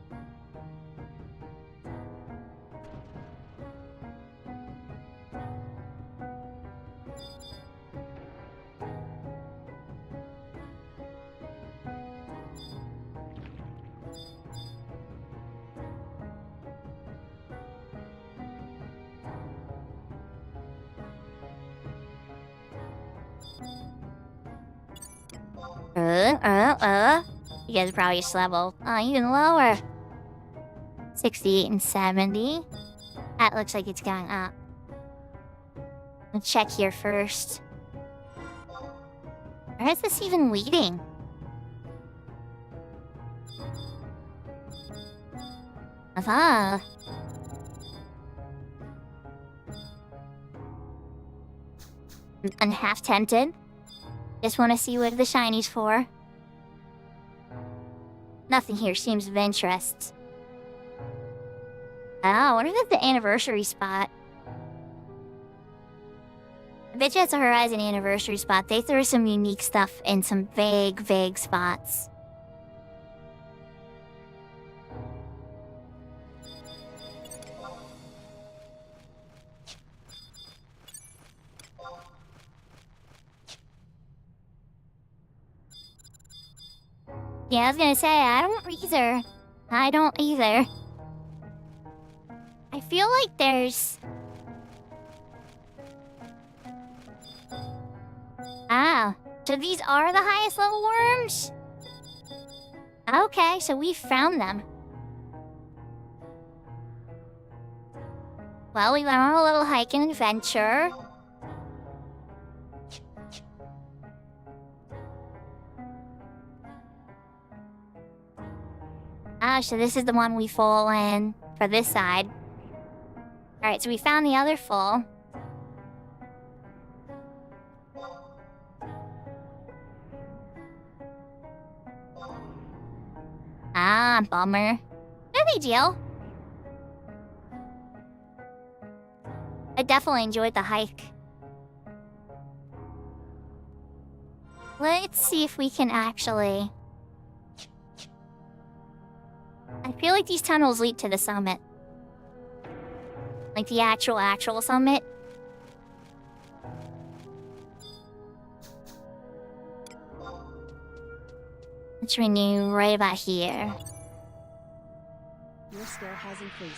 You guys are probably just level even lower. 68 and 70. That looks like it's going up. Let's check here first. Where is this even leading? Ah. I'm half tempted. Just want to see what the shiny's for. Nothing here seems of interest. Oh, what if it's the anniversary spot? I bet you it's a Horizon anniversary spot. They throw some unique stuff in some vague spots. Yeah, I was gonna say, I don't either. I feel like there's... Ah, so these are the highest level worms? Okay, so we found them. Well, we went on a little hiking adventure. Ah, so this is the one we fall in for this side. Alright, so we found the other fall. Ah, bummer. No big deal. I definitely enjoyed the hike. Let's see if we can actually... I feel like these tunnels lead to the summit. Like the actual summit. Let's renew right about here. Your skill has increased.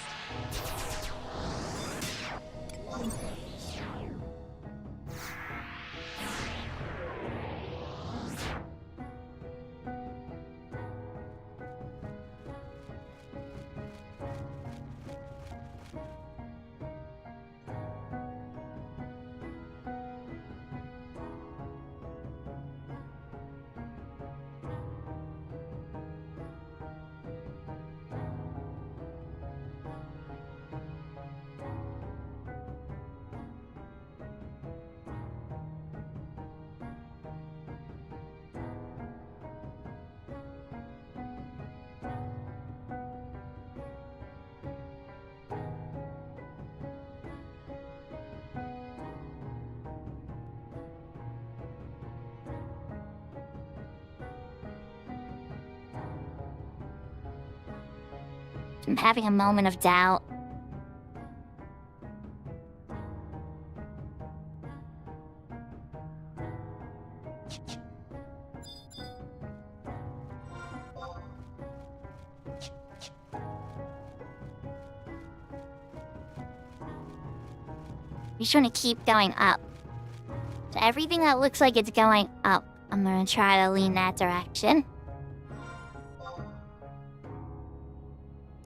I'm having a moment of doubt. We just want to keep going up. So everything that looks like it's going up, I'm gonna try to lean that direction.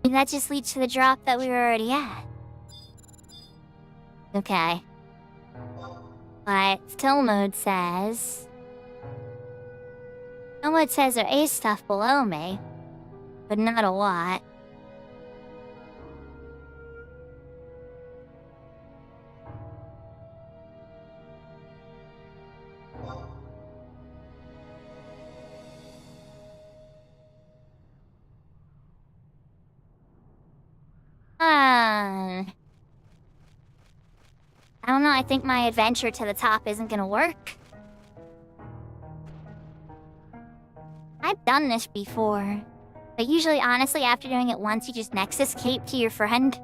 And that just leads to the drop that we were already at. Okay. But still mode says... Still mode says there is stuff below me. But not a lot. I don't know, I think my adventure to the top isn't gonna work. I've done this before. But usually, honestly, after doing it once, you just Nexus cape to your friend.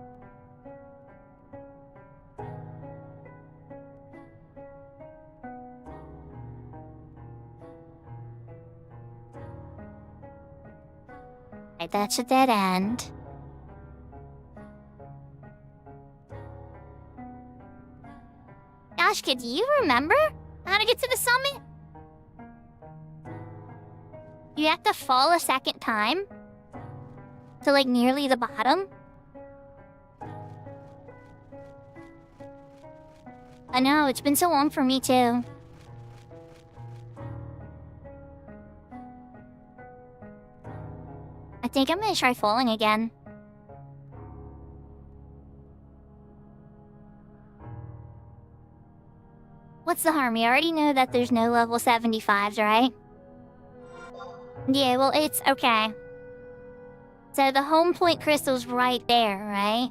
Right, that's a dead end. Gosh, kid, do you remember how to get to the summit? You have to fall a second time to, like, nearly the bottom? I know, it's been so long for me too. I think I'm gonna try falling again. What's the harm? We already know that there's no level 75s, right? Yeah, well, it's okay. So the home point crystal's right there, right?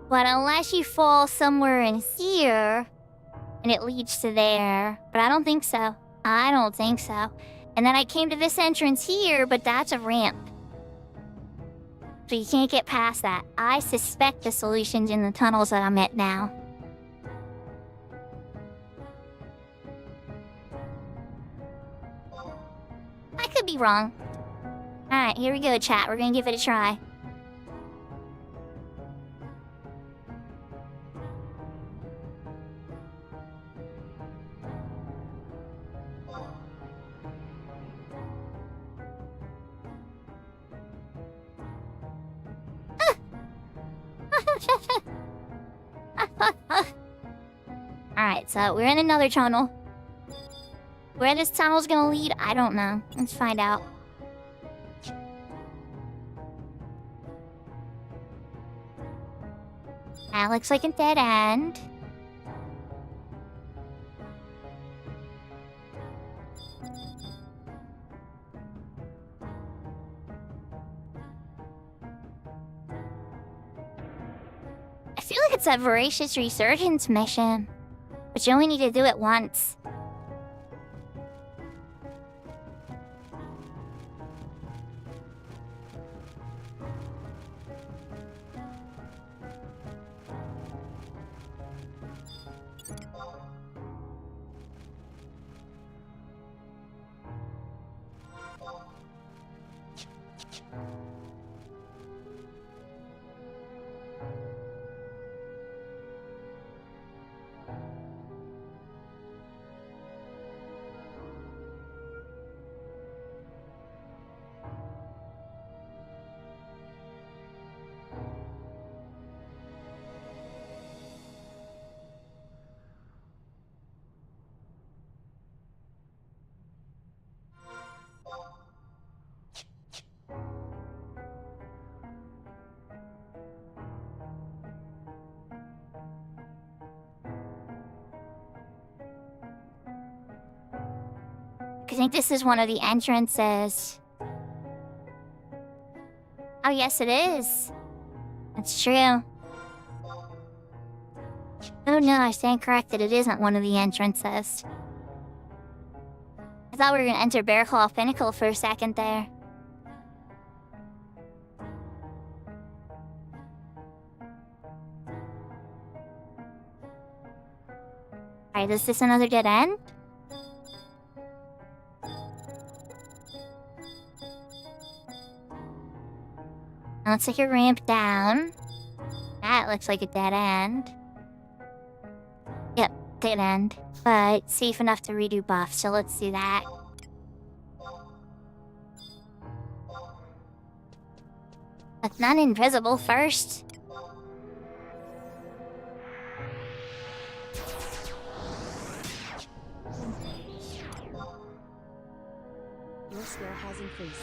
But unless you fall somewhere in here, and it leads to there. But I don't think so. I don't think so. And then I came to this entrance here, but that's a ramp. So you can't get past that. I suspect the solution's in the tunnels that I'm at now. I could be wrong. Alright, here we go, chat. We're gonna give it a try. Alright, so we're in another tunnel. Where this tunnel's gonna lead, I don't know. Let's find out. That looks like a dead end. I feel like it's a voracious resurgence mission, but you only need to do it once. I think this is one of the entrances. Oh, yes, it is. That's true. Oh, no, I stand corrected. It isn't one of the entrances. I thought we were going to enter Bearclaw Pinnacle for a second there. Alright, is this another dead end? Looks like a ramp down. That looks like a dead end. Yep, dead end. But safe enough to redo buff, so let's do that. But not invisible first. Your skill has increased.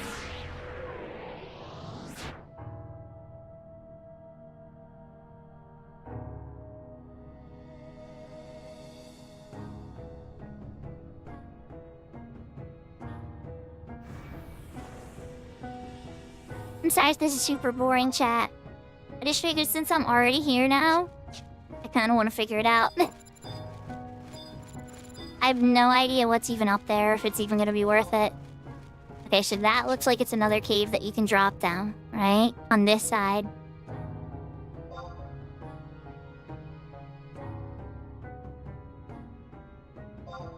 I'm sorry if this is super boring, chat. I just figured since I'm already here now, I kind of want to figure it out. I have no idea what's even up there, if it's even going to be worth it. Okay, so that looks like it's another cave that you can drop down, right? On this side.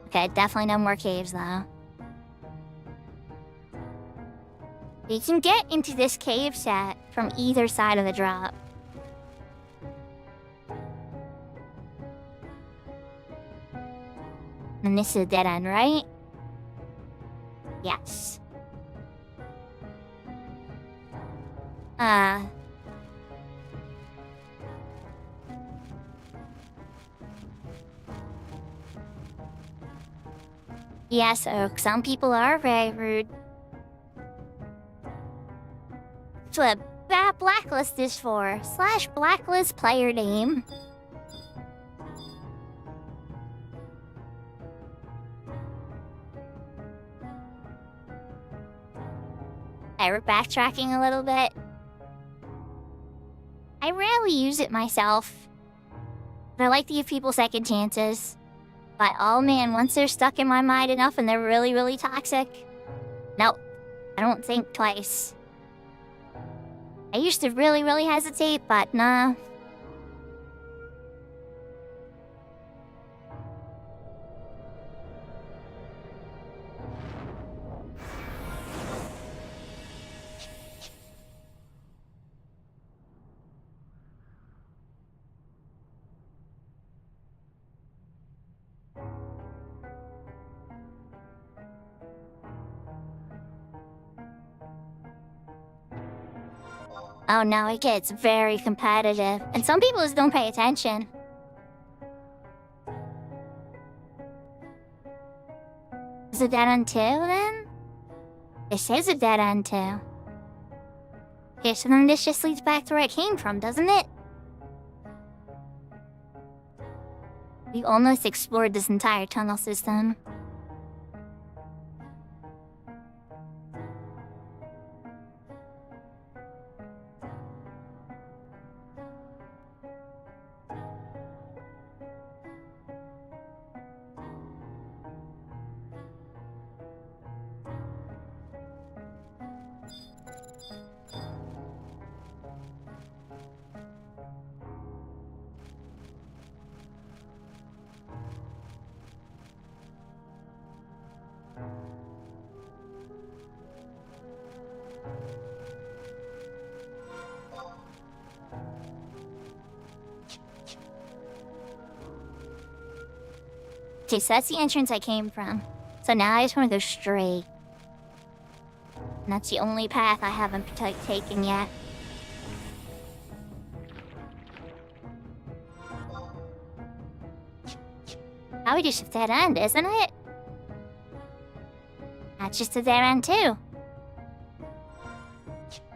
Okay, definitely no more caves, though. You can get into this cave set from either side of the drop. And this is a dead end, right? Yes. Yeah, so some people are very rude. That's what that blacklist is for. /blacklist player name. We're backtracking a little bit. I rarely use it myself, but I like to give people second chances. But oh man, once they're stuck in my mind enough and they're really, really toxic, nope, I don't think twice. I used to really, really hesitate, but nah. Oh no, it gets very competitive. And some people just don't pay attention. Is it dead end 2 then? This is a dead end 2. Okay, so then this just leads back to where it came from, doesn't it? We almost explored this entire tunnel system. Okay, so that's the entrance I came from. So now I just want to go straight. And that's the only path I haven't taken yet. Probably just a dead end, isn't it? That's just a dead end too.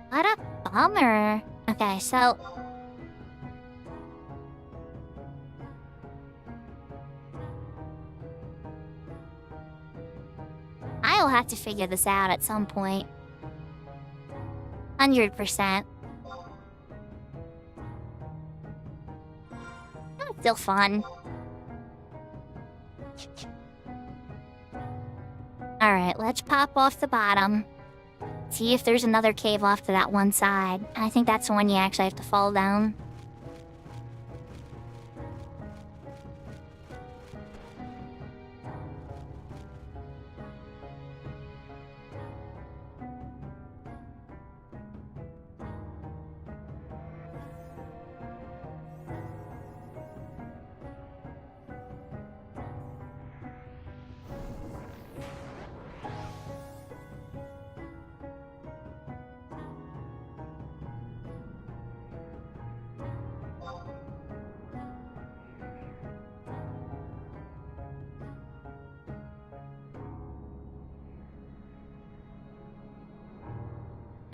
What a bummer. Okay, so... I'll have to figure this out at some point. 100%. It's still fun. Alright, let's pop off the bottom. See if there's another cave off to that one side. I think that's the one you actually have to fall down.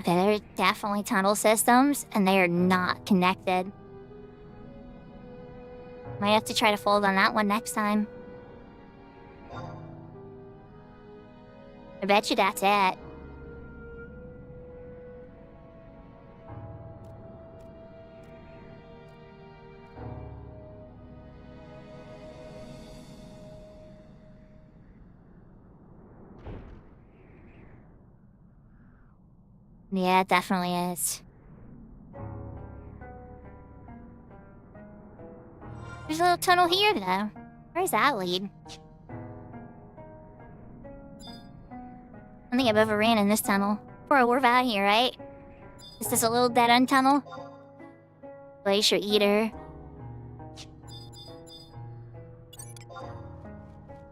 Okay, there's definitely tunnel systems, and they are not connected. Might have to try to fold on that one next time. I bet you that's it. Yeah, it definitely is. There's a little tunnel here, though. Where's that lead? I don't think I've ever ran in this tunnel. Bro, we're out here, right? Is this a little dead-end tunnel? Glacier Eater.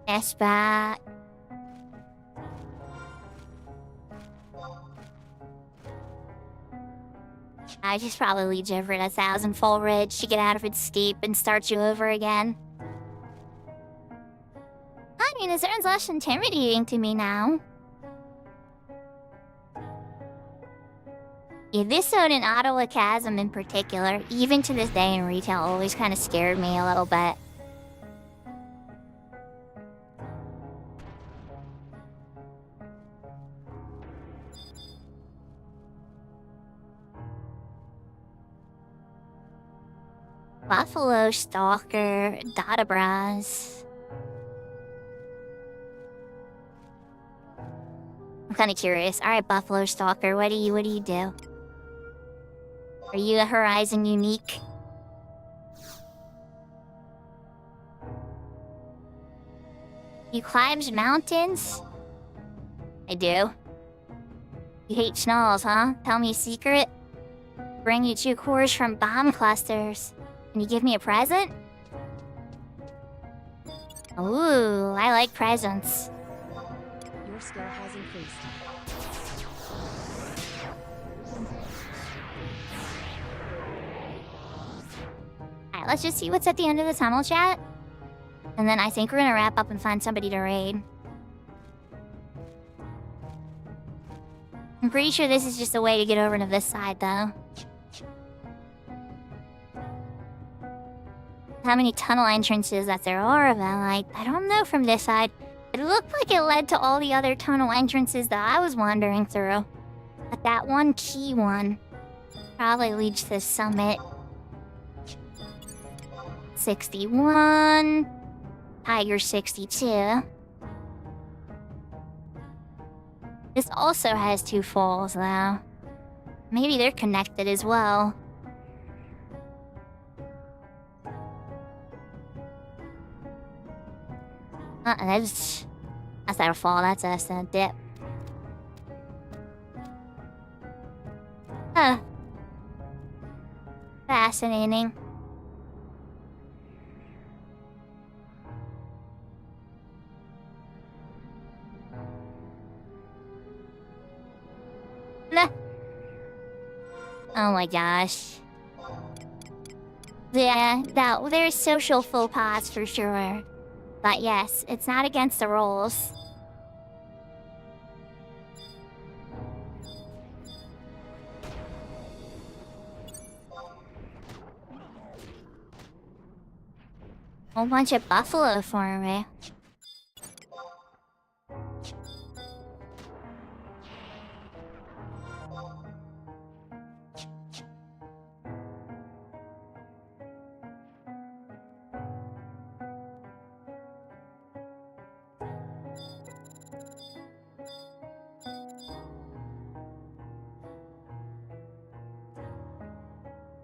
S-Bat. I just probably lead you over to 1,000-Fall Ridge to get out of its steep and start you over again. mean, this sounds less intimidating to me now. Yeah, this zone in Ottawa Chasm in particular, even to this day in retail, always kind of scared me a little bit. Buffalo Stalker, Databras. I'm kind of curious. All right, Buffalo Stalker, what do you do? Are you a Horizon unique? You climb mountains? I do. You hate schnalls, huh? Tell me a secret. Bring you 2 cores from bomb clusters. And you give me a present? Ooh, I like presents. Your skill has increased. Alright, let's just see what's at the end of the tunnel, chat. And then I think we're gonna wrap up and find somebody to raid. I'm pretty sure this is just a way to get over to this side, though. How many tunnel entrances that there are of that, I don't know from this side. It looked like it led to all the other tunnel entrances that I was wandering through. But that one key one probably leads to the summit. 61. Tiger 62. This also has 2 falls, though. Maybe they're connected as well. That's not a fall, that's a dip. Huh. Fascinating. Nah. Oh my gosh. Yeah, there's social faux pas for sure. But yes, it's not against the rules. Whole bunch of buffalo for me.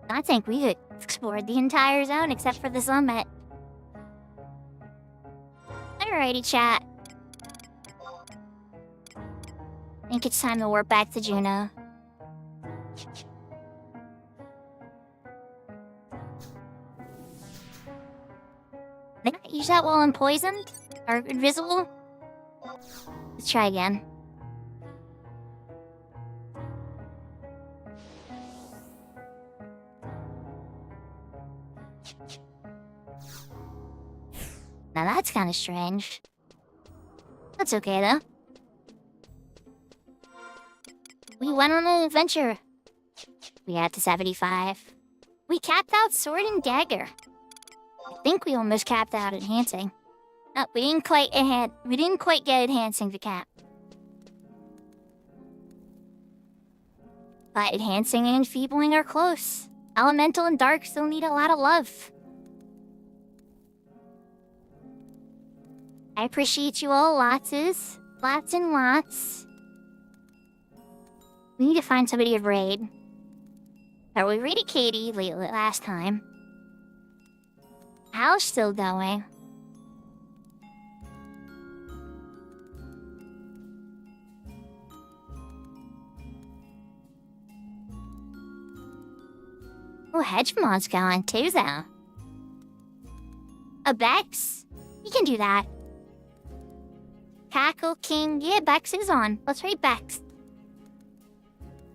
I think we could explore the entire zone except for the summit. Alrighty, chat. I think it's time to warp back to Juno. Did I use that while I'm poisoned? Or invisible? Let's try again. Now that's kind of strange. That's okay, though. We went on an adventure. We got to 75. We capped out Sword and Dagger. I think we almost capped out Enhancing. No, we didn't quite get Enhancing to cap. But Enhancing and Enfeebling are close. Elemental and Dark still need a lot of love. I appreciate you all lots and lots. We need to find somebody to raid. We raided Katie last time. How's still going? Oh, Hedgemon's going too, though. A Bex? You can do that. Cackle King. Yeah, Bex is on. Let's raid Bex.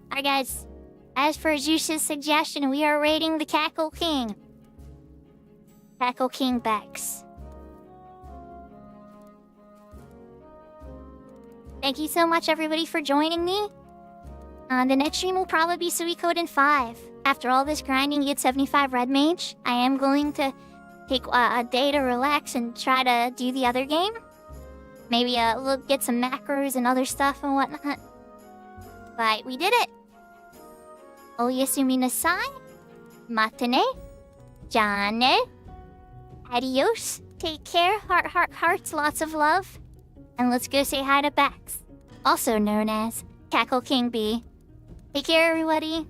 Alright, guys. As for Zeus's suggestion, we are raiding the Cackle King. Cackle King Bex. Thank you so much, everybody, for joining me. The next stream will probably be Suikoden 5. After all this grinding to get 75 Red Mage, I am going to take a day to relax and try to do the other game. Maybe look, get some macros and other stuff and whatnot. But we did it. Oyasumi nasai. Matane. Jane. Adios. Take care. Hearts. Lots of love. And let's go say hi to Bax. Also known as Cackle King Bee. Take care, everybody.